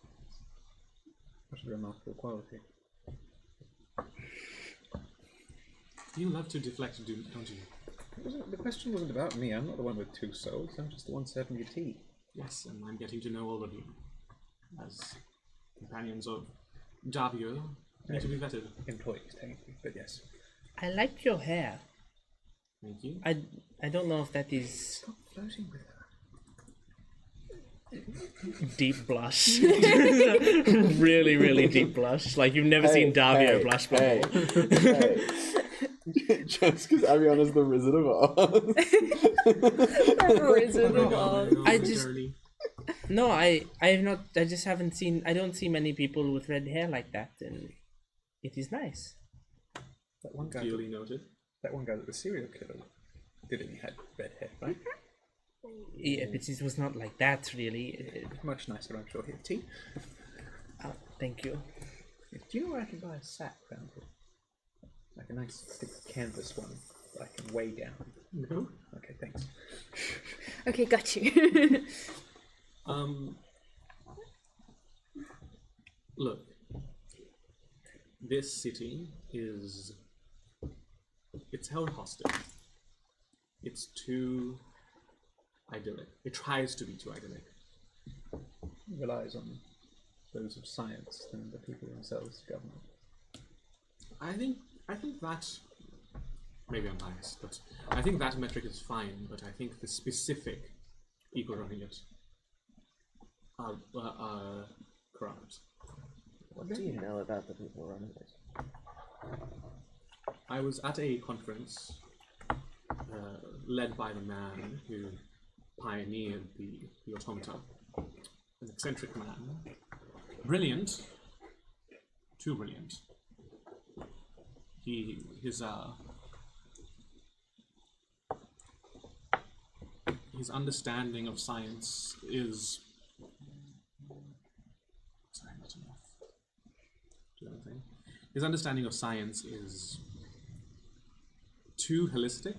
What a remarkable quality. You love to deflect, don't you? The question wasn't about me. I'm not the one with two souls. I'm just the one serving you tea. Yes, and I'm getting to know all of you. As companions of Davio, need to be vetted. Employees, technically, but yes. I like your hair. Thank you. I don't know if that is Stop flirting with her. deep blush. Really, really deep blush. Like you've never seen Davio blush before. Just because Ariana's the Wizard of Oz. Wizard of Oz. I just- No, I have not. I just haven't seen. I don't see many people with red hair like that, and it is nice. That one guy. Duly noted. That one guy that was serial killer didn't had red hair, right? Yeah, but it was not like that really. Much nicer, I'm sure. Here, tea. Oh, thank you. Do you know where I can buy a sack round here? Like a nice thick canvas one that I can weigh down. No. Okay, thanks. Okay, got you. Look, this city is, it's held hostage. It's too idyllic. It tries to be too idyllic. It relies on those of science than the people themselves govern it. I think that, maybe I'm biased, but I think that metric is fine, but I think the specific people running it are corrupt. What do you know about the people running it? I was at a conference led by the man who pioneered the automata, an eccentric man, brilliant, too brilliant. His understanding of science is not enough. Do anything. His understanding of science is too holistic.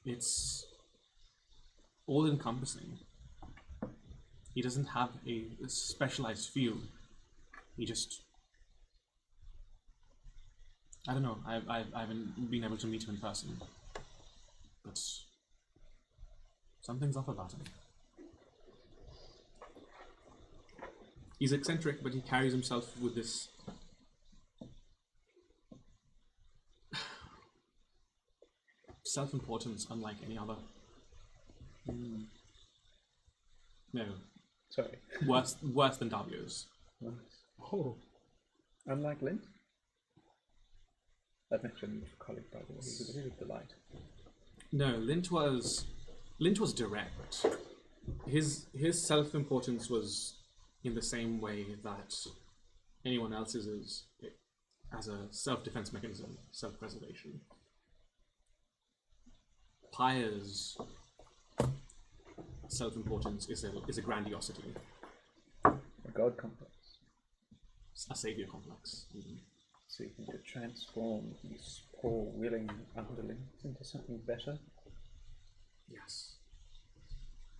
It's all-encompassing. He doesn't have a specialized field. He just, I don't know. I haven't been able to meet him in person, but something's off about him. He's eccentric, but he carries himself with this self-importance unlike any other. No, Sorry. worse than Davio's. Oh. Unlike Lint? I've met your mutual colleague, by the way. He was a real delight. No, Lint was direct. His self-importance was in the same way that anyone else's is, as a self-defense mechanism, self-preservation. Pyre's self-importance is a grandiosity, A god complex. a savior complex. Seeking to transform these poor, willing underlings into something better. Yes.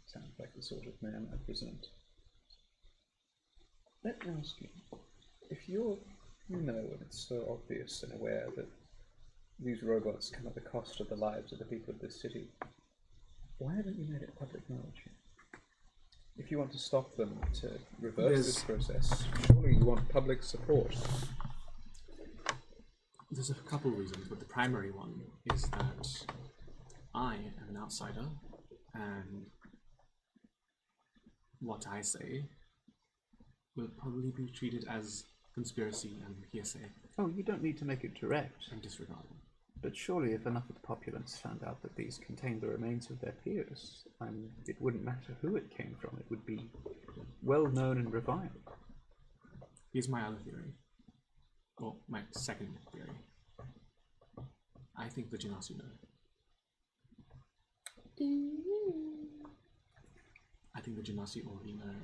Sounds like the sort of man I present. Let me ask you, if you know, and it's so obvious and aware that these robots come at the cost of the lives of the people of this city, why haven't you made it public knowledge? If you want to stop them, to reverse this process, surely you want public support. There's a couple reasons, but the primary one is that I am an outsider, and what I say will probably be treated as conspiracy and hearsay Oh, you don't need to make it direct. and disregarded. But surely if enough of the populace found out that these contained the remains of their peers, it wouldn't matter who it came from, it would be well known and reviled. Here's my other theory. Well, my second theory. I think the Genasi know. I think the Genasi already know.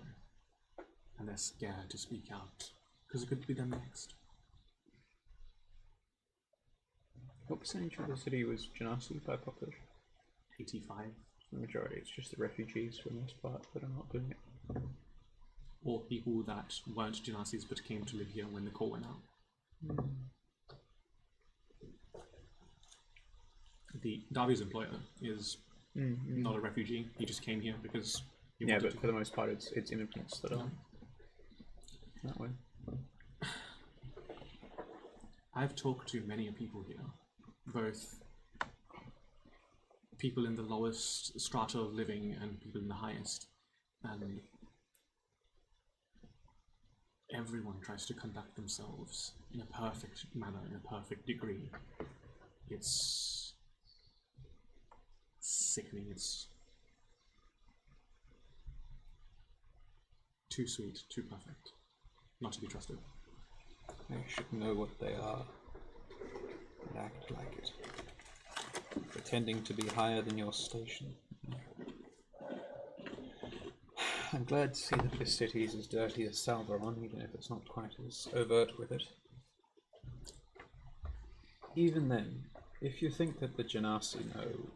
And they're scared to speak out. Because it could be them next. What percentage of the city was Genasi by population? 85. The majority. It's just the refugees for the most part that are not doing it. Or people that weren't Genasis but came to live here when the call went out. Darby's employer is not a refugee. He just came here because he wanted to. For the most part it's immigrants that are that way. I've talked to many people here, both people in the lowest strata of living and people in the highest, and everyone tries to conduct themselves in a perfect manner, in a perfect degree. It's sickening. It's too sweet, too perfect, not to be trusted. You should know what they are and act like it. Pretending to be higher than your station. I'm glad to see that this city is as dirty as Salvaron, even if it's not quite as overt with it. Even then, if you think that the Genasi know,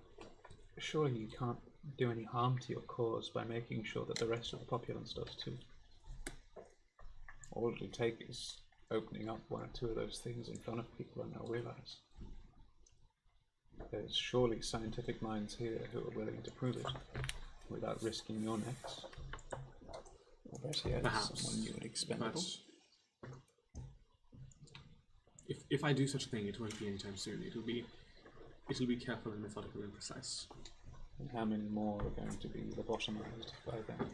surely you can't do any harm to your cause by making sure that the rest of the populace does too. All it'll take is opening up one or two of those things in front of people and they'll realize. There's surely scientific minds here who are willing to prove it without risking your necks. Or better yet, someone new and expendable. If I do such a thing, it won't be anytime soon. It'll be careful and methodical and precise. And how many more are going to be lobotomized by then?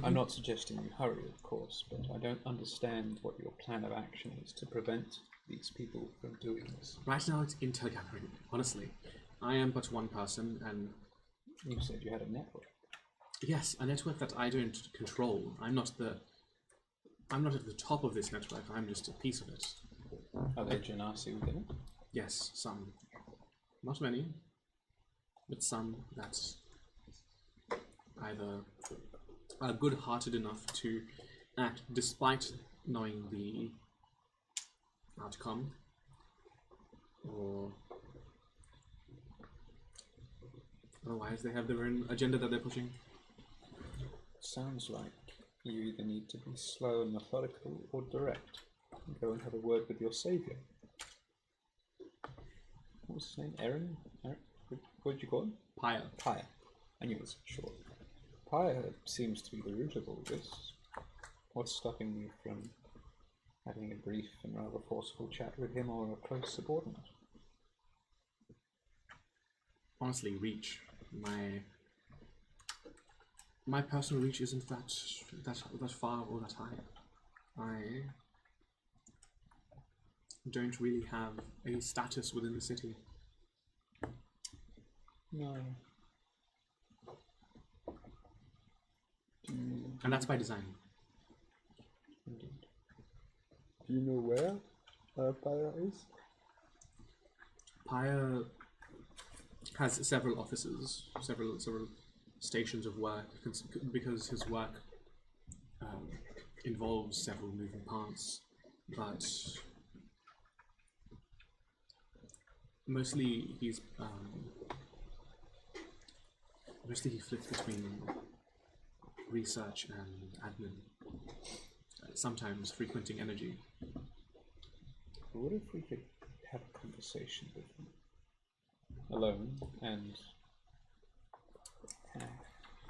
I'm not suggesting you hurry, of course, but I don't understand what your plan of action is to prevent these people from doing this. Right now it's intel gathering, honestly. I am but one person, and... You said you had a network. Yes, a network that I don't control. I'm not at the top of this network, I'm just a piece of it. Are there Genasi within it? Yes, some. Not many, but some that either are good-hearted enough to act despite knowing the outcome, or otherwise they have their own agenda that they're pushing. Sounds like you either need to be slow and methodical or direct. Go and have a word with your savior. What was his name? Aaron? What did you call him? Pyre. Pyre. I knew it was short. Pyre seems to be the root of all this. What's stopping you from having a brief and rather forceful chat with him or a close subordinate? Honestly, reach. My personal reach isn't that far or that high. I don't really have a status within the city. No. And that's by design. Indeed. Do you know where Pyre is? Pyre has several offices, several stations of work because his work involves several moving parts, but mostly he flips between research and admin, sometimes frequenting energy. What if we could have a conversation with him alone and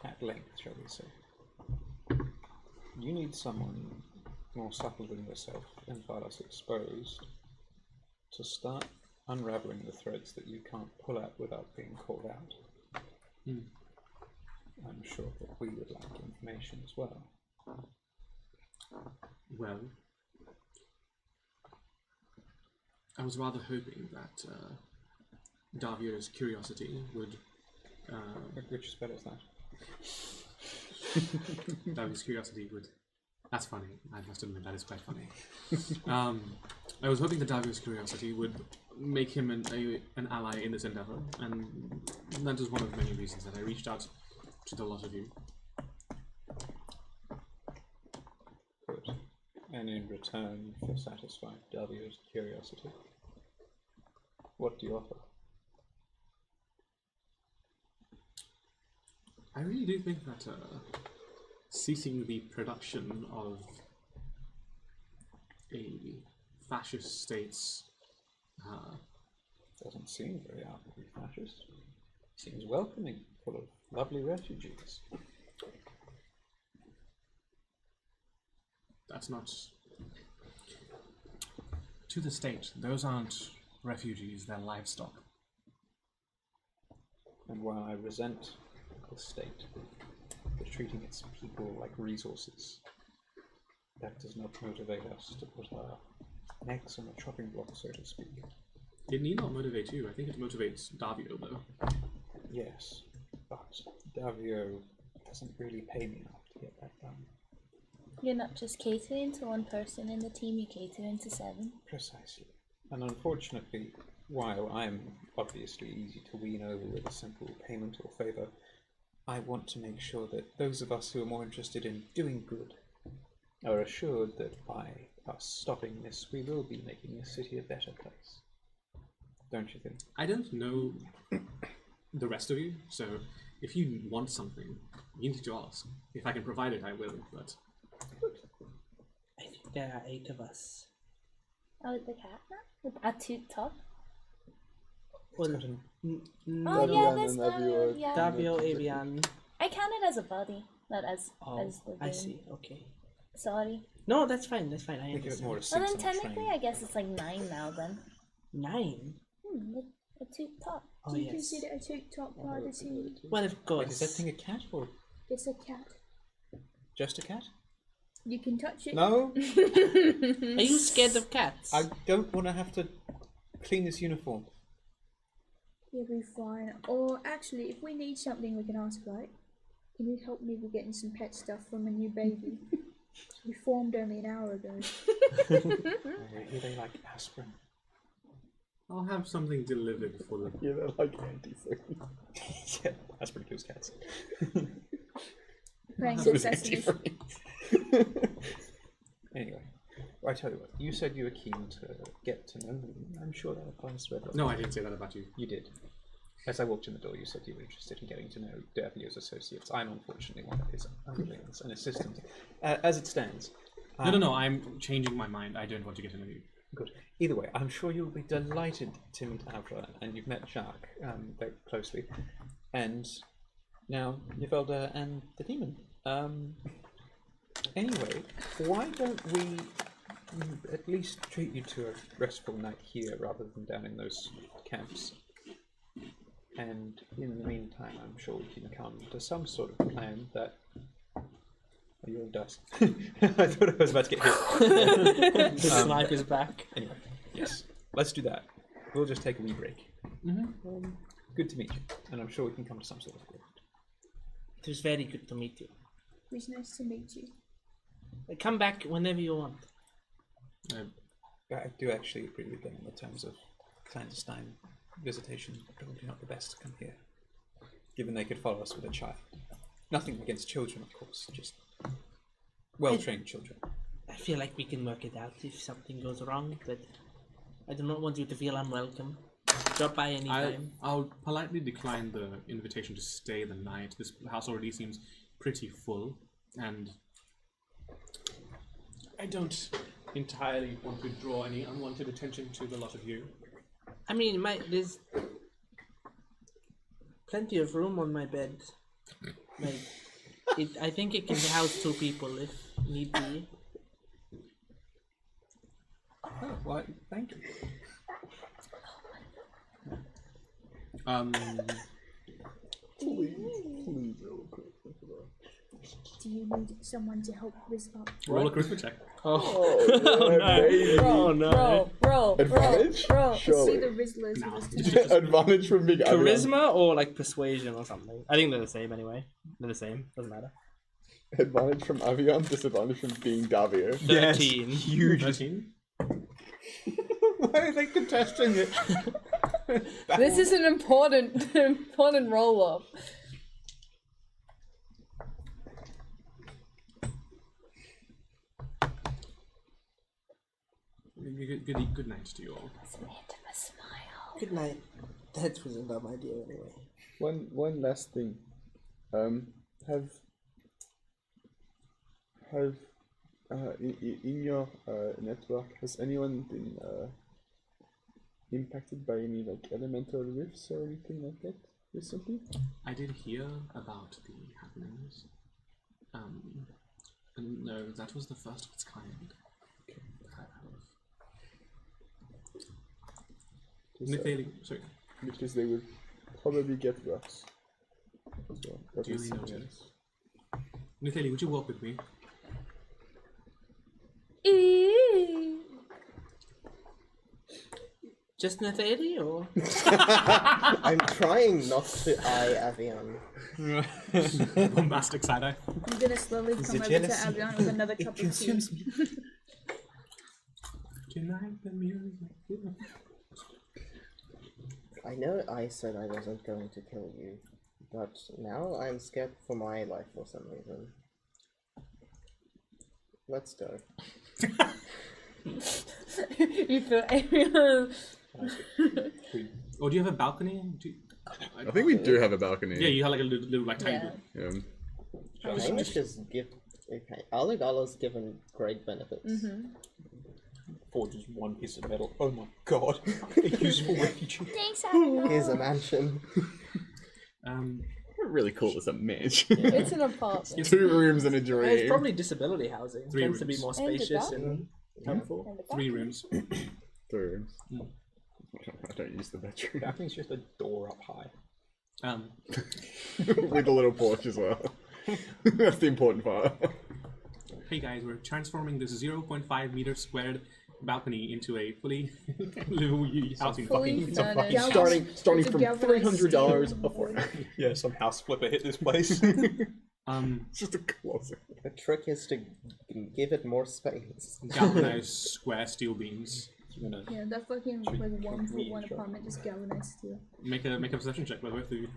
at length, shall we say? You need someone more subtle than yourself and far less exposed to start unraveling the threads that you can't pull out without being called out. I'm sure that we would like information as well. Well, I was rather hoping that Davio's curiosity would... Which spell is that? Davio's curiosity would... That's funny. I must admit, that is quite funny. I was hoping that Davio's curiosity would make him an ally in this endeavor, and that is one of many reasons that I reached out to the lot of you. Good. And in return for satisfying Davio's curiosity, what do you offer? I really do think that ceasing the production of a fascist state's doesn't seem very outwardly fascist. Seems welcoming, full of lovely refugees. That's not... To the state, those aren't refugees, they're livestock. And while I resent the state for treating its people like resources, that does not motivate us to put our necks on the chopping block, so to speak. It need not motivate you. I think it motivates Davio, though. Yes, but Davio doesn't really pay me enough to get that done. You're not just catering to one person in the team, you're catering to 7. Precisely. And unfortunately, while I'm obviously easy to wean over with a simple payment or favour, I want to make sure that those of us who are more interested in doing good are assured that by us stopping this, we will be making this city a better place. Don't you think? I don't know the rest of you, so if you want something, you need to ask. If I can provide it, I will, but... I think there are 8 of us. Oh, the cat now? With a toot top? Well, Oh, yeah, there's Davio. Yeah. Davio, Avian. I count it as a body, not as the I game. see. Okay. Sorry. No, that's fine. That's fine. I Think of it more understand. as Well, 6 then on a technically, train. I guess it's like 9 now then. 9. A toot top. Oh Do you yes. consider a toot top part of the team? Well, of Wait, is that course. thing a cat or It's a cat. just a cat? You can touch it. No, Are you scared of cats? I don't want to have to clean this uniform. You'll be fine. Or actually, if we need something, we can ask, right? Can you help me with getting some pet stuff from a new baby? We formed only an hour ago. I hear they like aspirin. I'll have something delivered for them. Yeah, they're like anti-freeze. Yeah, aspirin kills cats. Playing So is Sesame. Anyway, I tell you what, you said you were keen to get to know me. I'm sure that applies to everyone. No, I didn't say that about you. You did. As I walked in the door, you said you were interested in getting to know Davio's associates. I'm unfortunately one of his underlings and assistants. As it stands... No, I'm changing my mind. I don't want to get to know you. Good. Either way, I'm sure you'll be delighted to meet Avra, and you've met Jacques very closely. And now Yvelda and the demon. Anyway, why don't we at least treat you to a restful night here rather than down in those camps? And in the meantime, I'm sure we can come to some sort of plan that... Oh, you're in dust. I thought I was about to get hit. The snipe is back. Anyway, yes, let's do that. We'll just take a wee break. Good to meet you, and I'm sure we can come to some sort of agreement. It was very good to meet you. It was nice to meet you. Come back whenever you want. I do actually agree with them in the terms of clandestine visitation. Probably not the best to come here. given they could follow us with a child. Nothing against children, of course, just well-trained children. I feel like we can work it out if something goes wrong, but I do not want you to feel unwelcome. Drop by anytime. I'll politely decline the invitation to stay the night. This house already seems pretty full, and I don't entirely want to draw any unwanted attention to the lot of you. I mean, there's plenty of room on my bed. I think it can house 2 people if need be. Oh, well, thank you. Please, real quick. Do you need someone to help Riz up? Roll a charisma check. Bro, bro. Advantage? Bro, Surely. see the Rizzlers. Advantage from big Charisma or like persuasion or something? I think they're the same anyway. They're the same. Doesn't matter. Advantage from Avion, disadvantage from being Davio. 13. Huge. 13. Why are they contesting it? This is an important roll up. Good night to you all. Good night. That was a dumb idea anyway. One last thing. Have in your network, has anyone been impacted by any like elemental rifts or anything like that recently? I did hear about the happenings. And no, that was the first of its kind. Okay. That I've heard of. Nithali, sorry. Because they would probably get worse. So, that Duly is- noted. Nithali, would you walk with me? Just Nathali or? I'm trying not to eye Avion. Bombastic side eye. I'm gonna slowly come over to Avion with another cup of tea. Tonight the music. I know I said I wasn't going to kill you, but now I'm scared for my life for some reason. Let's go. You feel everyone. Oh, do you have a balcony? I think we do have a balcony. Yeah, you have like a little like tiny Yeah. bit. Hamish is okay. Alagala's given great benefits. Forges one piece of metal. Oh my god. A useful refugee. Thanks, Abigail. Here's a mansion. We're really cool as a mansion. It's an apartment. 2 rooms and a dream. It's probably disability housing. It 3 tends to be rooms. more And a spacious balcony. and helpful. 3 rooms. 3 rooms. I don't use the bedroom. I think it's just a door up high. With a little porch as well. That's the important part. Hey guys, we're transforming this 0.5 meter squared balcony into a fully livable housing. Fully It's a fucking furnished. Starting It's a from galvanized $300 steel a fortnight. Yeah, some house flipper hit this place. It's just a closet. The trick is to give it more space. galvanized square steel beams. Yeah, that fucking like 1 foot 1 apartment just galvanized steel. Make a perception check by the way through.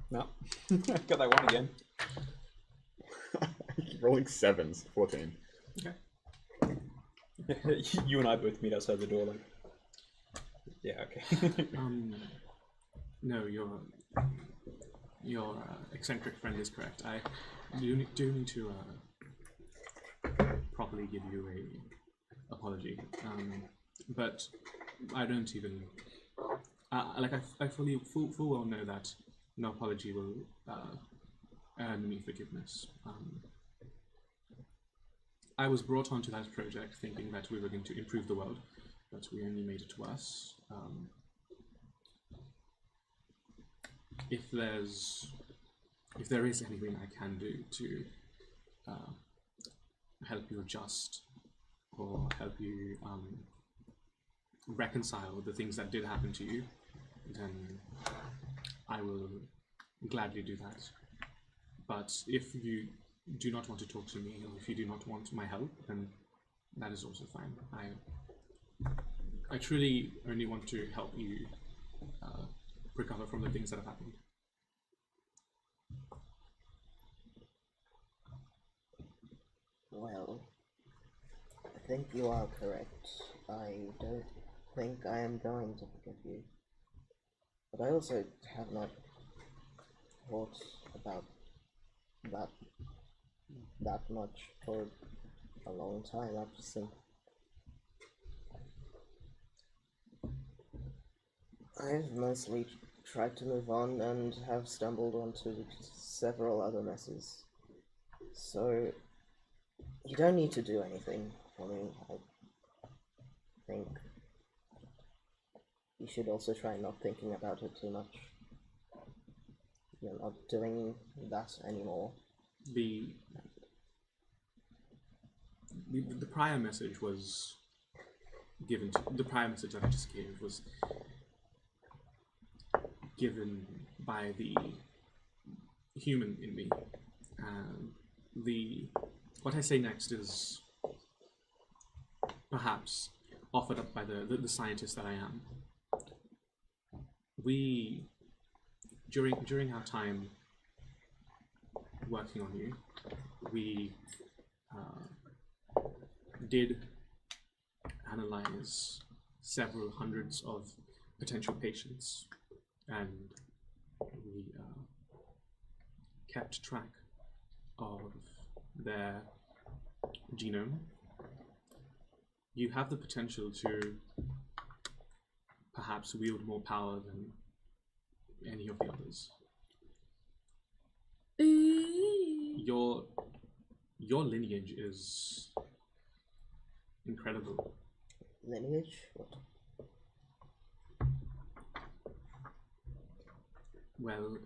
No. Got that one again. Rolling 7s. 14. Okay. You and I both meet outside the door like... Yeah, okay. No, your eccentric friend is correct. I do need to properly give you a apology, but I don't even like I full well know that no apology will earn me forgiveness. I was brought onto that project thinking that we were going to improve the world, but we only made it worse. If there is anything I can do to help you adjust or help you reconcile the things that did happen to you, then I will gladly do that. But if you do not want to talk to me, or if you do not want my help, then that is also fine. I truly only want to help you recover from the things that have happened. Well, I think you are correct. I don't think I am going to forgive you. But I also have not thought about that much for a long time. I've just think I've mostly tried to move on and have stumbled onto several other messes. So you don't need to do anything for me. I think you should also try not thinking about it too much. You're not doing that anymore. The prior message was given to, the prior message that I just gave was given by the human in me. What I say next is perhaps offered up by the scientist that I am. We, during our time working on you, we did analyze several hundreds of potential patients, and we kept track of their genome. You have the potential to perhaps wield more power than any of the others. Your lineage is incredible. Lineage? What? Well,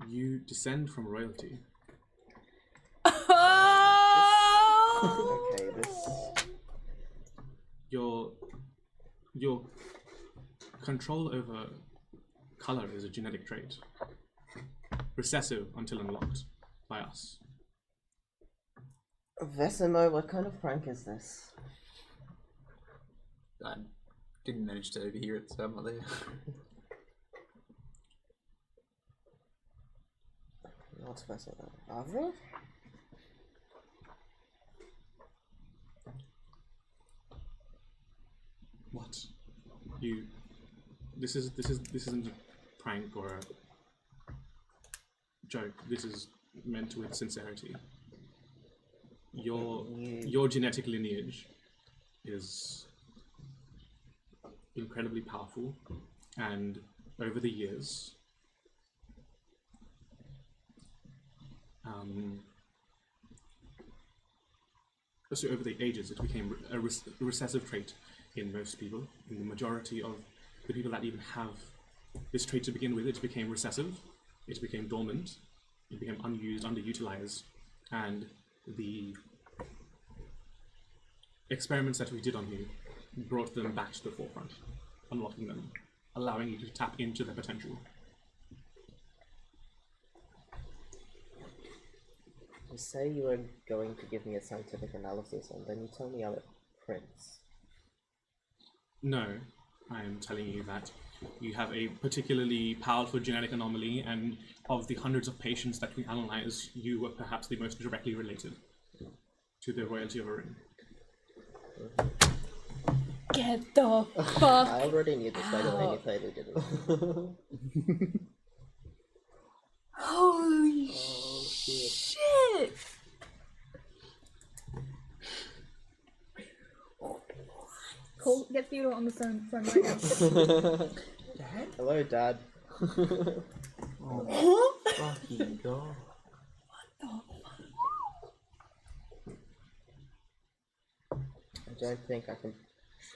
you descend from royalty. Okay, this... Your control over color is a genetic trait. Recessive until unlocked by us. Vesimo, what kind of prank is this? I didn't manage to overhear it, so I'm not there. Not Vesimo. Avra? What? This isn't a prank or a joke. This is meant with sincerity. Your genetic lineage is incredibly powerful, and over the years, so over the ages, it became a recessive trait in most people. In the majority of the people that even have this trait to begin with, it became recessive, it became dormant, it became unused, underutilized, and the experiments that we did on you brought them back to the forefront, unlocking them, allowing you to tap into their potential. You say you were going to give me a scientific analysis, and then you tell me I'm a prince. No, I am telling you that you have a particularly powerful genetic anomaly, and of the hundreds of patients that we analyze, you were perhaps the most directly related to the royalty of a ring. Get the fuck. I already knew this by the way you played it, didn't Holy shit. shit! Cole, get Theodore on the phone right now. Hello, Dad. Oh, fucking god. I don't think I can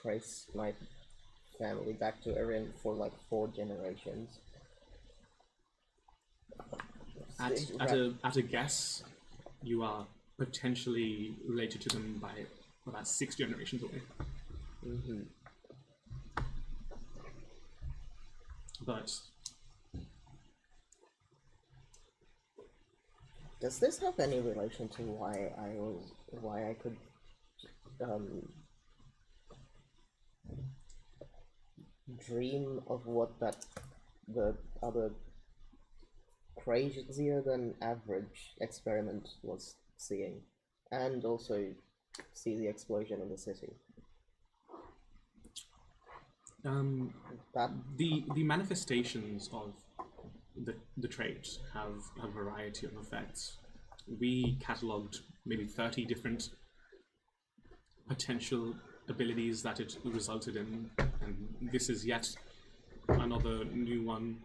trace my family back to Erin for like 4 generations. At a guess, you are potentially related to them by about 6 generations away. Mm-hmm. But does this have any relation to why I could dream of what the other crazier than average experiment was seeing, and also see the explosion in the city. That The manifestations of the trait have a variety of effects. We catalogued maybe 30 different potential abilities that it resulted in, and this is yet another new one.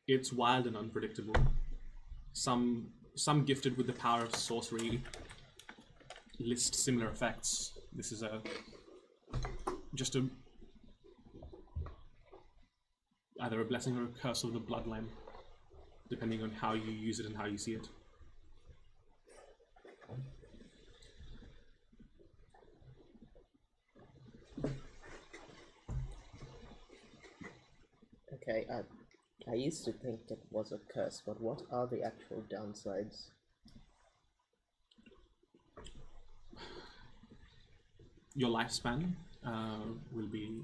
It's wild and unpredictable. Some gifted with the power of sorcery list similar effects. This is just either a blessing or a curse of the bloodline, depending on how you use it and how you see it. Okay, I used to think it was a curse, but what are the actual downsides? Your lifespan will be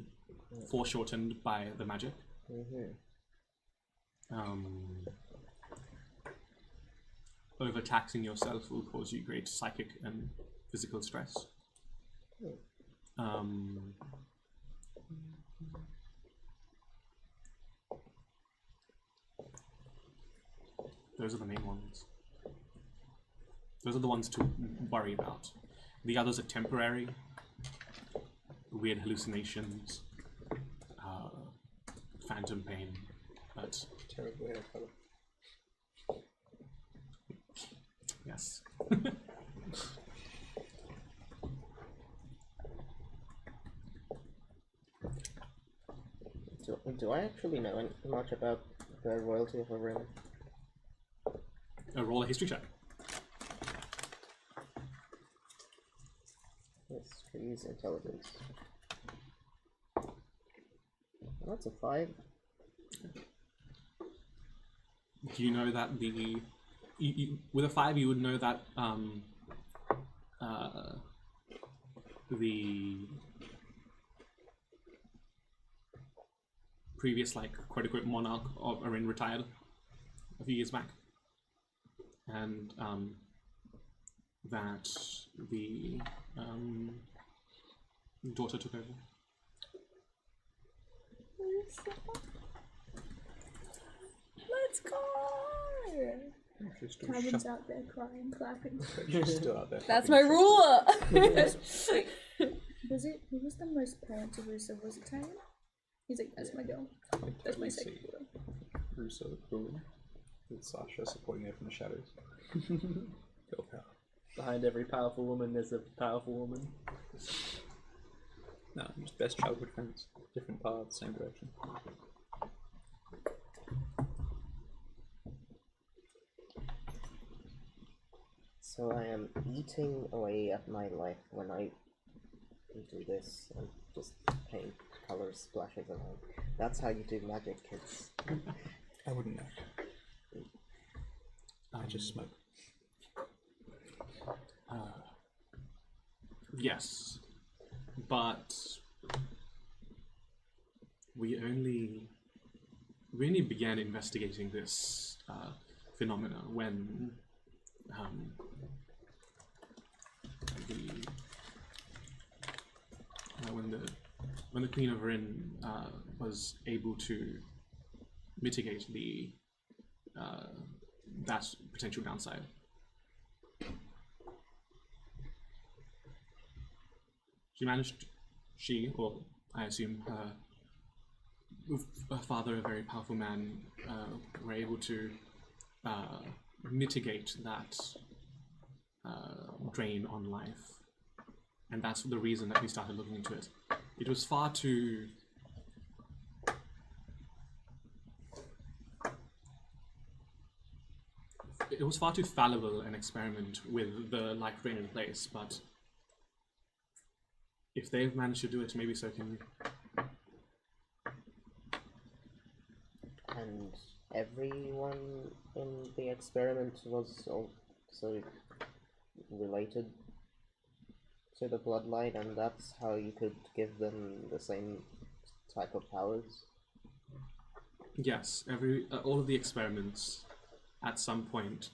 foreshortened by the magic. Overtaxing yourself will cause you great psychic and physical stress. Those are the main ones. Those are the ones to worry about. The others are temporary. Weird hallucinations, phantom pain, but Terrible hair color. yes. Do I actually know much about the royalty of a rim? Roll a history check. Let's use intelligence. That's a 5. Do you know that with a 5 you would know that the previous quote unquote monarch of Arin retired a few years back, and that the daughter took over. Let's go! She's still Calvin's out there crying, clapping. She's still out there. That's my ruler. Was it? Who was the most parent to Russo? Was it Tyrion? He's like, that's my girl. That's my second girl. Russo, Bruin, with Sasha supporting her from the shadows. Girl power. Behind every powerful woman, there's a powerful woman. No, just best childhood friends. Different paths, same direction. So I am eating away at my life when I do this and just paint color splashes around. That's how you do magic, kids. I wouldn't know. I just smoke. Yes, but we only began investigating this phenomena when when the Queen of Rin was able to mitigate the that potential downside. She, or I assume her father, a very powerful man, were able to mitigate that drain on life. And that's the reason that we started looking into it. It was far too fallible an experiment with the life drain in place, but if they've managed to do it, maybe so can you. And everyone in the experiment was also related to the bloodline, and that's how you could give them the same type of powers? Yes, all of the experiments at some point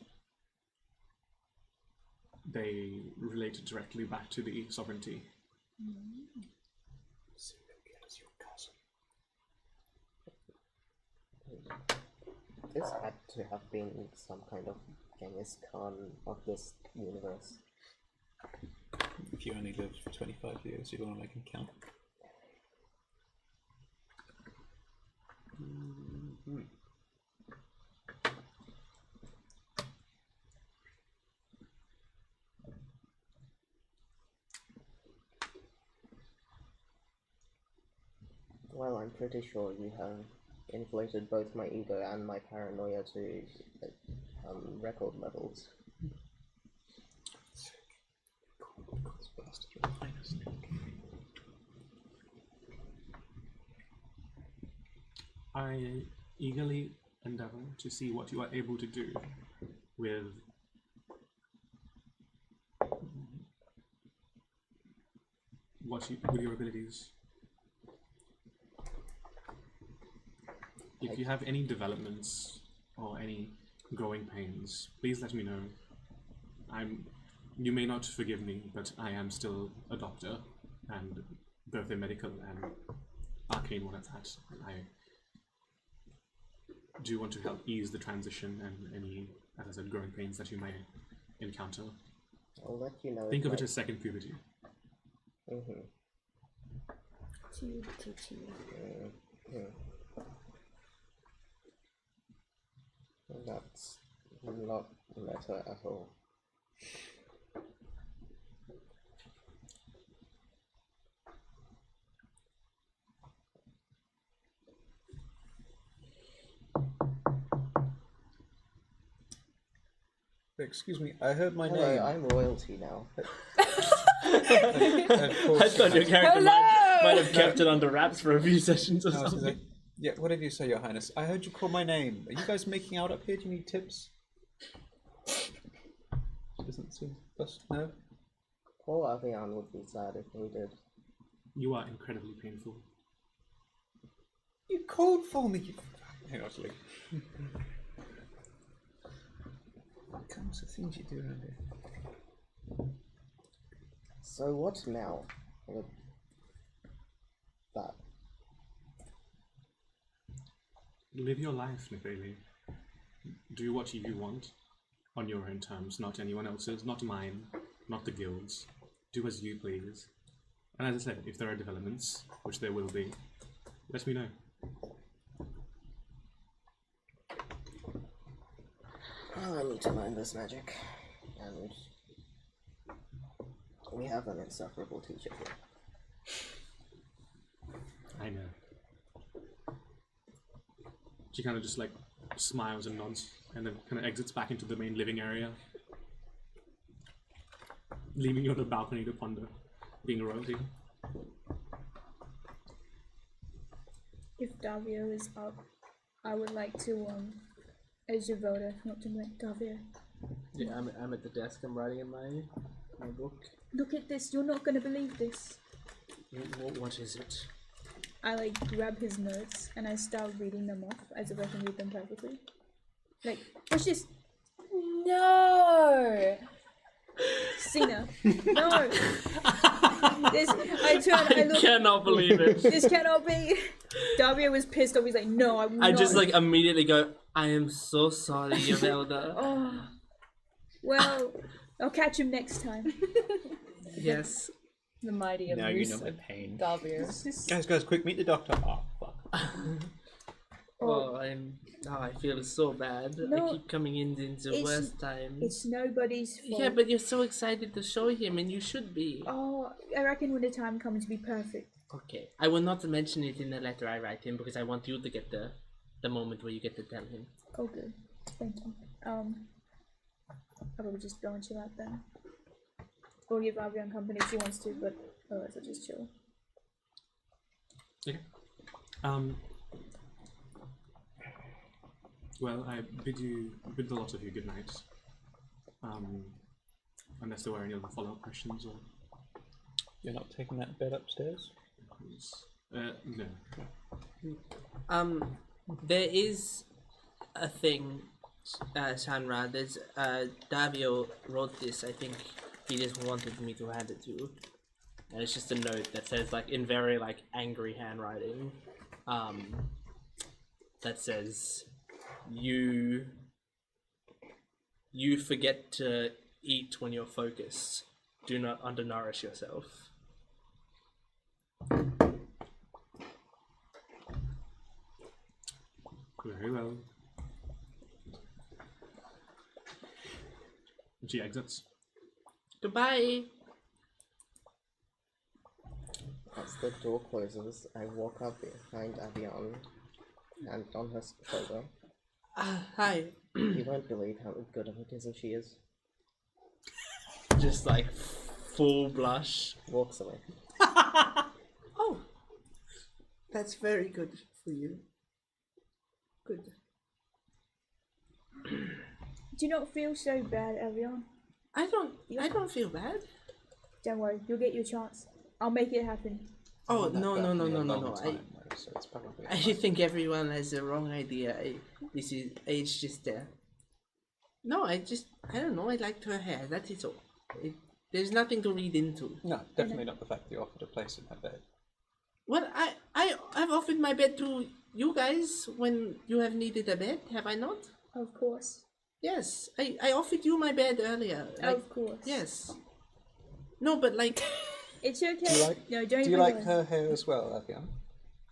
they relate directly back to the sovereignty. This had to have been some kind of Genghis Khan of this universe. If you only lived for 25 years, you'd want to make them count. Well, I'm pretty sure you have inflated both my ego and my paranoia to record levels. I eagerly endeavor to see what you are able to do with with your abilities. If you have any developments or any growing pains, please let me know. You may not forgive me, but I am still a doctor, and both a medical and arcane one at that. I do want to help ease the transition and any, as I said, growing pains that you may encounter. I'll let you know. Think of it as second puberty. That's not meta at all. Excuse me, I heard my Hello, name. I'm royalty now. I thought your character might have kept it under wraps for a few sessions or something. Yeah, whatever you say, Your Highness. I heard you call my name. Are you guys making out up here? Do you need tips? Doesn't seem plus no. Poor Avian would be sad if we did. You are incredibly painful. You called for me. Hang on, Lee. What comes to things you do around here? So what now with that? Live your life, Nifeli. Do what you want on your own terms, not anyone else's, not mine, not the guild's. Do as you please. And as I said, if there are developments, which there will be, let me know. Well, I need to learn this magic, and we have an insufferable teacher here. I know. She kind of just like smiles and nods, and then kind of exits back into the main living area, leaving you on the balcony to ponder being royalty. If Davio is up, I would like to as your voter, not to make Davio. Yeah, I'm at the desk. I'm writing in my book. Look at this. You're not gonna believe this. What is it? I like grab his notes and I start reading them off as if I can read them perfectly. Like, it's just no. Cena, no. This, I look. Cannot believe it. This cannot be. Davio was pissed off. He's like, no, I'm not. I just like immediately go, I am so sorry, Yavelda. Oh, well, I'll catch him next time. Yes. The mighty Now you know abuse my of pain. Davio. Guys, quick, meet the doctor. Oh, fuck. Oh, I feel so bad. No, I keep coming in the worst times. It's nobody's fault. Yeah, but you're so excited to show him, and you should be. Oh, I reckon when the time comes to be perfect. Okay, I will not mention it in the letter I write him because I want you to get the moment where you get to tell him. Oh, good. Thank you. I'll probably just go and chill out then. Or give Avian company if she wants to, but otherwise I'll just chill. Okay. Well, I bid the lot of you good night. Unless there were any other follow-up questions or. You're not taking that bed upstairs? No. There is a thing Sandra, there's Davio wrote this. I think he just wanted me to hand it to you. And it's just a note that says, like, in very, like, angry handwriting, that says, you forget to eat when you're focused. Do not undernourish yourself. Very well. She exits. Goodbye. As the door closes, I walk up behind Avian and on her shoulder. Hi. You won't believe how good of a kisser she is. Just like full blush. Walks away. Oh, that's very good for you. Good. Do you not feel so bad, Avian? I don't feel bad. Don't worry, you'll get your chance. I'll make it happen. Oh, That no. time, though, so it's probably I think everyone has the wrong idea. It's just there. No, I don't know. I liked her hair. That is all. There's nothing to read into. No, definitely not the fact that you offered a place in her bed. Well, I've offered my bed to you guys when you have needed a bed, have I not? Of course. Yes, I offered you my bed earlier. Of course. Yes. No, but like, It's okay. Do you like? No, don't Do you even like worry. her hair as well, Avian?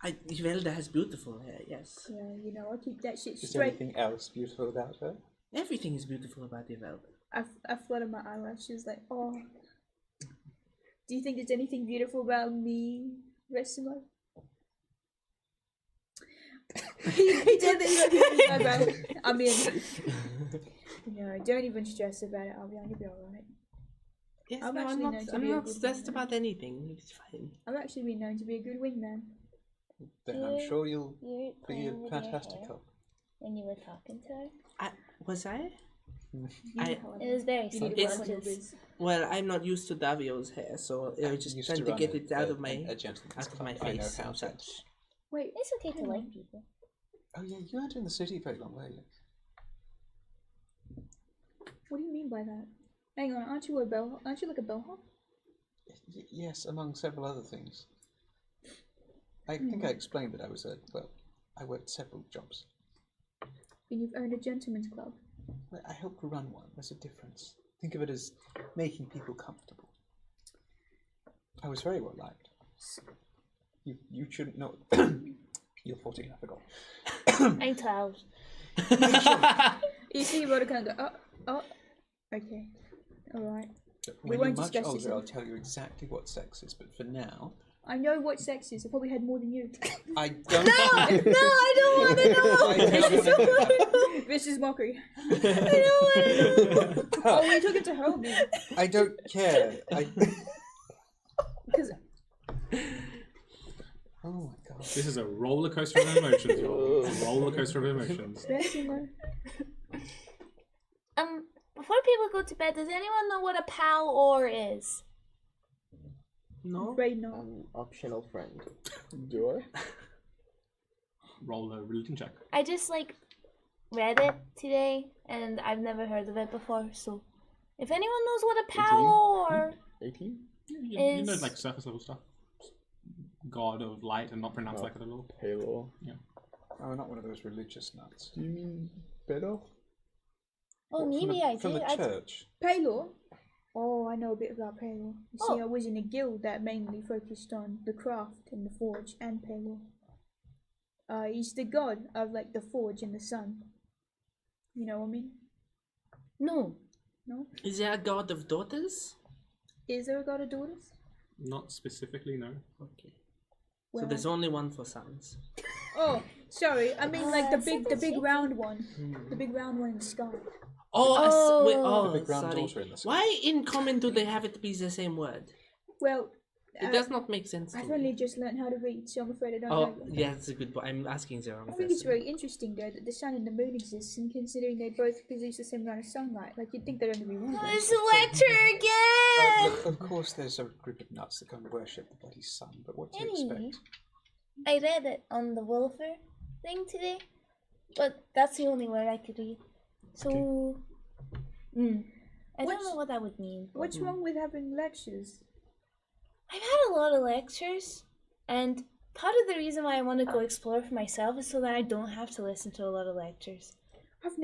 Ivelda has beautiful hair. Yes. Yeah, you know, I'll keep that shit Is there straight. anything else beautiful about her? Everything is beautiful about Ivelda. I flutter my eyelashes like, oh. Do you think there's anything beautiful about me, Resimo? He did this. I'm in. No, don't even stress about it. You'll be alright. Yes, I'm no, actually known to I'm be a not good stressed wingman. about anything. It's fine. I've actually been known to be a good wingman. Then I'm sure you'll You're be playing a with your fantastic hair help. when you were talking to her. Was I? You, I- however, It was very you need to It's- work on your subconscious. biz. Well, I'm not used to Davio's hair, so I was just Used trying to run get it out of my a gentleman's out of club. my I know face how and to. such. Wait, It's okay to Hang like on. people. Oh yeah, you weren't in the city very long, were you? what do you mean by that? Hang on, aren't you like a bellhop? Yes, among several other things. I think I explained that I worked several jobs. And you've owned a gentleman's club. I helped run one. There's a difference. Think of it as making people comfortable. I was very well liked. You shouldn't know. You're 14, I forgot. I'm 12. You see, you wrote kind of go, oh, okay, alright. When won't you're much discuss older, this. I'll tell you exactly what sex is, but for now, I know what sex is. I probably had more than you. I don't. No, I don't want to know. I don't want to know. This is mockery. I don't want to know. Oh, we took it to her, man. I don't care. Because Oh my god. This is a roller coaster of emotions, y'all. A roller coaster of emotions. Before people go to bed, does anyone know what a pal or is? No. afraid not. Optional friend. Do I? Roll a religion check. I just read it today, and I've never heard of it before. So, if anyone knows what a pal or 18? You know, like surface level stuff. God of light and not pronounced like it at all. Halo. Oh, not one of those religious nuts. Do you mean better? oh, What, maybe I from did. the church. Paylor? Oh, I know a bit about Paylor. You see, Oh. I was in a guild that mainly focused on the craft and the forge and Paylor. He's the god of the forge and the sun. You know what I mean? No. No? Is there a god of daughters? Is there a god of daughters? Not specifically, no. Okay. Well, So there's only one for sons. oh, sorry. I mean the something's big shaky. round one. The big round one in the sky. Oh, wait, Oh. oh, The big round sorry. daughter in the sky. Why in common do they have it to be the same word? Well, It does not make sense to I've me. only just learned how to read, so I'm afraid I don't Oh, know. yeah, that's a good point. I'm asking the wrong I think it's person. very interesting though that the sun and the moon exist, and considering they both produce the same amount of sunlight, you'd think there'd only be one. of them. It's a lecture again. Look, of course, there's a group of nuts that come and worship the bloody sun, but what do you Anyway. expect? I read it on the Wolfer thing today, but that's the only word I could read. So, I don't know what that would mean. but- What's wrong with having lectures? I've had a lot of lectures, and part of the reason why I want to go explore for myself is so that I don't have to listen to a lot of lectures. I've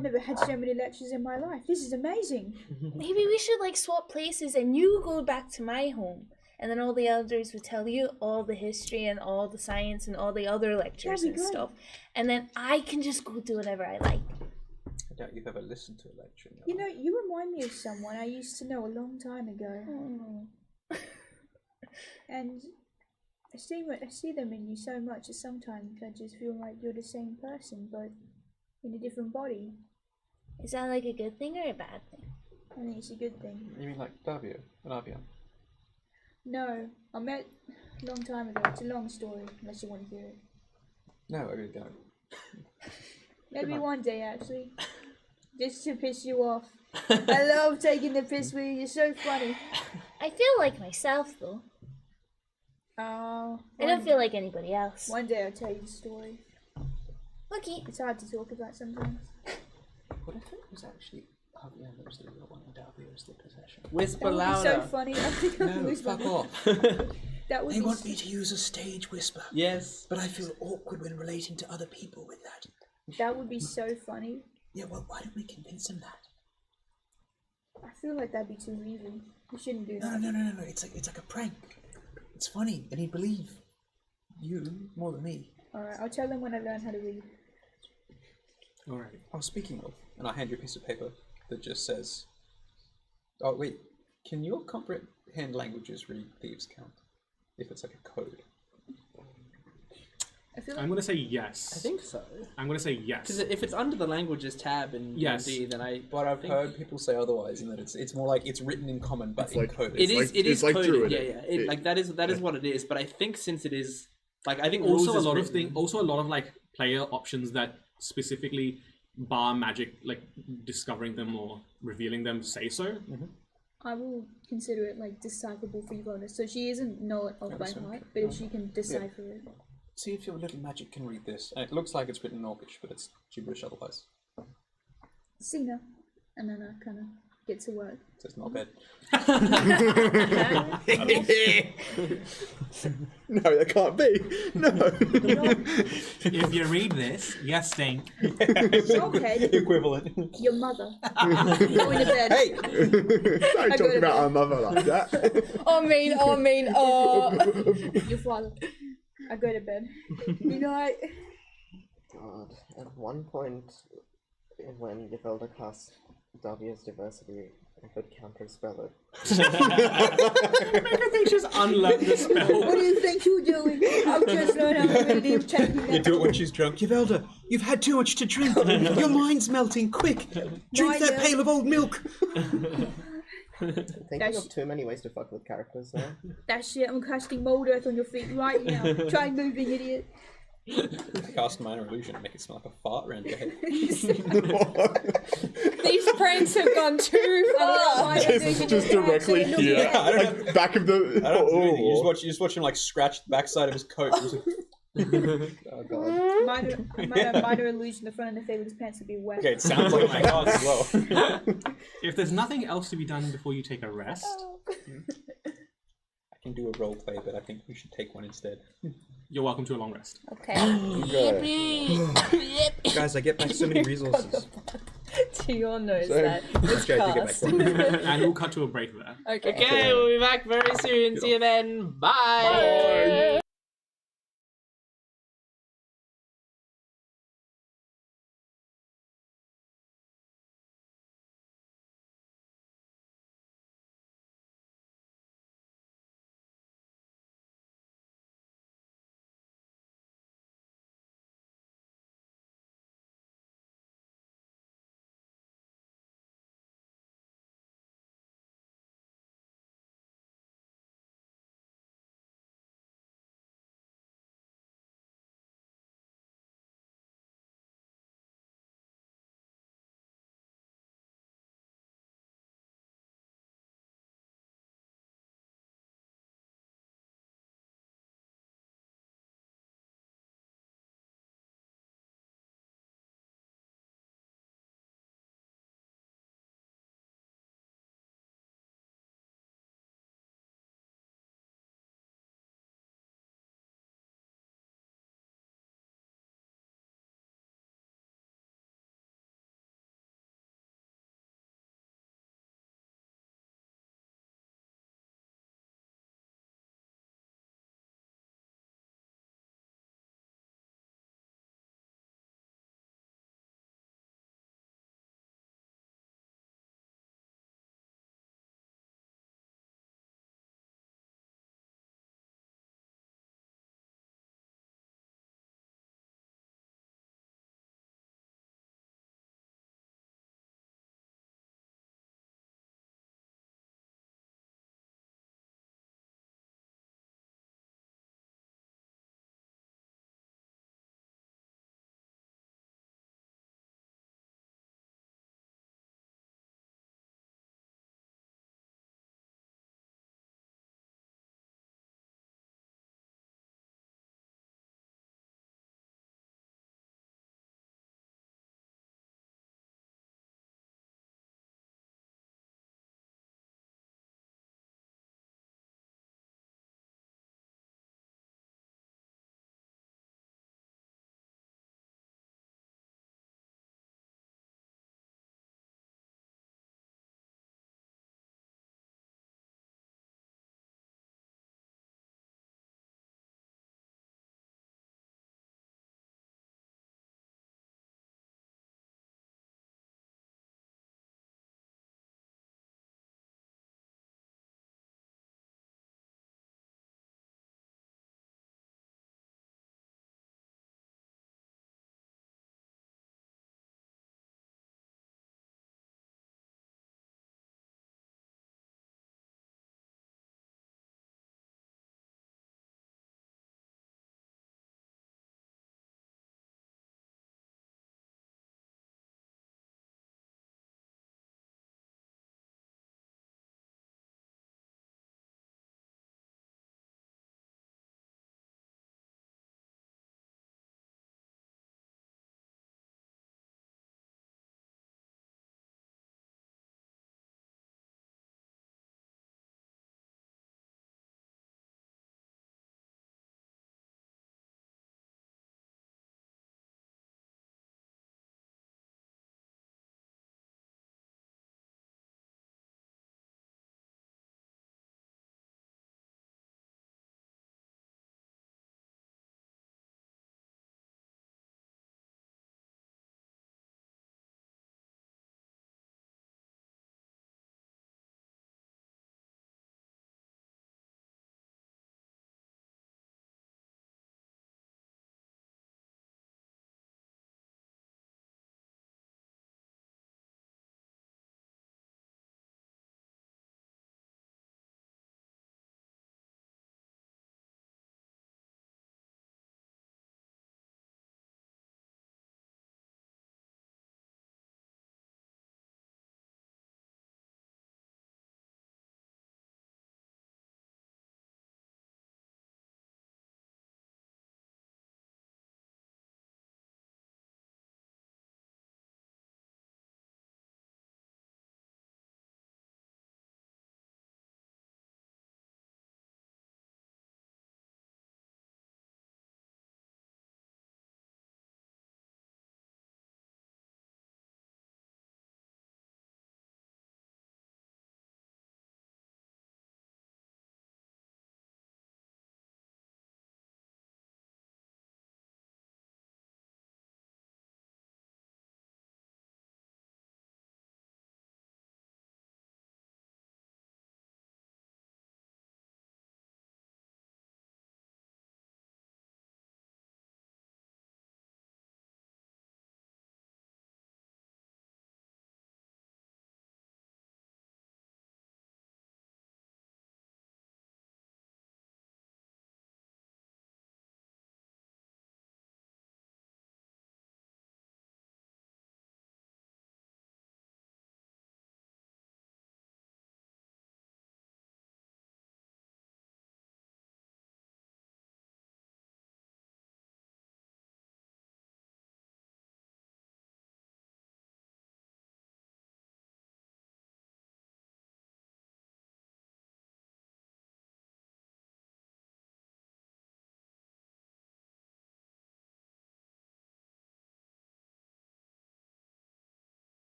never had so many lectures in my life. This is amazing. Maybe we should like swap places, and you go back to my home, and then all the elders would tell you all the history and all the science and all the other lectures That'd and be great. stuff, and then I can just go do whatever I like. I doubt you've ever listened to a lecture. in your You know, life. you remind me of someone I used to know a long time ago, and I see them in you so much that sometimes I just feel like you're the same person, but in a different body. Is that like a good thing or a bad thing? I think it's a good thing. You mean like Davio and Avian? No, I met a long time ago. It's a long story, unless you want to hear it. No, I really don't. Maybe one day, actually. Just to piss you off. I love taking the piss with you. You're so funny. I feel like myself though. Oh, I don't feel like anybody else. One day I'll tell you the story. Okay. It's hard to talk about sometimes. What if it was actually Avian that was the real one and Davio was the possession? Whisper That would be louder. so funny. I think I'll No, lose my fuck off. That would They be want me to use a stage whisper, Yes. but I feel awkward when relating to other people with that. that would be so funny. Yeah, well, why don't we convince him that? I feel like that'd be too easy. You shouldn't do No, that. no, no, no, no. It's like a prank. It's funny, and he'd believe you more than me. Alright, I'll tell them when I learn how to read. Alright. Oh, speaking of, and I hand you a piece of paper that just says, oh wait, can your comprehend languages read thieves' count? If it's like a code. I feel I'm like gonna say yes. I think so. I'm gonna say yes. Because if it's under the languages tab in Yes. D&D, then I But I've think heard people say otherwise, in that it's more like it's written in common but It's like- encoded. it It's is. It is it's like coded. Druidic. Yeah, yeah. Like that is what it is. But I think since it is like I think also rules a is lot of written- also a lot of like player options that specifically bar magic, like discovering them or revealing them, say so. I will consider it like decipherable for Yvonne. So she isn't know it off by heart, but if she can decipher it. See if your little magic can read this. And it looks like it's written in Orcish, but it's gibberish otherwise. Cena. And then I kind of get to work. So it's not bad. No, that can't be. No. If you read this, yes, stink. Okay, Equivalent. your mother. Going to bed. Hey! Don't go talk to about bed. our mother like that. Your father. I go to bed. You know, God, at one point, when Yvelda cast Davia's diversity, I could counterspell it. I think she's unlearned the spell. what do you think you're doing? I've just learned how to read it. Taking You that. do it when she's drunk. Yvelda, you've had too much to drink. Your mind's melting. Quick, drink that Mind pail of old milk. Thinking That's- of too many ways to fuck with characters now. That shit, I'm casting mold earth on your feet right now. Try moving, idiot. Cast minor illusion and make it smell like a fart around your head. These pranks have gone too far. Just directly here, Yeah, I don't like back of the. I don't do anything. You Oh. just watch him like scratch the backside of his coat. It was like, Oh god. Minor illusion, the front and the face of his pants would be wet. okay, it sounds like my cards as well. If there's nothing else to be done before you take a rest, I can do a role play, but I think we should take one instead. you're welcome to a long rest. Okay. Guys, I get back so many resources. Do you all know Same. that? It's Okay, I do get cast. back And we'll cut to a break there. Okay. Okay, we'll be back very soon. See you then. Bye.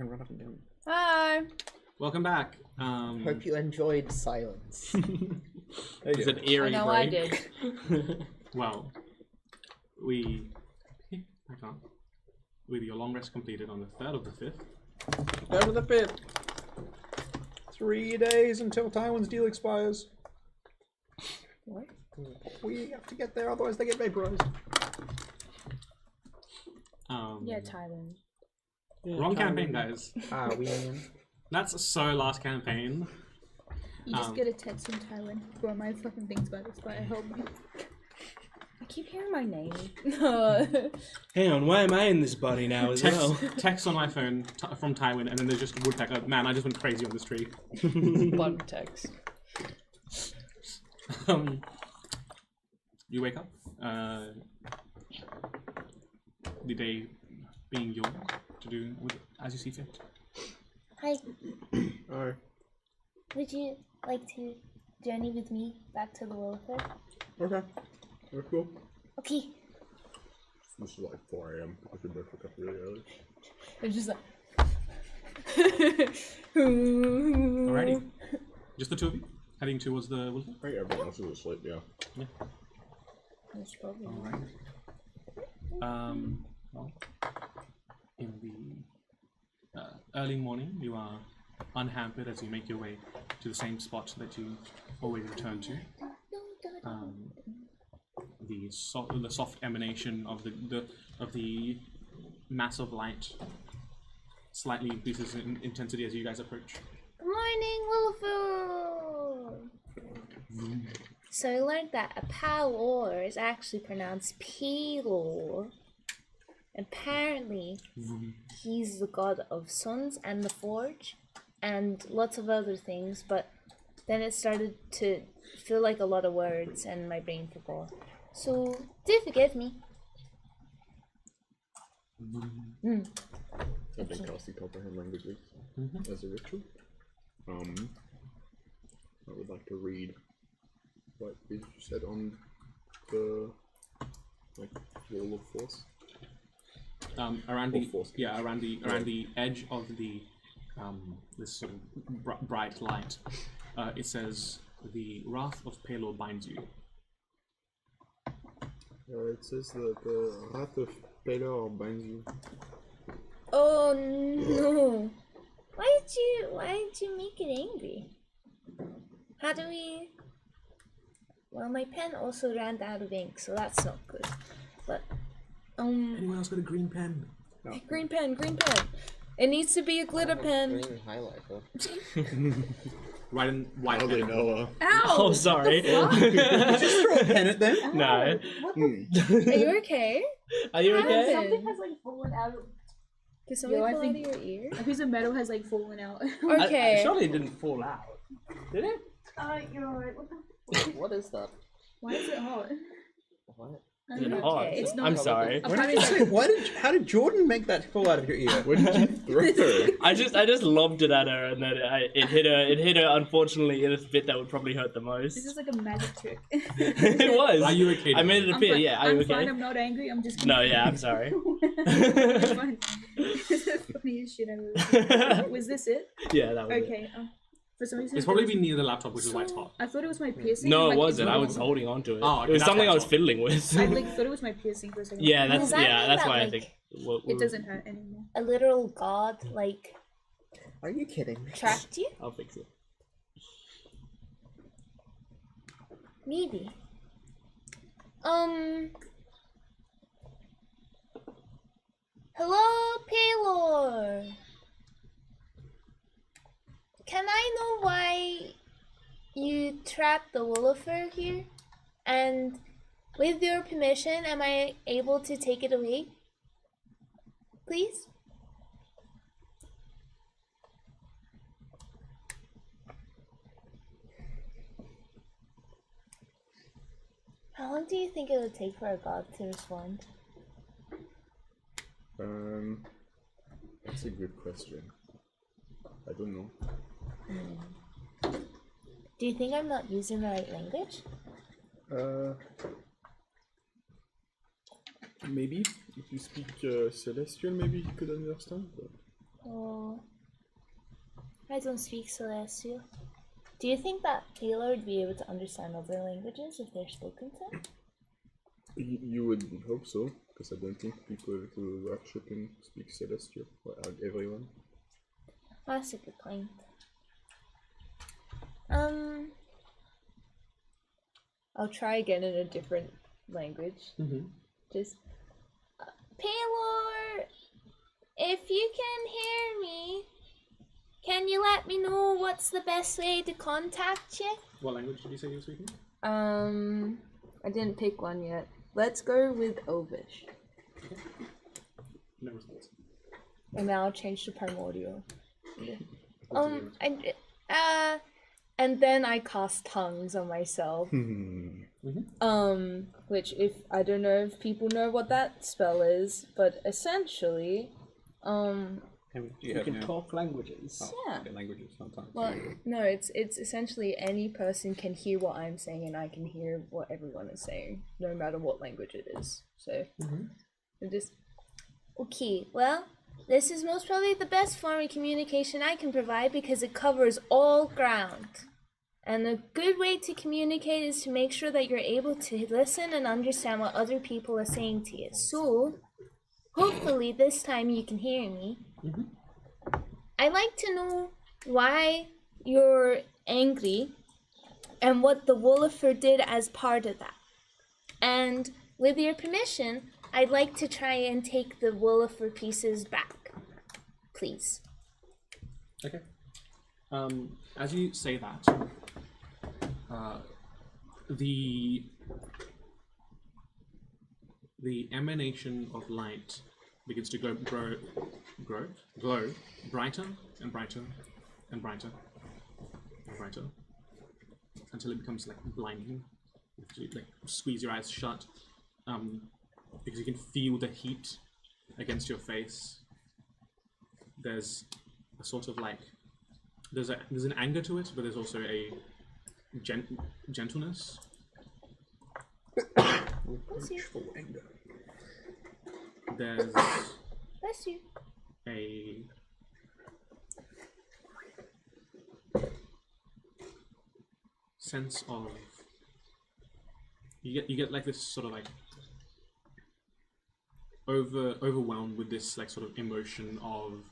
can run up and down. Hi. Welcome back. Hope you enjoyed silence. It's an eerie I know break. I did. Well, we... I can't. With your long rest completed on the 3rd of the 5th. Third of the 5th. 3 days until Taiwan's deal expires. What? We have to get there, otherwise they get vaporized. Yeah, Thailand. Wrong campaign, guys. We in? That's so last campaign. You just get a text from Taiwan. Bro, my fucking thing's about to expire. Help me. I keep hearing my name. Hang on, why am I in this body now as well? Text on my phone from Taiwan, and then there's just a woodpecker. Man, I just went crazy on this tree. Bug text. You wake up. The day being yours to do with as you see fit. Hi, Alright. would you like to journey with me back to the Wilford? Okay. That's cool. Okay. This is like 4 a.m. I could wake up really early. It's just like. Alrighty. Just the two of you heading towards the Wilford? I think everyone else is asleep, yeah. That's probably. Alright. Well, in the early morning, you are unhampered as you make your way to the same spot that you always return to. The soft emanation of the mass of light slightly increases in intensity as you guys approach. Good morning, Wilford! So I learned that a Palor is actually pronounced Pelor. Apparently, he's the god of suns and the forge, and lots of other things, but then it started to feel like a lot of words, and my brain forgot. So, do forgive me. I've been casting comprehend languages as a ritual. I would like to read what you said on the wall of force. Around the edge of the this sort of bright light, it says, "The wrath of Pelor binds you." It says that the wrath of Pelor binds you. Oh no! Why did you make it angry? How do we? Well, my pen also ran out of ink, so that's not good. But Anyone else got a green pen? No. Green pen, green pen. It needs to be a glitter pen. Green highlighter. Right in white How they pen. know? Ow! Oh, sorry. Just throw a pen at them. No. Are you okay? Are you okay? something has like fallen out. Did something Yo, I fall out of think- your ear? A piece of metal has like fallen out. Okay. Surely it didn't fall out. Did it? You're alright. What is that? Why is it hot? What? I Is don't it know. hot? It's not. I'm sorry. Apparently, How did Jordan make that fall out of your ear? What did you throw? I just lobbed it at her, and then it hit her. It hit her. Unfortunately, in a bit that would probably hurt the most. this is like a magic trick. It was. Are you okay? I made it I'm appear. fine. Yeah. Are you I'm okay? fine. I'm not angry. I'm just. No. Yeah. I'm sorry. It's fine. It's the funniest shit ever. Was this it? Yeah. That was it. Okay. For some reason, It's probably been near the laptop, which is why it's hot. I thought it was my piercing. No, like, it wasn't. I little- was holding on to it. Oh, okay, It was that's something why I was it's fiddling with. I like thought it was my piercing for a second. Yeah. Does That's that yeah. mean That's that, why I like, think. It doesn't hurt anymore. A literal god like Are you kidding me? trapped you? I'll fix it. Maybe. Hello, Pelor. Can I know why you trapped the Willifer here? And with your permission, am I able to take it away? Please? How long do you think it would take for a god to respond? That's a good question. I don't know. Do you think I'm not using the right language? Maybe if you speak celestial, maybe you could understand. But... Oh, don't speak Celestial. Do you think that Taylor would be able to understand other languages if they're spoken to? You would hope so, because I don't think people who are shipping speak Celestial, or everyone. That's a good point. I'll try again in a different language. Just Paylor, if you can hear me, can you let me know what's the best way to contact you? What language did you say you were speaking? I didn't pick one yet. Let's go with Elvish. No response. And now I'll change to Primordial. And then I cast tongues on myself. Which if I don't know if people know what that spell is, but essentially, You can talk languages. yeah. Languages sometimes. Well, no, it's essentially any person can hear what I'm saying and I can hear what everyone is saying, no matter what language it is. So, it just Okay, well, this is most probably the best form of communication I can provide because it covers all ground. And a good way to communicate is to make sure that you're able to listen and understand what other people are saying to you. So, hopefully this time you can hear me. I'd like to know why you're angry and what the Wollifer did as part of that. And with your permission, I'd like to try and take the Wollifer pieces back. Please. Okay. As you say that, the emanation of light begins to glow brighter and brighter and brighter and brighter until it becomes like blinding. You like squeeze your eyes shut because you can feel the heat against your face. There's a sort of like there's an anger to it, but there's also a gentleness. Vengeful anger. There's Bless you. a sense of you get like this sort of like overwhelmed with this like sort of emotion of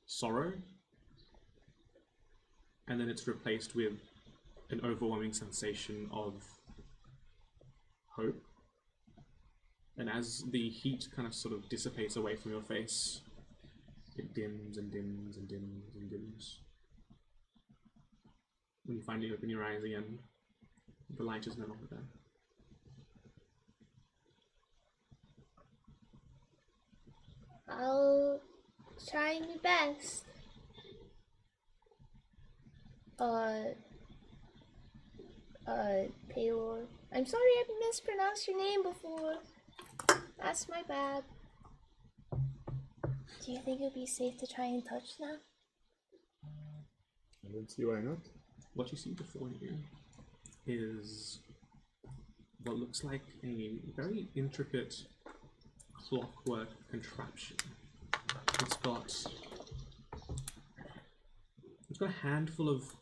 sorrow, and then it's replaced with an overwhelming sensation of hope. And as the heat kind of sort of dissipates away from your face, it dims and dims and dims and dims. When you finally open your eyes again, the light is no longer there. I'll try my best. Paylor. I'm sorry I mispronounced your name before. That's my bad. Do you think it would be safe to try and touch now? I don't see why not. What you see before you is what looks like a very intricate clockwork contraption. It's got a handful of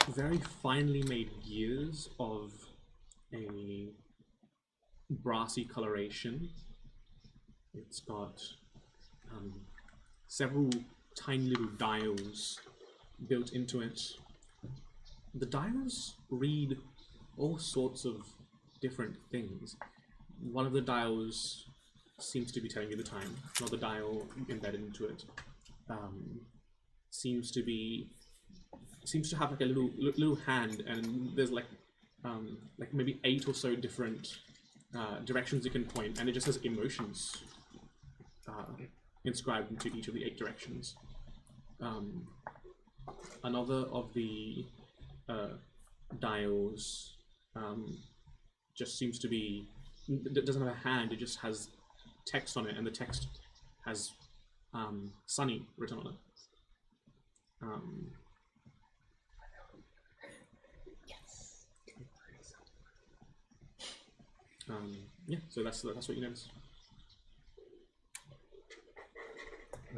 very finely made gears of a brassy coloration. It's got several tiny little dials built into it. The dials read all sorts of different things. One of the dials seems to be telling you the time. Another dial embedded into it seems to have like a little hand, and there's like maybe 8 or so different directions you can point, and it just has emotions inscribed into each of the 8 directions. Another of the dials just seems to be, it doesn't have a hand, it just has text on it, and the text has Sunny written on it. Yeah, so that's what you notice.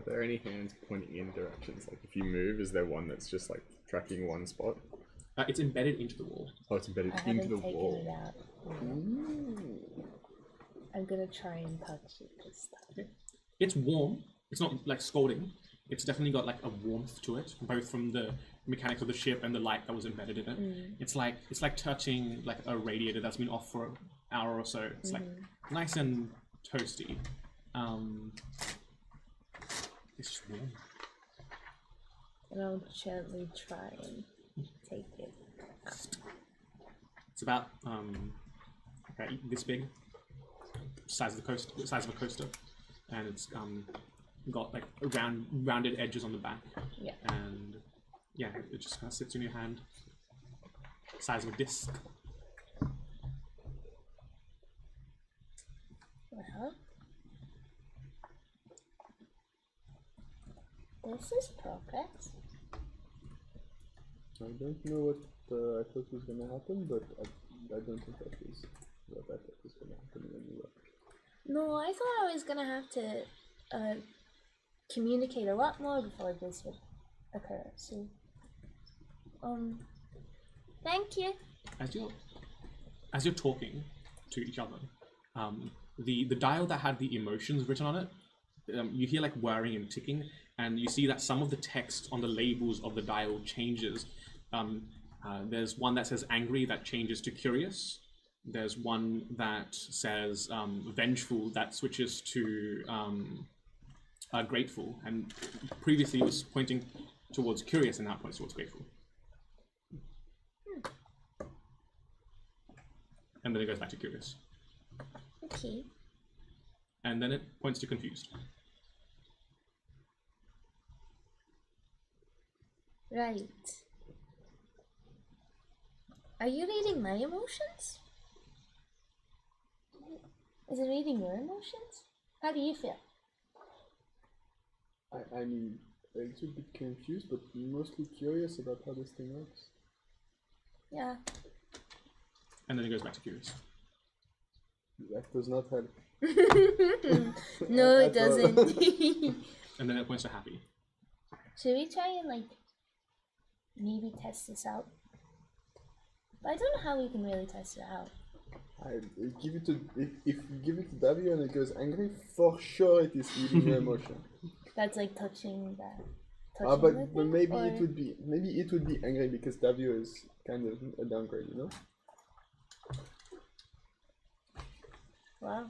Are there any hands pointing in directions? Like if you move, is there one that's just like tracking one spot? It's embedded into the wall. Oh, it's embedded I into haven't the taken wall. it out. I'm gonna try and touch it this time. It's warm. It's not like scalding. It's definitely got like a warmth to it, both from the mechanics of the ship and the light that was embedded in it. It's like touching like a radiator that's been off for an hour or so. It's like nice and toasty. It's just warm. And I'll gently try and take it out. It's about okay, this big, size of a coaster, and it's got like rounded edges on the back. Yeah. And yeah, it just kind of sits in your hand, size of a disc. Well, this is progress. I don't know what I thought was gonna happen, but I don't think that is what I thought was gonna happen anyway. No, I thought I was gonna have to communicate a lot more before this would occur. So, thank you. As you're talking to each other, the dial that had the emotions written on it, you hear like whirring and ticking, and you see that some of the text on the labels of the dial changes. There's one that says angry that changes to curious. There's one that says vengeful that switches to grateful, and previously it was pointing towards curious and now it points towards grateful. And then it goes back to curious. Okay. And then it points to confused. Right. Are you reading my emotions? Is it reading your emotions? How do you feel? I'm a little bit confused, but mostly curious about how this thing works. Yeah. And then it goes back to curious. That does not help. No, it That's all. doesn't. And then it points to happy. Should we try and like maybe test this out? But I don't know how we can really test it out. I give it to if you give it to W and it goes angry, for sure it is reading your emotion. That's like touching that. But maybe it would be angry because W is kind of a downgrade, you know? Wow.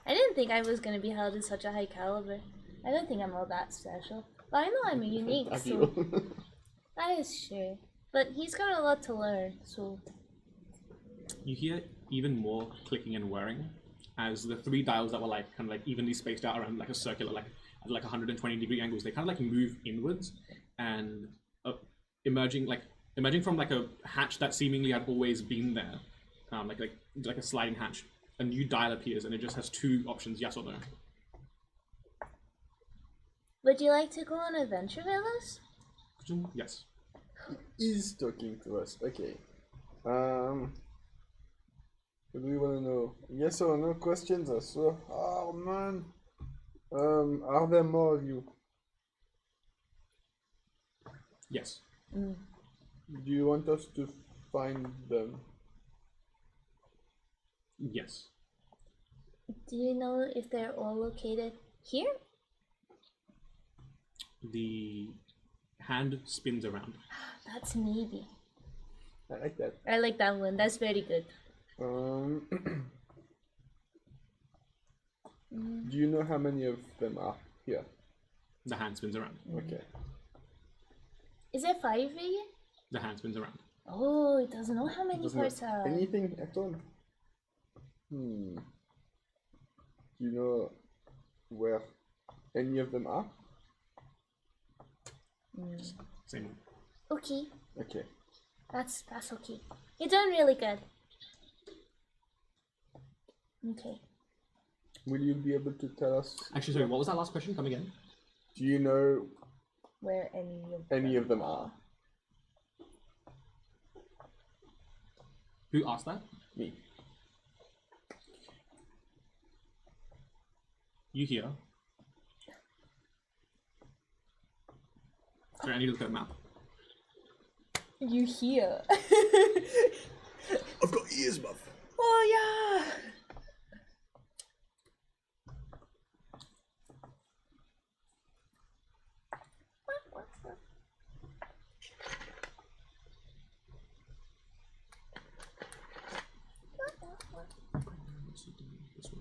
I didn't think I was gonna be held in such a high caliber. I don't think I'm all that special. But I know I'm unique, so that is true. But he's got a lot to learn, so You hear even more clicking and whirring as the three dials that were like kind of like evenly spaced out around like a circular, like at like 120-degree angles, they kind of like move inwards and emerging from like a hatch that seemingly had always been there, like a sliding hatch. A new dial appears and it just has two options, yes or no. would you like to go on an adventure with us? Yes. He is talking to us. Okay. What do we want to know? Yes or no questions are so hard, man. Are there more of you? Yes. Do you want us to find them? Yes. Do you know if they're all located here? The hand spins around. That's maybe. I like that. I like that one. That's very good. Do you know how many of them are here? The hand spins around. Okay. Is there 5 again? The hand spins around. Oh, it doesn't know how many Doesn't parts have are. anything at all? Do you know where any of them are? Same one. Okay, Okay. that's okay. You're doing really good. Okay. Will you be able to tell us? Actually, sorry, what was that last question? Come again. Do you know Where any of them are? Who asked that? Me. You hear Sorry, I need to look at a map. You hear? I've got ears, buff. Oh yeah. This way.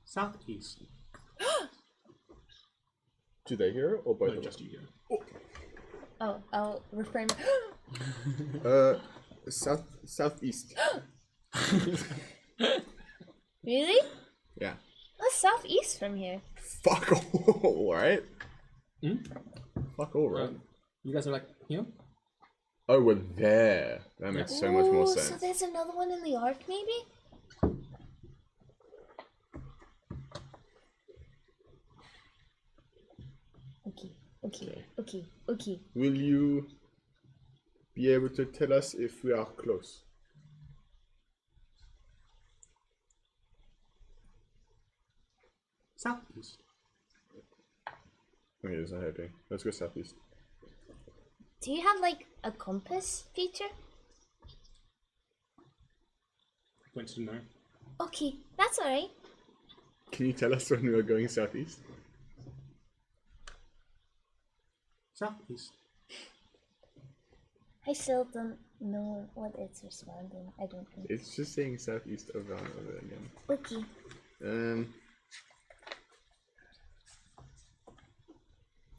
Southeast. Do they hear it or both? No, of just us? you here. Oh, I'll reframe Southeast. Really? Yeah. That's southeast from here. Fuck all, right? Hmm? Fuck all, right? You guys are like here? Oh, we're there. That makes so much more Ooh, sense. So there's another one in the arc, maybe? Okay. Will you be able to tell us if we are close? Southeast. Okay, there's not helping. Let's go southeast. Do you have like a compass feature? Went to know. Okay, that's alright. Can you tell us when we are going southeast? Southeast. I still don't know what it's responding. I don't think. It's just saying southeast over and over again. Okay.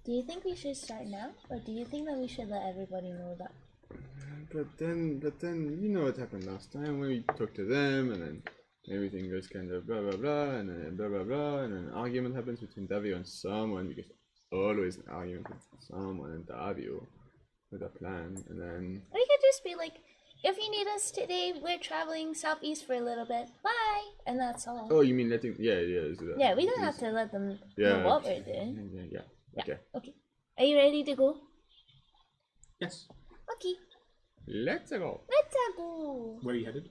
Do you think we should start now? Or do you think that we should let everybody know that? But then, you know what happened last time when we talked to them, and then everything goes kind of blah blah blah, and then blah blah blah, and then an argument happens between Davio and someone, because always an argument with someone and Davio with a plan, and then We could just be like, if you need us today, we're traveling southeast for a little bit. Bye! And that's all. oh, you mean letting let's do that. Yeah, we don't have to let them know what we're doing. Yeah. Okay. Okay. Are you ready to go? Yes. Okay. Let's go. Let's go. Where are you headed?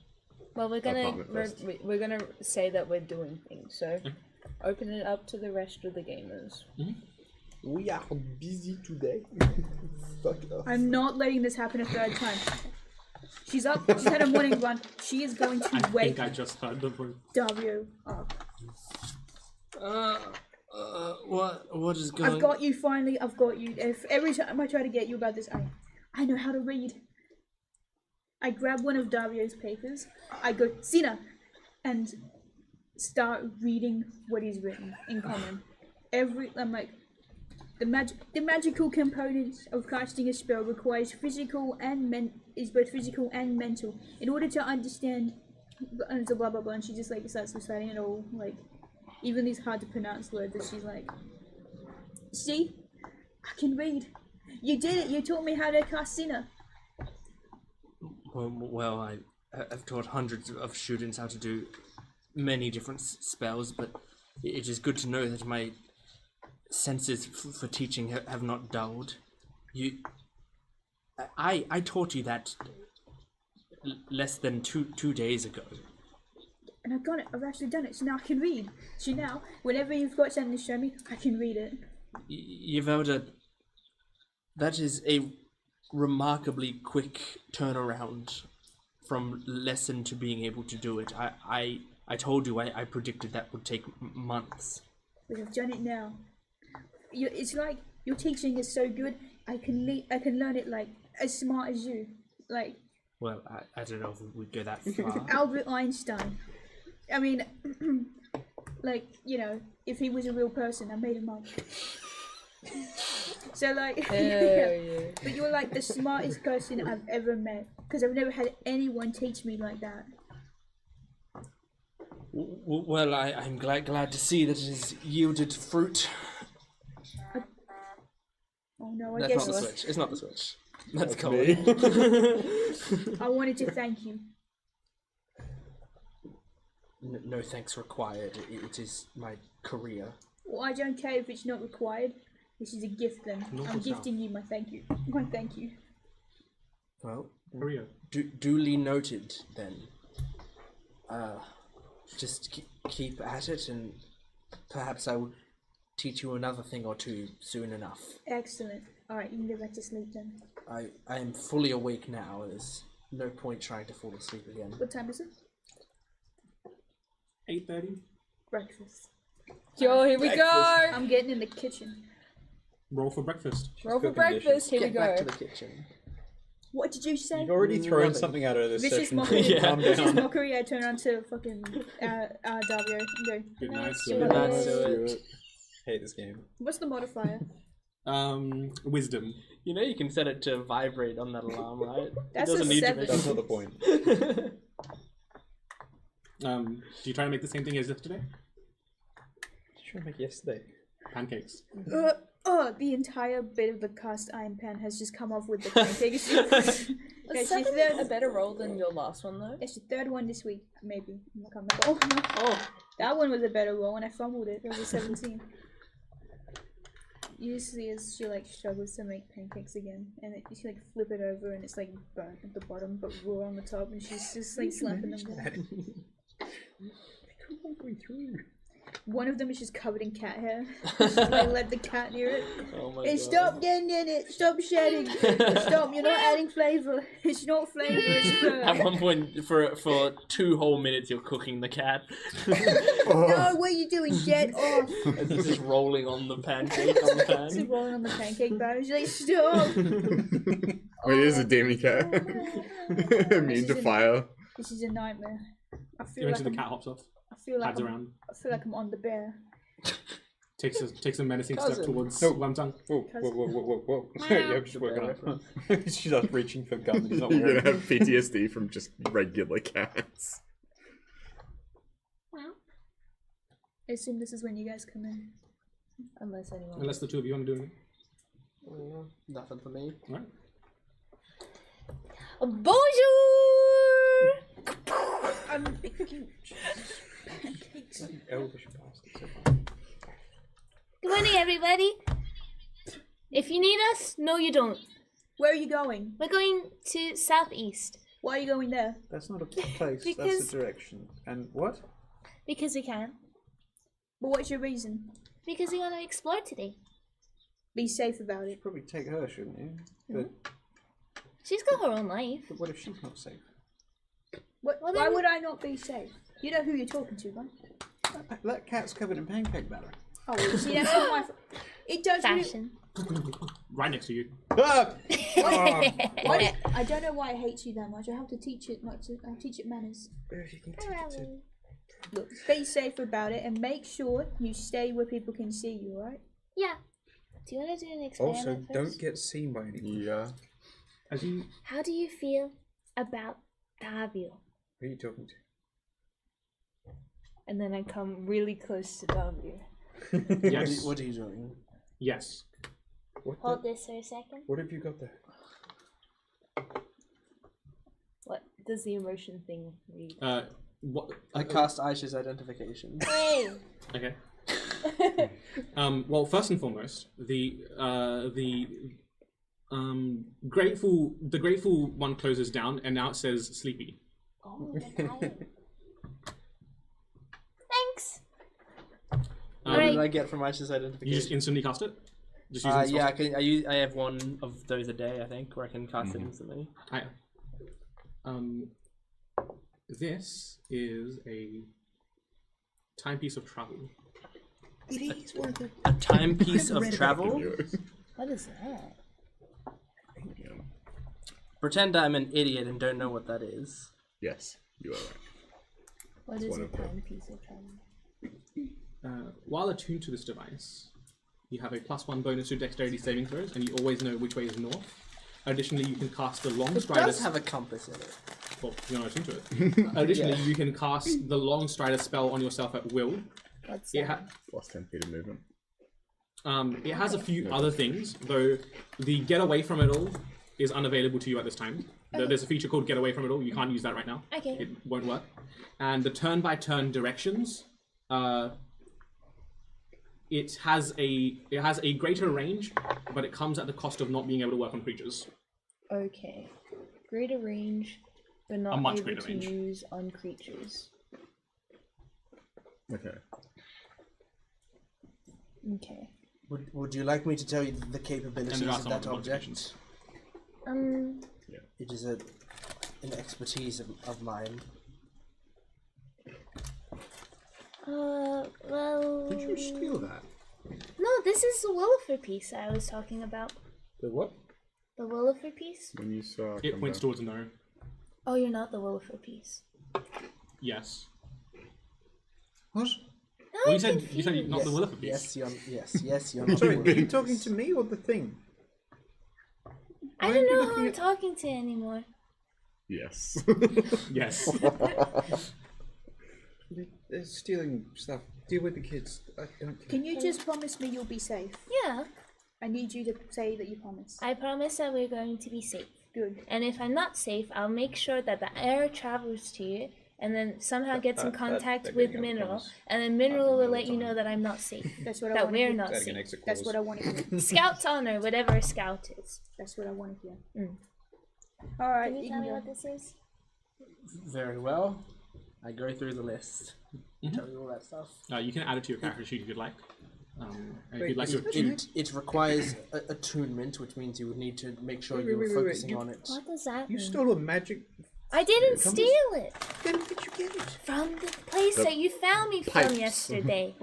Well, we're gonna Apartment first. we're gonna say that we're doing things. So open it up to the rest of the gamers. We are busy today. Fuck off. I'm not letting this happen a third time. She's up. She's had a morning run. She is going to I wake think I just heard the voice. Dario up. What is going? I've got you finally. I've got you. If every time I try to get you about this, I know how to read. I grab one of Dario's papers. I go, Sina, and start reading what he's written in common. I'm like, the magical components of casting a spell requires physical and is both physical and mental. In order to understand, and so blah blah blah. And she just like starts reciting it all, like even these hard to pronounce words. And she's like, "See, I can read. You did it. You taught me how to cast Sina." Well, I've taught hundreds of students how to do many different spells, but it is good to know that my senses for teaching have not dulled. I taught you that less than two days ago. And I've got it. I've actually done it. So now I can read. So now, whenever you've got something to show me, I can read it. Yvelda, that is a remarkably quick turnaround from lesson to being able to do it. I told you I predicted that would take months. But I've done it now. It's like your teaching is so good. I can learn it like as smart as you. Like. Well, I don't know if we'd go that far. Albert Einstein. I mean, like, you know, if he was a real person, I made him up. So like, yeah. But you're like the smartest person I've ever met, because I've never had anyone teach me like that. Well, I'm glad to see that it has yielded fruit. Oh no, I That's guess not the switch. It's not the switch. That's me. cold. I wanted to thank you. No thanks required. It is my career. Well, I don't care if it's not required. This is a gift then. I'm gifting you my thank you. My thank you. Well, Career. duly noted then. just keep at it, and perhaps I will teach you another thing or two soon enough. Excellent. Alright, you can go back to sleep then. I am fully awake now. There's no point trying to fall asleep again. What time is it? 8:30. Breakfast. Yo, here we go. I'm getting in the kitchen. Roll for breakfast. Roll for cooking breakfast. Here we Get back go. to the kitchen. What did you say? You've already thrown Nothing. something out of this Vicious session. mockery. Yeah. Calm Vicious down. mockery. I turn around to fucking Davio. Go. Good night. Good night. Hate this game. What's the modifier? Wisdom. You know you can set it to vibrate on that alarm, right? That's it doesn't a need 7. That's not the point. Do you try to make the same thing as yesterday? Trying to make yesterday. Pancakes. The entire bit of the cast iron pan has just come off with the pancakes. Was That's 7 your a better roll than your last one though? It's your third one this week, maybe. I can't remember. Oh, no. That one was a better roll, and I fumbled it. It was a 17. You just see as she like struggles to make pancakes again, and she like flip it over, and it's like burnt at the bottom, but raw on the top, and she's just like slapping them down. One of them is just covered in cat hair. Just like let the cat near it. Oh my Hey, god. stop getting in it! Stop shedding! Stop! You're not adding flavor. It's not flavor. It's fur. At one point, for 2 whole minutes, you're cooking the cat. No, what are you doing? Get off! As it's just rolling on the pancake on the She's pan. rolling on the pancake batter. She's like, stop! Wait, it is a demon cat. Immune to fire. This is a nightmare. I feel Eventually, like the cat hops off, I'm, pads around, I feel like I'm on the bear. takes a menacing step Cousin. towards No. Wamtung. Whoa. Yeah, just working on it. She's not reaching for guns. She's not You're wearing gonna have PTSD from just regular cats. I assume this is when you guys come in. Unless anyone. Unless the two of you want to do it. Nothing for me. All right. Bonjour! elvish bastard. Good morning, everybody. If you need us, no, you don't. Where are you going? We're going to southeast Why are you going there? That's not a place. Because- That's a direction. And what? because we can. But what's your reason? Because we want to explore today. Be safe about it. Probably take her, shouldn't you? But, She's got her own life. but what if she's not safe? What, Well, why then- would I not be safe? You know who you're talking to, right? That cat's covered in pancake batter. Oh, well, see, that's not my. It does. Fashion. Right next to you. Ah! Why, I don't know why I hate you that much. I have to teach it. I'll teach it manners. If you can teach it to- Look, be safe about it and make sure you stay where people can see you. All right? Yeah. Do you want to do an experiment Also, first? don't get seen by anyone. Yeah. As you How do you feel about Davio? Who are you talking to? And then I come really close to Davio. yes, What are you doing? yes. What, Hold this for a second. what have you got there? What does the emotion thing read? What? I cast Aisha's identification. Hey. Okay. Well, first and foremost, the grateful one closes down, and now it says sleepy. Oh, you're tired. Thanks. What Right. did I get from Aisha's You just identification? instantly cast it. Just using Yeah, spells? I have one of those a day, I think, where I can cast it instantly. Hi. This is a timepiece of travel. It is one of the. A timepiece of read about travel? What is that? Pretend I'm an idiot and don't know what that is. Yes, you are right. What is one a of them. timepiece of travel? While attuned to this device, you have a +1 bonus to dexterity saving throws, and you always know which way is north. Additionally, you can cast the long It strider. does have a compass in it. Well, you're not attuned to it. Additionally, you can cast the long strider spell on yourself at will. What's It, that? Plus 10 feet of movement. it has a few other things, though the get away from it all is unavailable to you at this time. There's a feature called get away from it all. You can't use that right now. Okay. It won't work. And the turn-by-turn directions, it has a greater range, but it comes at the cost of not being able to work on creatures. Okay. Greater range, but not much able greater to range. use on creatures. Okay. Okay. Would you like me to tell you the And capabilities there are of some that other object? modifications. It is an expertise of mine. Well. Did you steal that? No, this is the Willifer piece I was talking about. The what? The Willifer piece? When you saw It points towards no. Oh, you're not the Willifer piece. Yes. What? Well, you said you're not the Willifer piece. Yes, you're not. Sorry, the are you Willifer talking piece. to me or the thing? I Why don't are you know looking who I'm at- talking to anymore. Yes. Yes. They're stealing stuff. Deal with the kids. I don't care. Can you just promise me you'll be safe? Yeah, I need you to say that you promise. I promise that we're going to be safe. Good. And if I'm not safe, I'll make sure that the air travels to you and then somehow gets in contact that with being a Mineral. promise. And then Mineral will all let the you know time. that I'm not safe. That's what I that want to we're hear. not Adding an safe. extra That's clause. what I want to hear. Scout's honor, whatever a scout is. That's what I want to hear. Mm. All right. Can you tell me go. what this is? Very well. I go through the list. Tell you all that stuff. You can add it to your character sheet if you'd like. And if you'd like to It requires attunement, which means you would need to make sure Wait, you're wait, wait, focusing you- on it. What does that You mean? stole a magic. I didn't Compass? steal it Then did you get it? from the place that you found me from pipes. yesterday.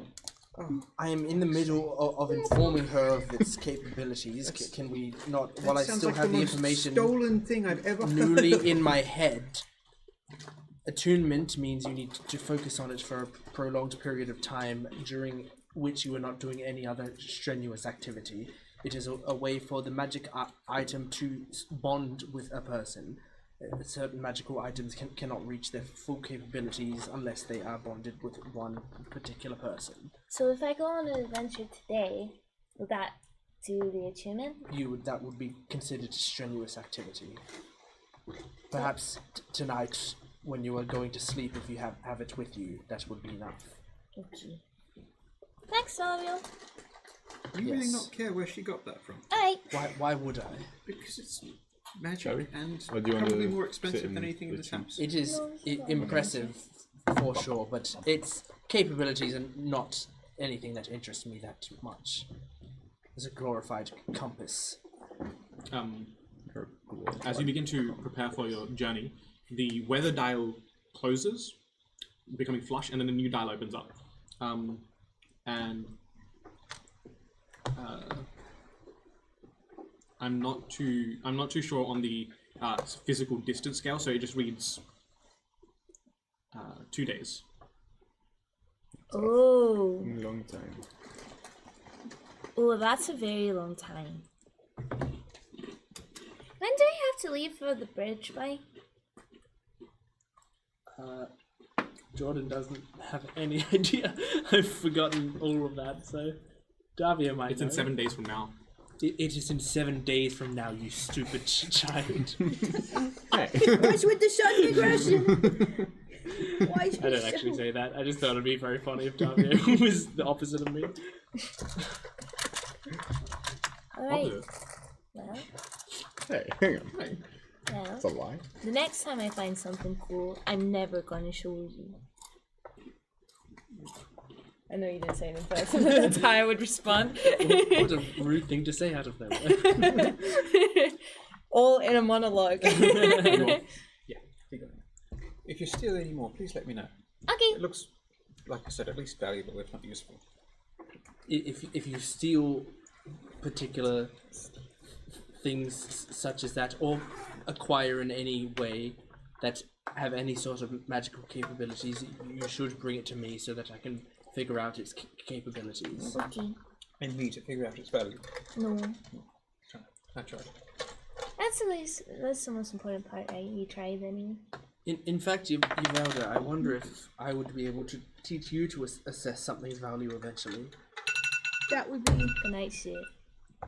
I am in the middle of informing her of its capabilities. Can we not, while I That sounds still like have the most information stolen thing I've ever heard. newly in my head? Attunement means you need to focus on it for a prolonged period of time during which you are not doing any other strenuous activity. It is a way for the magic item to bond with a person. Certain magical items cannot reach their full capabilities unless they are bonded with one particular person. So if I go on an adventure today, will that do the attunement? That would be considered a strenuous activity. Perhaps tonight, when you are going to sleep, if you have it with you, that would be enough. Okay. Thanks, Samuel. You really Yes. not care where she got that from? Alright. Why would I? Because it's magic Shall we? and Or do you want probably to more sit expensive in than anything in the this house. It is No, it's not impressive for sure, but its capabilities are not anything that interests me that much. It's a glorified compass. As you begin to prepare for your journey, the weather dial closes, becoming flush, and then a new dial opens up. I'm not too sure on the physical distance scale, so it just reads 2 days. Oh. Long time. Oh, that's a very long time. When do we have to leave for the bridge by? Jordan doesn't have any idea. I've forgotten all of that, so Davia might It's in 7 days from now. It is in 7 days from now, you stupid child. What's with the sudden aggression? Why I don't actually say that. I just thought it'd be very funny if Davia was the opposite of me. Alright. Well, Hey, hang on. well. That's a lie. The next time I find something cool, I'm never gonna show you. I know you didn't say it in person, but that's how I would respond. What a rude thing to say out of nowhere. All in a monologue. Yeah, keep going. If you steal any more, please let me know. Okay. It looks, like I said, at least valuable, if not useful. If you steal particular things such as that, or acquire in any way that have any sort of magical capabilities, you should bring it to me so that I can figure out its capabilities. Okay. And me to figure out its value. No. I tried. That's the most important part, right? You tried anyway. In fact, Yvelda, I wonder if I would be able to teach you to assess something's value eventually. That would be. Good night, shit.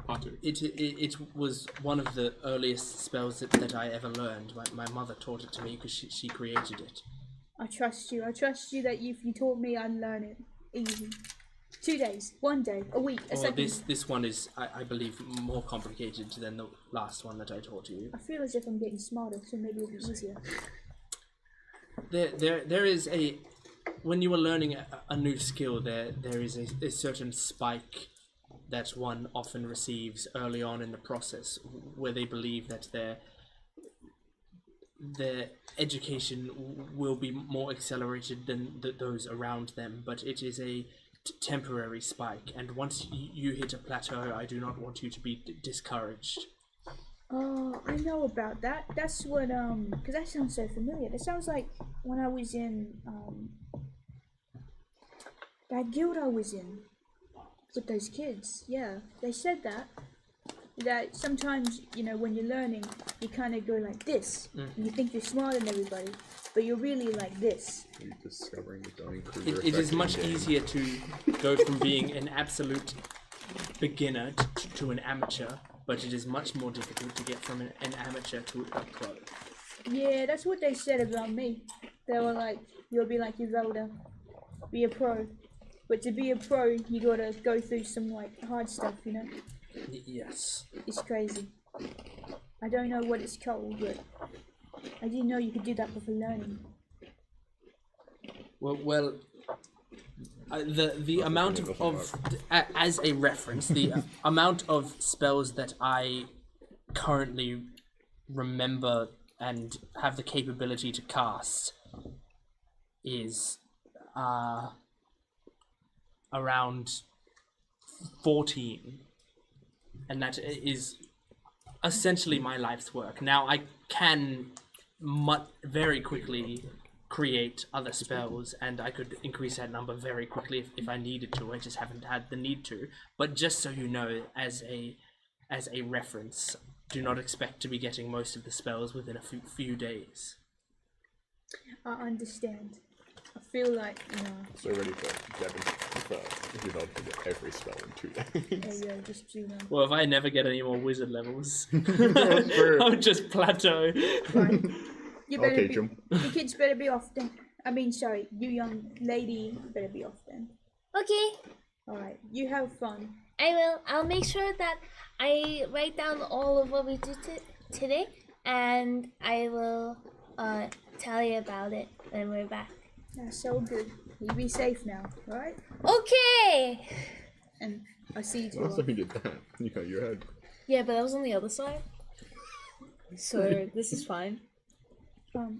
Part 2. It was one of the earliest spells that I ever learned. My mother taught it to me because she created it. I trust you. I trust you that if you taught me, I'd learn it. Easy. 2 days, 1 day, a week, a Well, second. this one is, I believe, more complicated than the last one that I taught you. I feel as if I'm getting smarter, so maybe it'll be easier. There is a when you are learning a new skill, there is a certain spike that one often receives early on in the process, where they believe that their education will be more accelerated than those around them, but it is a temporary spike, and once you hit a plateau, I do not want you to be discouraged. Oh, I know about that. That's what, because that sounds so familiar. That sounds like when I was in, that guild I was in with those kids. Yeah, they said that sometimes, you know, when you're learning, you kind of go like this. And you think you're smarter than everybody, but you're really like this. You're discovering the Dunning-Kruger It is effect much again. easier to go from being an absolute beginner to an amateur, but it is much more difficult to get from an amateur to a pro. Yeah, that's what they said about me. They were like, you'll be like your Zelda, be a pro. But to be a pro, you gotta go through some like hard stuff, you know? Yes. It's crazy. I don't know what it's called, but I didn't know you could do that before learning. Well, the amount of as a reference, the amount of spells that I currently remember and have the capability to cast is around 14, and that is essentially my life's work. Now I can very quickly create other spells, and I could increase that number very quickly if I needed to. I just haven't had the need to. But just so you know, as a reference, do not expect to be getting most of the spells within a few days. I understand. I feel like, you know, So ready for Devin if you're not to get every spell in 2 days. yeah, just, you know. Well, if I never get any more wizard levels, True. I'll just plateau. Right. You I'll better teach be, 'em. you kids better be off then. I mean, sorry, you young lady better be off then. Okay, Alright, you have fun. I will. I'll make sure that I write down all of what we did today, and I will tell you about it when we're back. That's so good. You be safe now, alright? Okay. And I'll see you Also, tomorrow. you did that. You got your head. Yeah, but that was on the other side. So this is fine.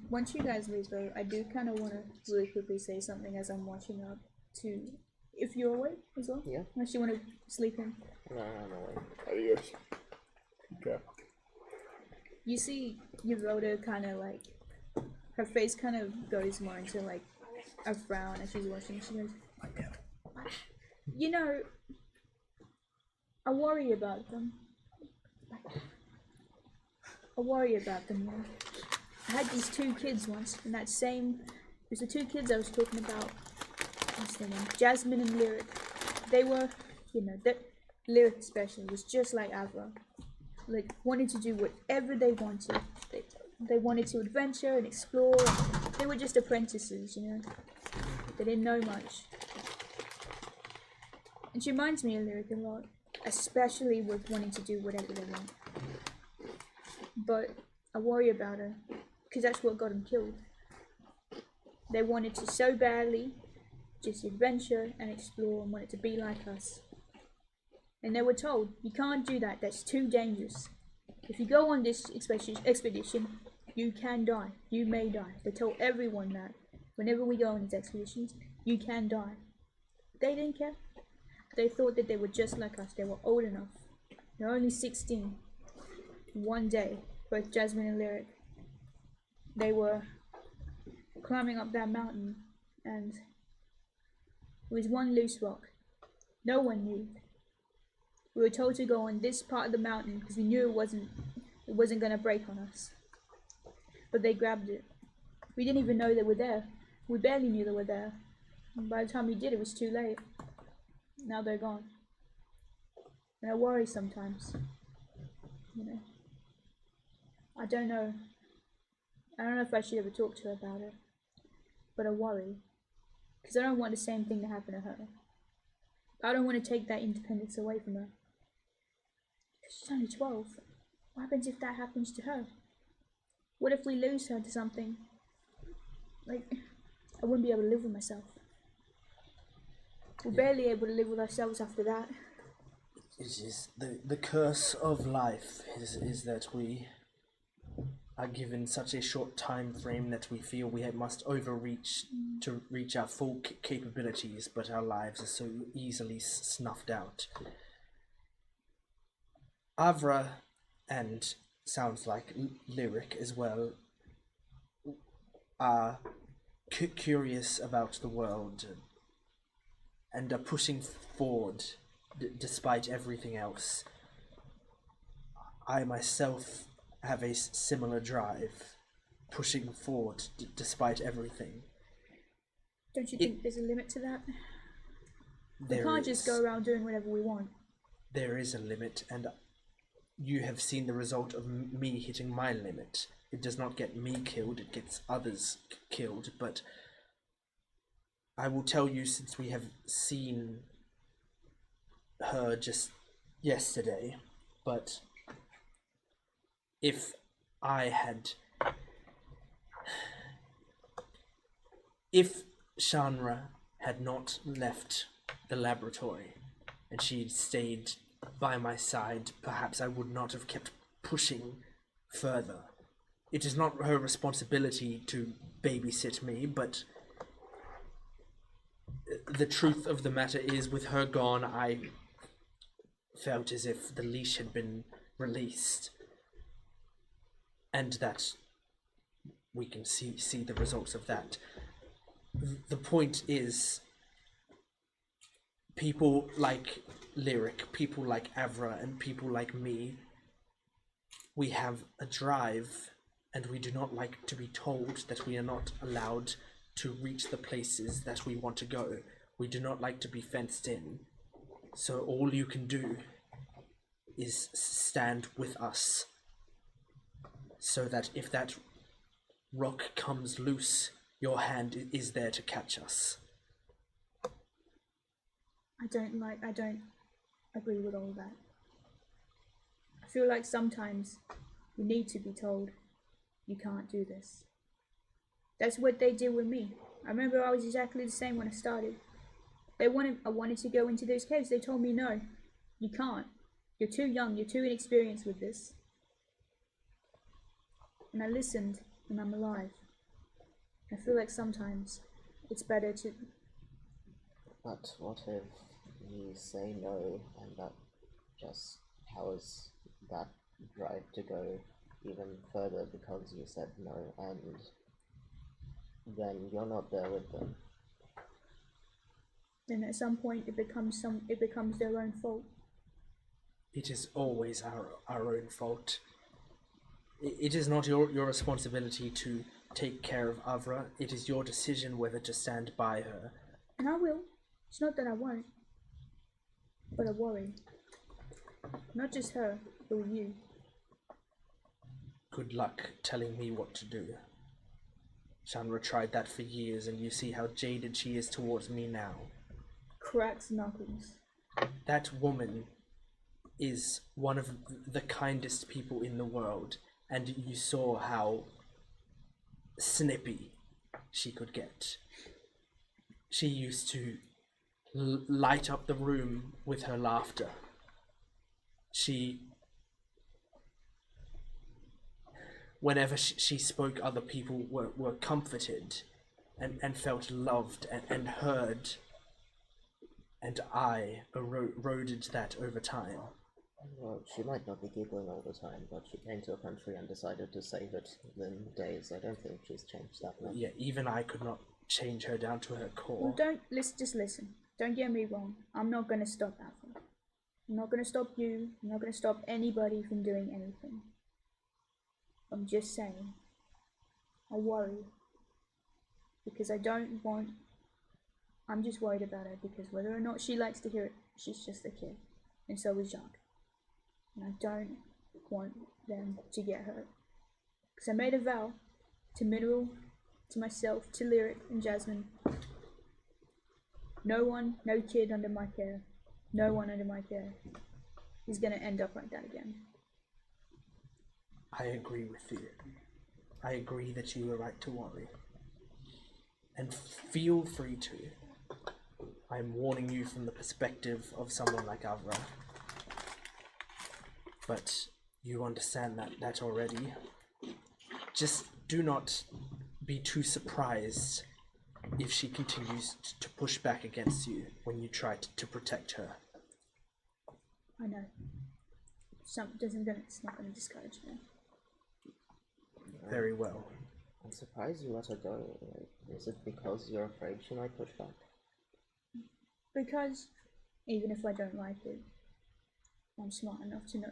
Once you guys leave though, I do kind of want to really quickly say something as I'm watching up to, if you're awake as well. Yeah. Unless you want to sleep in. No, no way. Adios. Okay. You see Yvoda kind of like, her face kind of goes more into like a frown as she's watching. She goes, you know, I worry about them. I worry about them, yeah. I had these 2 kids once, and that same, it was the 2 kids I was talking about, what's their name, Jasmine and Lyric. They were, you know, Lyric especially was just like Avra. Like, wanted to do whatever they wanted. They wanted to adventure and explore, and they were just apprentices, you know. They didn't know much. And she reminds me of Lyric a lot, especially with wanting to do whatever they want. But I worry about her, because that's what got them killed. They wanted to so badly just adventure and explore and wanted to be like us. And they were told, you can't do that, that's too dangerous. If you go on this expedition, you can die, you may die. They told everyone that. Whenever we go on these expeditions, you can die. They didn't care. They thought that they were just like us, they were old enough. They're only 16. One day, both Jasmine and Lyric, they were climbing up that mountain, and there was one loose rock. No one knew. We were told to go on this part of the mountain because we knew it wasn't going to break on us. But they grabbed it. We didn't even know they were there. We barely knew they were there. And by the time we did, it was too late. Now they're gone. And I worry sometimes. You know. I don't know if I should ever talk to her about it. But I worry. Because I don't want the same thing to happen to her. I don't want to take that independence away from her. She's only 12. What happens if that happens to her? What if we lose her to something? Like, I wouldn't be able to live with myself. We're barely able to live with ourselves after that. It is the curse of life is that we are given such a short time frame that we feel we must overreach to reach our full capabilities, but our lives are so easily snuffed out. Avra, and sounds like Lyric as well, are curious about the world and are pushing forward despite everything else. I myself have a similar drive, pushing forward despite everything. Don't you think there's a limit to that? We There can't just go around doing whatever we want. There is a limit, and you have seen the result of me hitting my limit. It does not get me killed, it gets others killed, but I will tell you, since we have seen her just yesterday, but if Shanra had not left the laboratory and she'd stayed by my side, perhaps I would not have kept pushing further. It is not her responsibility to babysit me, but the truth of the matter is, with her gone, I felt as if the leash had been released, and that we can see the results of that. The point is, people like Lyric, people like Avra, and people like me, we have a drive, and we do not like to be told that we are not allowed to reach the places that we want to go. We do not like to be fenced in. So all you can do is stand with us, so that if that rock comes loose, your hand is there to catch us. I don't agree with all that. I feel like sometimes you need to be told you can't do this. That's what they did with me. I remember I was exactly the same when I started. I wanted to go into those caves. They told me, no, you can't. You're too young, you're too inexperienced with this. And I listened, and I'm alive. I feel like sometimes it's better to... But what if you say no, and that just powers that drive to go even further because you said no, and then you're not there with them? Then at some point it becomes their own fault. It is always our own fault. It is not your responsibility to take care of Avra. It is your decision whether to stand by her. And I will. It's not that I won't. But I worry. Not just her, but with you. Good luck telling me what to do. Shanra tried that for years, and you see how jaded she is towards me now. Cracks knuckles. That woman is one of the kindest people in the world, and you saw how snippy she could get. She used to light up the room with her laughter. Whenever she spoke, other people were comforted and felt loved and heard, and I eroded that over time. Well, she might not be giggling all the time, but she came to a country and decided to save it within days. I don't think she's changed that much. Yeah, even I could not change her down to her core. Well, just listen. Don't get me wrong. I'm not going to stop Alpha. I'm not going to stop you. I'm not going to stop anybody from doing anything. I'm just saying. I worry. Because I don't want... I'm just worried about her because whether or not she likes to hear it, she's just a kid. And so is Jacques. And I don't want them to get hurt. Because I made a vow to Mineral, to myself, to Lyric and Jasmine. No one, no kid under my care, no one under my care is going to end up like that again. I agree with you. I agree that you were right to worry. And feel free to. I'm warning you from the perspective of someone like Avra. But you understand that already. Just do not be too surprised if she continues to push back against you when you try to protect her. I know. It's not going to discourage me. Very well. I'm surprised you let her go. Like, is it because you're afraid she might push back? Because even if I don't like it, I'm smart enough to know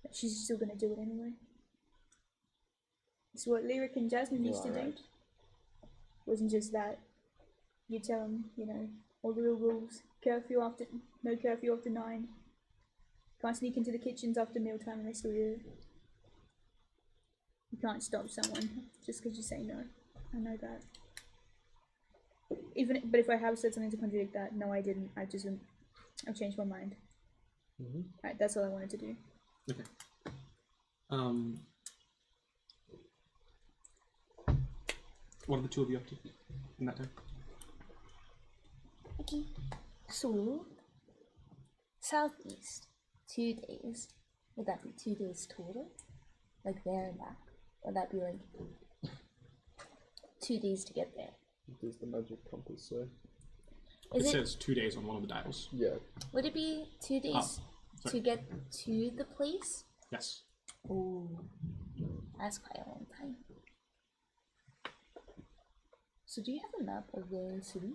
that she's still going to do it anyway. It's what Lyric and Jasmine used to do. Right. Wasn't just that. You tell them, all the real rules. No curfew after 9. Can't sneak into the kitchens after mealtime and they still do it. You can't stop someone just because you say no. I know that. But if I have said something to contradict that, no, I didn't. I've changed my mind. Alright, that's all I wanted to do. Okay. What are the two of you up to in that time? Okay. So, southeast, 2 days. Would that be 2 days total? Like there and back? Or would that be like 2 days to get there? What does the magic compass say? It says 2 days on one of the dials. Yeah. Would it be 2 days to get to the place? Yes. Oh, that's quite a long time. So do you have a map of the city?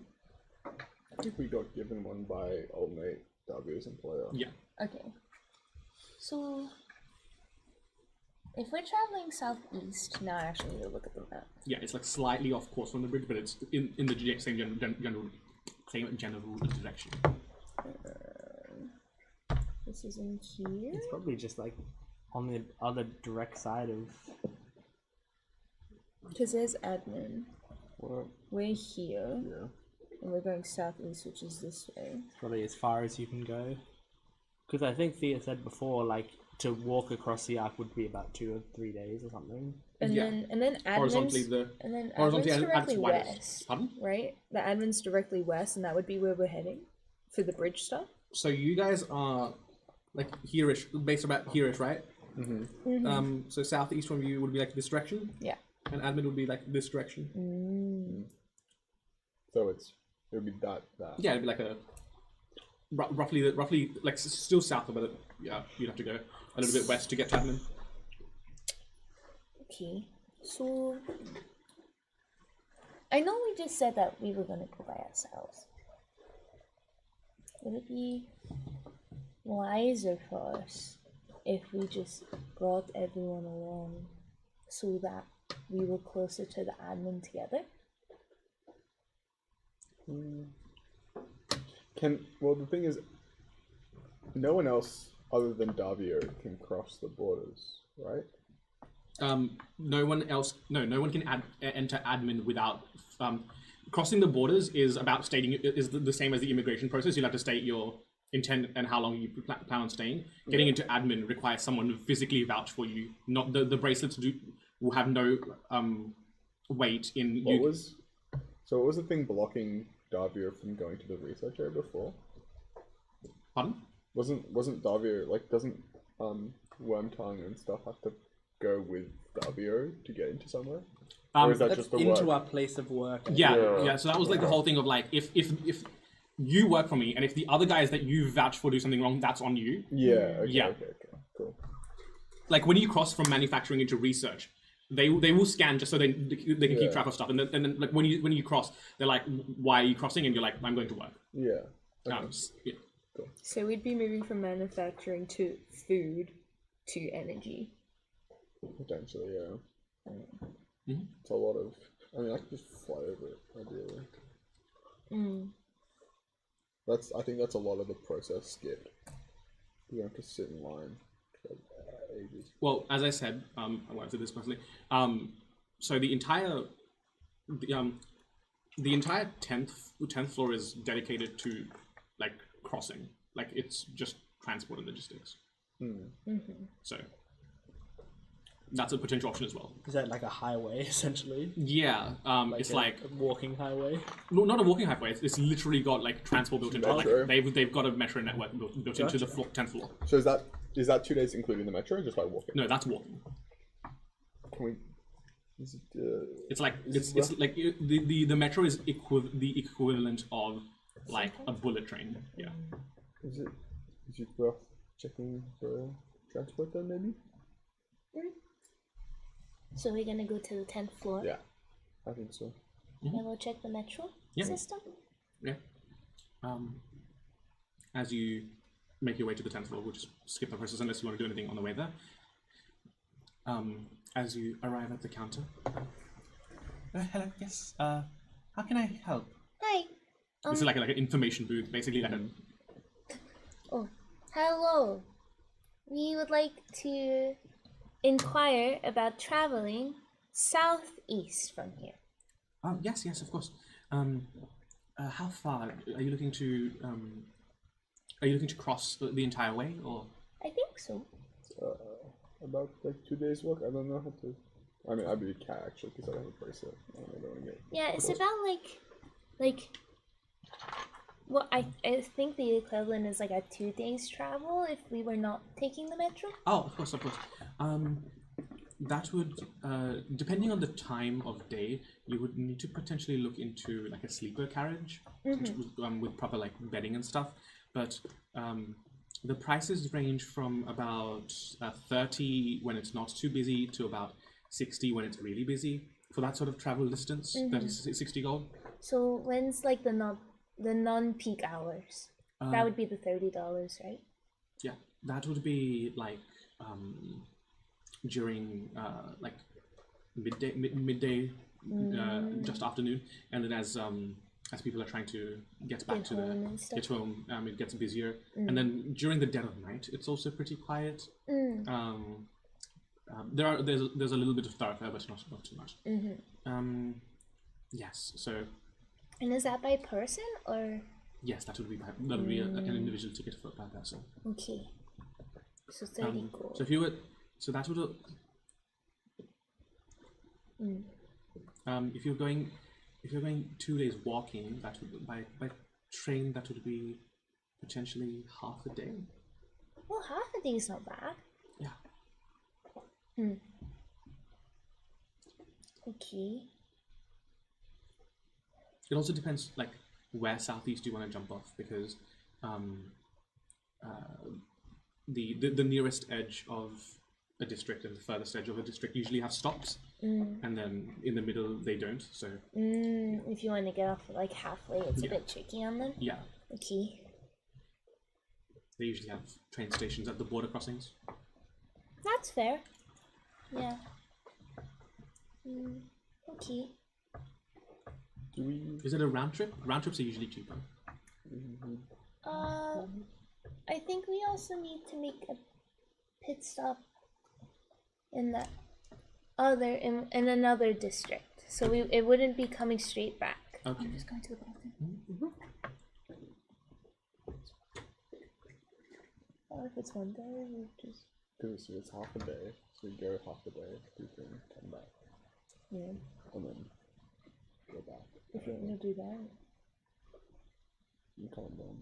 I think we got given one by old mate Davio's employer. Yeah. Okay. So, if we're traveling southeast, now I actually need to look at the map. Yeah, it's like slightly off course from the bridge, but it's in the same general direction. This is in here. It's probably just like on the other direct side of. Because there's admin. What? We're here. Yeah. And we're going southeast, which is this way. Probably as far as you can go. Because I think Thea said before, like, to walk across the arc would be about 2 or 3 days or something. And Yeah. then Horizontally, admin's directly west. Pardon? Right? The admin's directly west, and that would be where we're heading for the bridge stuff. So you guys are like here-ish, based about here-ish, right? So southeast from you would be like this direction, Yeah. and admin would be like this direction. So it would be that. Yeah, it'd be like a roughly like still south of it. Yeah, you'd have to go a little bit west to get to admin. Okay. So I know we just said that we were gonna go by ourselves. Would it be wiser for us if we just brought everyone along so that we were closer to the admin together? Well, the thing is, no one else other than Davio can cross the borders, right? No one can enter admin without crossing the borders is about stating is the same as the immigration process. You'll have to state your intent and how long you plan on staying. Getting into admin requires someone to physically vouch for you. Not the bracelets will have no weight in. What was the thing blocking Davio from going to the research area before? Pardon? Wasn't Davio like doesn't Wormtongue and stuff have to go with Davio to get into somewhere? Or is that just the into work? our place of work. Yeah. So that was like the whole thing of like if you work for me and if the other guys that you vouch for do something wrong, that's on you. Yeah. Okay, Yeah. Okay. Cool. Like when you cross from manufacturing into research, they will scan just so they can keep track of stuff. And then like when you cross, they're like, why are you crossing? And you're like, I'm going to work. Yeah. Okay. Yeah. So we'd be moving from manufacturing to food to energy. Potentially, yeah. Mhm. It's a lot of. I mean, I could just fly over it ideally. I think that's a lot of the process skipped. You have to sit in line for ages. Well, as I said, I won't answer this personally. So the entire 10th floor is dedicated to like crossing. Like it's just transport and logistics. So that's a potential option as well. Is that like a highway essentially? Yeah, it's like a walking highway. no, not a walking highway. It's literally got like transport built into it. Metro. Like they've got a metro network built into the 10th floor. So is that 2 days including the metro, or just by walking? No, that's walking. Can we? Is it, It's like Is it's it like the metro is the equivalent of like a bullet train. Yeah. is it worth checking for transport then, maybe? So we're gonna go to the 10th floor. Yeah, I think so. And we'll check the metro Yeah. system. Yeah. As you make your way to the 10th floor, we'll just skip the process unless you want to do anything on the way there. As you arrive at the counter. Hello, yes. How can I help? Hi. This is like an information booth, basically like a. Oh, hello. We would like to inquire about traveling southeast from here. Yes, of course. How far are you looking to? Are you looking to cross the entire way, or? I think so. About like 2 days walk. I don't know how to. I mean, I'd be a cat actually because I don't have a bracelet. I don't want to get. Yeah, it's about like. Well, I think the equivalent is like a 2 days travel if we were not taking the metro. Oh, of course. That would, depending on the time of day, you would need to potentially look into like a sleeper carriage with proper like bedding and stuff. But the prices range from about 30 when it's not too busy to about 60 when it's really busy for that sort of travel distance. That is 60 gold. So when's like the non-peak hours? That would be the $30, right? Yeah, that would be like during like midday, just afternoon, and then as people are trying to get back to get home, it gets busier, and then during the dead of night, it's also pretty quiet. There's a little bit of thoroughfare, but not too much. Yes, so. And is that by person or? Yes, that would be an individual ticket for per person. Okay. So 30 gold. So if you were, so that would. If you're going 2 days walking, that would by train that would be potentially half a day. Well, half a day is not bad. Yeah. Okay. It also depends, like, where southeast you want to jump off, because the nearest edge of a district and the furthest edge of a district usually have stops, and then in the middle they don't. So if you want to get off like halfway, it's a bit tricky on them. Yeah. Okay. They usually have train stations at the border crossings. That's fair. Yeah. Okay. Is it a round trip? Round trips are usually cheaper. I think we also need to make a pit stop in that in another district, so it wouldn't be coming straight back. Okay. I'm just going to the bathroom. Or if it's one day, we just Because it's half a day, so we go half a day, we can come back, and then go back. if you want to do that. You calm down.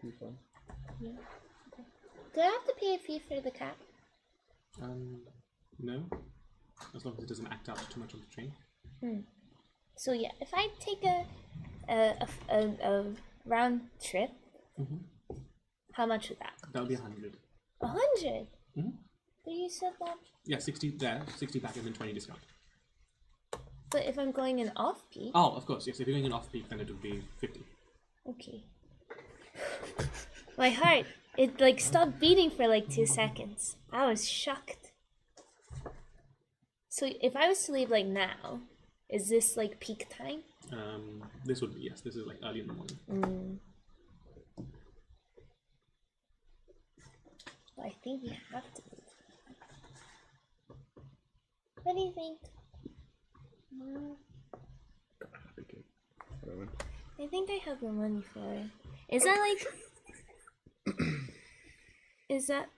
Too fun. Yeah. Okay. Do I have to pay a fee for the cat? No. As long as it doesn't act out too much on the train. So yeah, if I take a round trip, how much would that? That would be 100. 100. But you said that. Yeah, 60 there, 60 back, and then 20 discount. But if I'm going in off peak. Oh, of course, yes. If you're going in off peak, then it would be 50. Okay. My heart, it like stopped beating for like 2 seconds. I was shocked. So if I was to leave like now, is this like peak time? This would be, yes. This is like early in the morning. Well, I think we have to leave. What do you think? I think I have the money for it. Is that like? Is that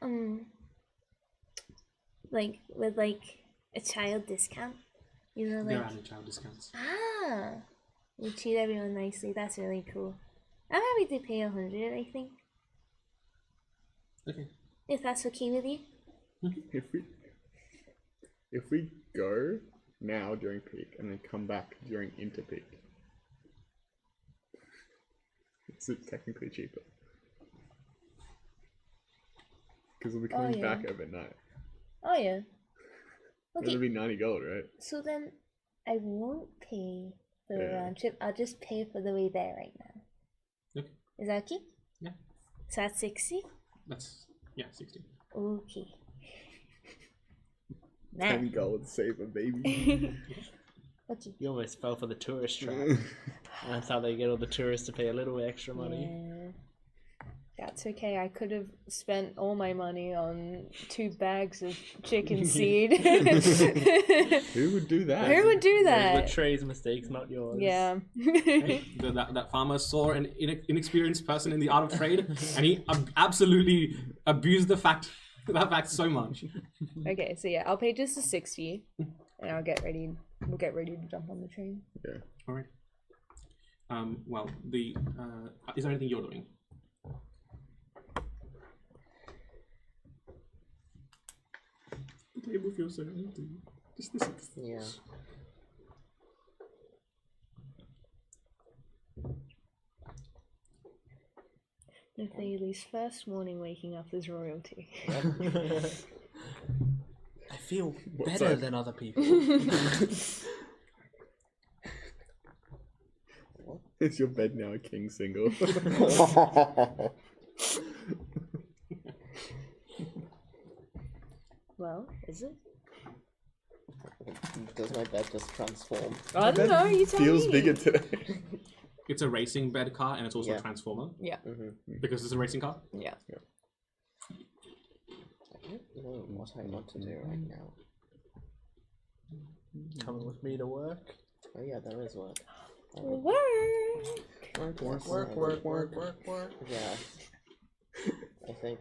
Like with like a child discount? You know, There like are no child discounts. you treat everyone nicely. That's really cool. I'm happy to pay 100. I think Okay. if that's okay with you. If we go now during peak and then come back during interpeak, it's technically cheaper because we'll be coming yeah. back overnight. Oh yeah. It'll Okay. be 90 gold, right? So then, I won't pay for the Yeah. round trip. I'll just pay for the way there right now. Okay. Is that okay? Yeah. So that's 60. That's 60. Okay. 10 Man. gold saver, baby. Okay. You almost fell for the tourist trap. That's how they get all the tourists to pay a little extra money. Yeah. That's okay. I could have spent all my money on 2 bags of chicken seed. Who would do that? Who would do Those were that? Trey's mistakes, not yours. Yeah. That farmer saw an inexperienced person in the art of trade, and he absolutely abused that fact so much. Okay, so yeah, I'll pay just the 60, and I'll get ready. We'll get ready to jump on the train. Yeah. All right. Well, is there anything you're doing? The table feels so empty. Just this. Yeah. Nathali's first morning waking up is royalty. I feel What's better that? than other people. Is your bed now a king single? Well, is it? Does my bed just transform? I don't know. You tell Feels me. bigger today. It's a racing bed car, and it's also Yeah. a transformer Yeah. because it's a racing car. Yeah. I don't know what I want to do right now. Coming with me to work. Oh yeah, there is work. Work. Work. Yeah. I think.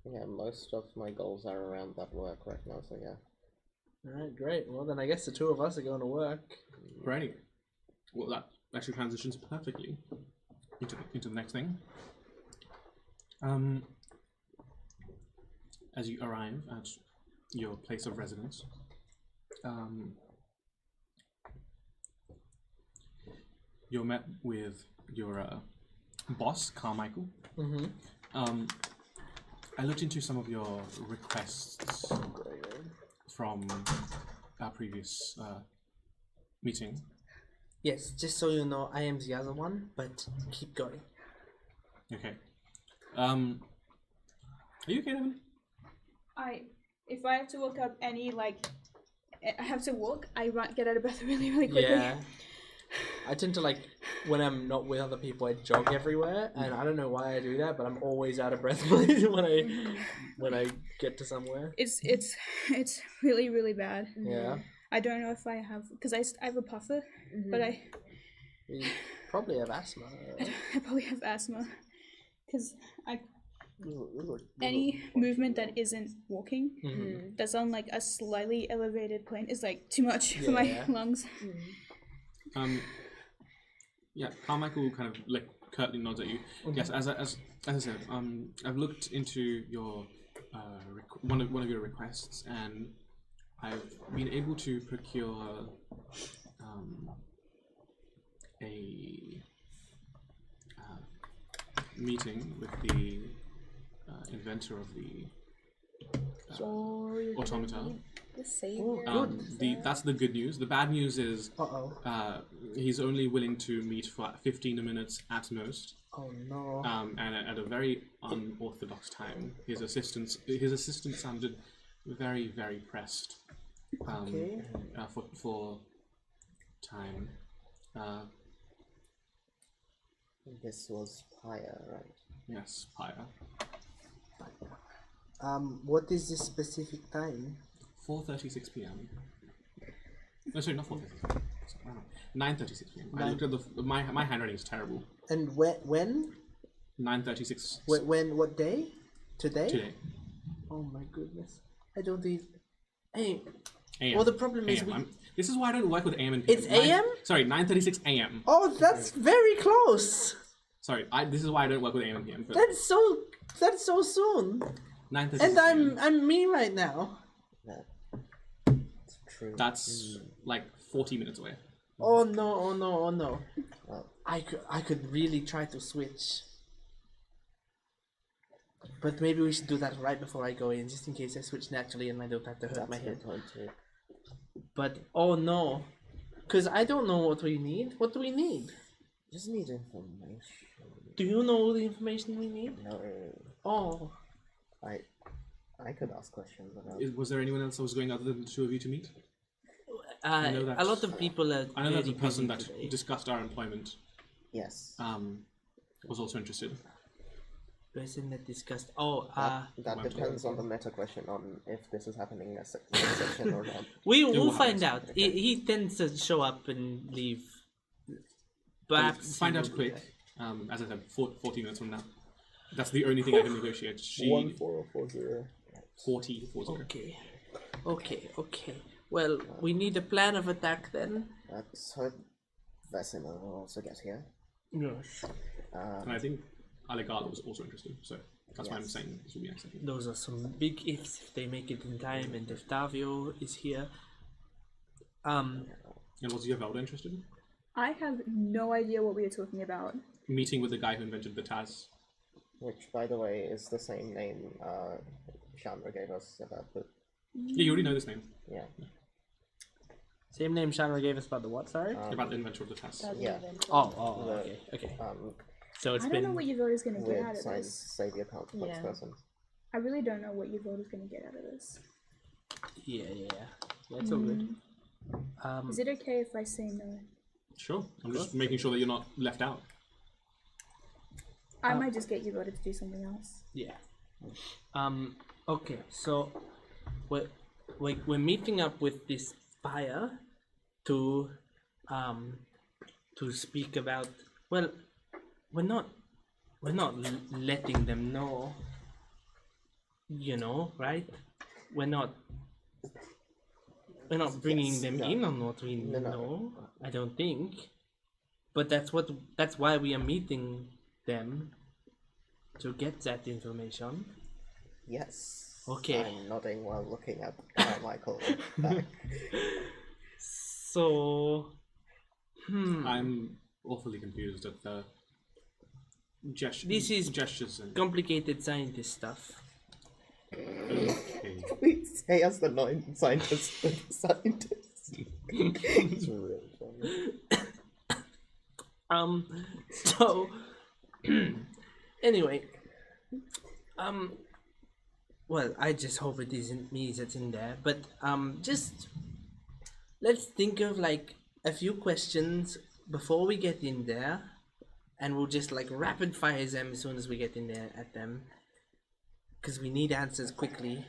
Yeah, most of my goals are around that work right now. So yeah. Alright, great. Well, then I guess the 2 of us are going to work. Right. Well, that actually transitions perfectly into the next thing. As you arrive at your place of residence, you're met with your boss, Carmichael. Mm-hmm. I looked into some of your requests from our previous meeting. Yes, just so you know, I am the other one, but keep going. Okay. Are you okay, Evan? If I have to walk up any I have to walk, I get out of breath really quickly. Yeah. I tend to when I'm not with other people, I jog everywhere, and I don't know why I do that, but I'm always out of breath when I get to somewhere. It's really bad. Yeah. I don't know if I have, because I have a puffer, but You probably have asthma. I probably have asthma, because any movement that isn't walking, that's on a slightly elevated plane is too much for my lungs. Yeah, Carmichael kind of curtly nods at you. Yes, as I said, I've looked into your one of your requests, and I've been able to procure a meeting with the inventor of the automata. The savior. That's the good news. The bad news is he's only willing to meet for 15 minutes at most. Oh no. And at a very unorthodox time. His assistant sounded very, very pressed for time. This was Pyre, right? Yes, Pyre. What is the specific time? 4:36 p.m. No, sorry, not 4:36. 9:36 p.m. I looked at my handwriting is terrible. And when? 9:36. When? What day? Today? Today. Oh my goodness. I don't eat. Hey, AM. well, the problem is AM. This is why I don't work with AM and PM. It's AM? Sorry, 9:36 AM. Oh, that's very close. Sorry, this is why I don't work with AM and PM. but That's so soon. 9:36 And AM. I'm me right now. Yeah. It's true. That's like 40 minutes away. Oh no! Oh no! Oh no! Well, I could really try to switch. But maybe we should do that right before I go in, just in case I switch naturally and I don't have to hurt that's my my head. point too. But oh no, because I don't know what we need. What do we need? Just need information. Do you know the information we need? No, Oh, I could ask questions about. Was there anyone else that was going other than the two of you to meet? know that- a lot of people are. I know that the very person busy that today. discussed our employment Yes. was also interested. Person that discussed. Oh, That Went depends on the meta question on if this is happening next section or not. we'll will find happen. out. He tends to show up and leave. Perhaps Find he out will be quick. there. As I said, 40 minutes from now. That's the only thing I can negotiate. 14040. 40. Okay. Well, we need a plan of attack then. Let's hope Vesina will also get here. Yes. And I think Alegala was also interested, so that's why I'm Yes. saying this will be next second. Those are some big ifs if they make it in time and if Davio is here. And was Yavelda interested? I have no idea what we are talking about. Meeting with the guy who invented the Taz. Which, by the way, is the same name Chandra gave us about the... Yeah, you already know this name. Yeah. Same name Shanra gave us about the what? Sorry. About the inventor of the Taz. Yeah. Oh, The- okay. Um, So it's I don't know been. what your vote is going to get weird out of science this. savior complex Yeah. person. I really don't know what your vote is going to get out of this. Yeah. That's all good. Is it okay if I say no? Sure. I'm just making sure that you're not left out. I might just get you voted to do something else. Yeah. Okay. So we're meeting up with this buyer to speak about. Well, we're not letting them know. You know, right? We're not bringing Yes, them no. in on what we No. know. I don't think. But that's why we are meeting them, to get that information. Yes. Okay. I'm nodding while looking at Carmichael back. So, I'm awfully confused at the This is gestures and complicated scientist stuff. okay. Please say as the non-scientist with the scientists. It's really funny. So anyway, well, I just hope it isn't me that's in there, but just let's think of like a few questions before we get in there, and we'll just like rapid fire them as soon as we get in there at them, because we need answers quickly.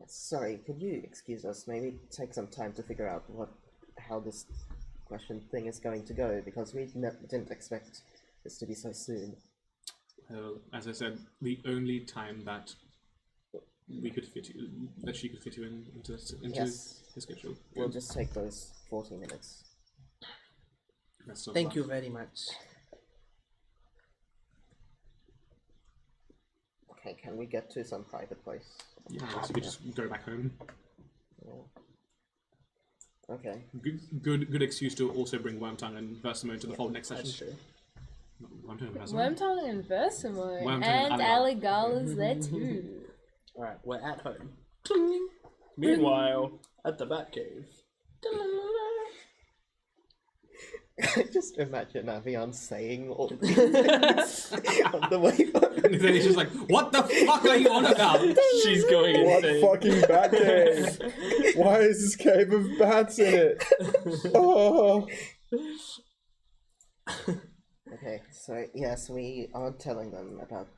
Sorry, could you excuse us? Maybe take some time to figure out how this question thing is going to go, because we didn't expect this to be so soon. As I said, the only time that we could fit you, that she could fit you into Yes. his schedule. We'll just take those 40 minutes. Best of Thank luck. you very much. Okay, can we get to some private place? Yeah, I guess you could just go back home. Okay. Good excuse to also bring Wormtongue and Versimo to the fold next session. That's true. Wormtongue and Versimo. Wormtongue and Versimo. Wormtongue And and Alegala's there too. Alright, we're at home. Meanwhile, at the Batcave. I just imagine Avian saying all these things on the way home. And then he's just like, what the fuck are you on about? She's going What insane. fucking bat cave? Why is this cave of bats in it? Oh. Okay, so yes, we are telling them about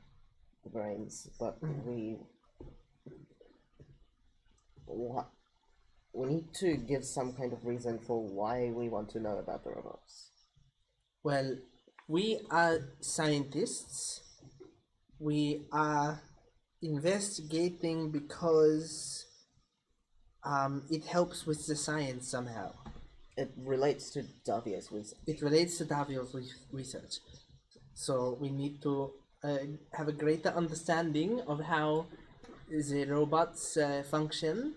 the brains, but we need to give some kind of reason for why we want to know about the robots. Well, we are scientists. We are investigating because It helps with the science somehow. It relates to Davio's research. It relates to Davio's research. So we need to have a greater understanding of how the robots function,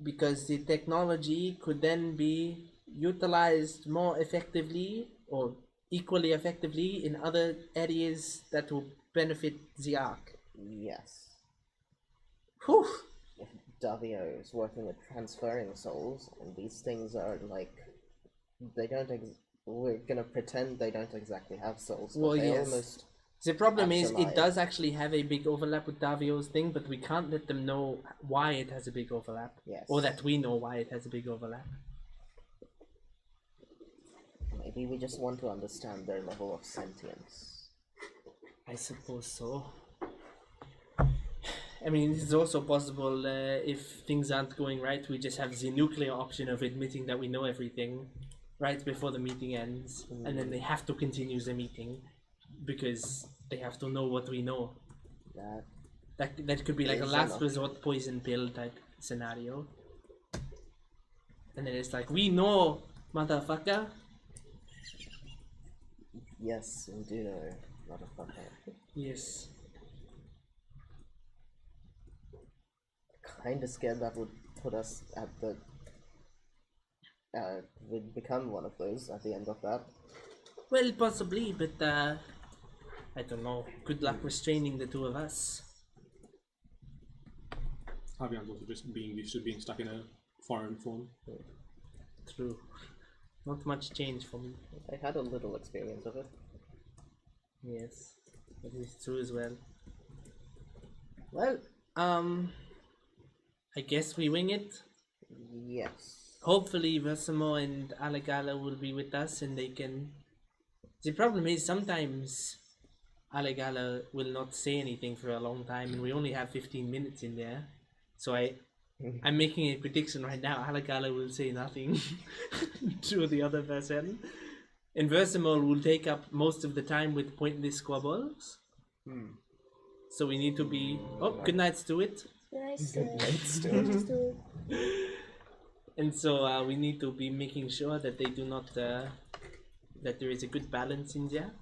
because the technology could then be utilized more effectively or equally effectively in other areas that will benefit the Ark. Yes. Whew. If Davio is working with transferring souls, and these things are like, they don't. We're gonna pretend they don't exactly have souls, but Well, they yes. almost. The problem is, Absolutely. it does actually have a big overlap with Davio's thing, but we can't let them know why it has a big overlap. Yes. Or that we know why it has a big overlap. Maybe we just want to understand their level of sentience. I suppose so. I mean, it's also possible if things aren't going right, we just have the nuclear option of admitting that we know everything right before the meeting ends, and then they have to continue the meeting because they have to know what we know. That could be like a is last enough. resort poison pill type scenario. And then it's like, we know, motherfucker. Yes, we do know, motherfucker. Yes. Kinda scared that would put us at the. We'd become one of those at the end of that. Well, possibly, but I don't know. Good luck restraining the two of us. Tavion's also just being used to being stuck in a foreign form. True. Not much change for me. I had a little experience of it. Yes, that is true as well. Well, I guess we wing it. Yes. Hopefully Versamo and Allegala will be with us and they can... The problem is sometimes Allegala will not say anything for a long time and we only have 15 minutes in there. So I'm making a prediction right now. Allegala will say nothing to the other person. And Versamol will take up most of the time with pointless squabbles. So we need to be... Oh, good night, Stuart. Nice. And so we need to be making sure that they do not... that there is a good balance in there.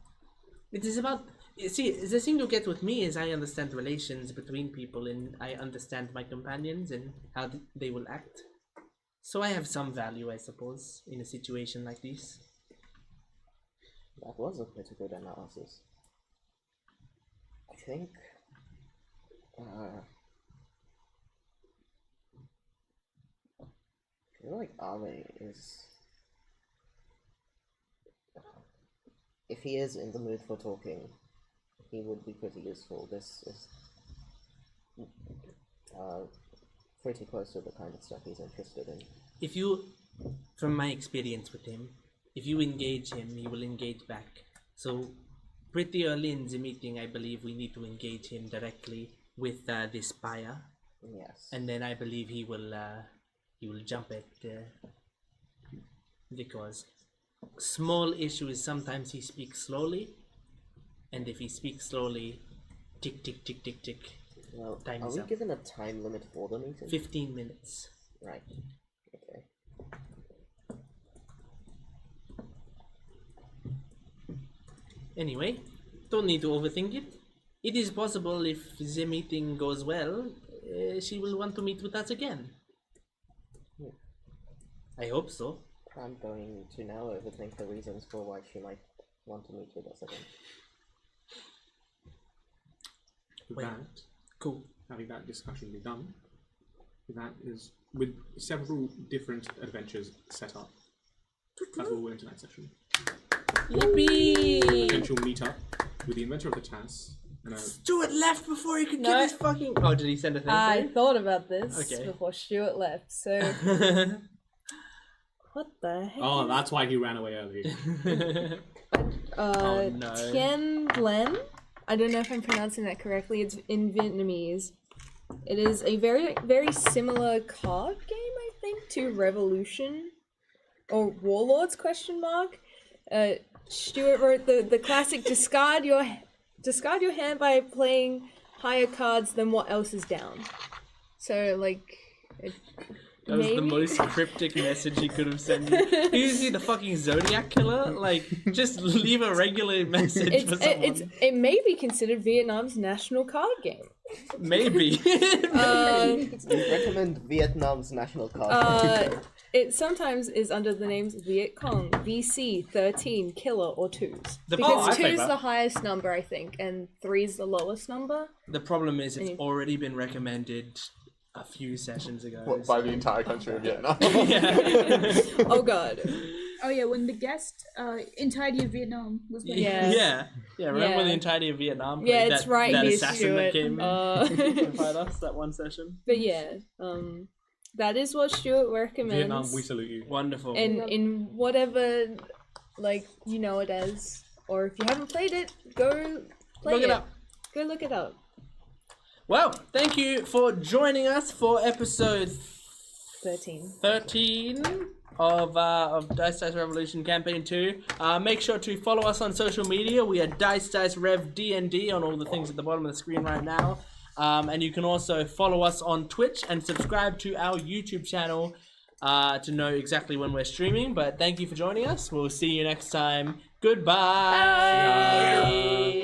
It is about... You see, the thing you get with me is I understand relations between people and I understand my companions and how they will act. So I have some value, I suppose, in a situation like this. That was a pretty good analysis. I think. I feel like Ale is. If he is in the mood for talking, he would be pretty useful. This is pretty close to the kind of stuff he's interested in. If you, from my experience with him, if you engage him, he will engage back. So pretty early in the meeting, I believe we need to engage him directly with this buyer. Yes. And then I believe he will jump at because small issue is sometimes he speaks slowly, and if he speaks slowly, tick tick tick tick tick. Well, time are is we up. given a time limit for the meeting? 15 minutes. Right. Okay. Anyway, don't need to overthink it. It is possible if the meeting goes well, she will want to meet with us again. I hope so. I'm going to now overthink the reasons for why she might want to meet with us again. With Wait. that, Cool. having that discussion be done, that is with several different adventures set up. That will go into that session. Yippee! Potential meetup with the inventor of the TAS. And a Stuart left before he could No. get his fucking... Oh, did he send a thing? I for thought about this Okay. before Stuart left, so you? what the heck? oh, that's why he ran away early. Oh, no. Tien Blen? I don't know if I'm pronouncing that correctly. It's in Vietnamese. It is a very, very similar card game, I think, to Revolution or Warlords ? Stuart wrote the classic discard your hand by playing higher cards than what else is down. So like That was the Maybe? most cryptic message he could have sent me. Is he the fucking Zodiac killer? Like, just leave a regular message for someone. It may be considered Vietnam's national card game. Maybe. We recommend Vietnam's national card. It sometimes is under the names Viet Cong, VC, 13, Killer, or 2s. I Because take 2's that. the highest number, I think, and 3's the lowest number. The problem is it's And- already been recommended a few sessions ago. What, by the entire country of Vietnam. Oh god. Oh yeah, when the guest entirety of Vietnam was like, Yeah. Yeah, remember when the Yeah. entirety of Vietnam Yeah, played it's that, right that here, assassin that Stuart. came in to fight us that one session? But yeah, that is what Stuart recommends. Vietnam, we salute you. Wonderful. in whatever, like, you know it as. Or if you haven't played it, go play Look it up. Go look it up. Well, thank you for joining us for episode 13. of Dice Revolution Campaign 2. Make sure to follow us on social media. We are Dice Rev D&D on all the things at the bottom of the screen right now. And you can also follow us on Twitch and subscribe to our YouTube channel to know exactly when we're streaming. But thank you for joining us. We'll see you next time. Goodbye. Bye.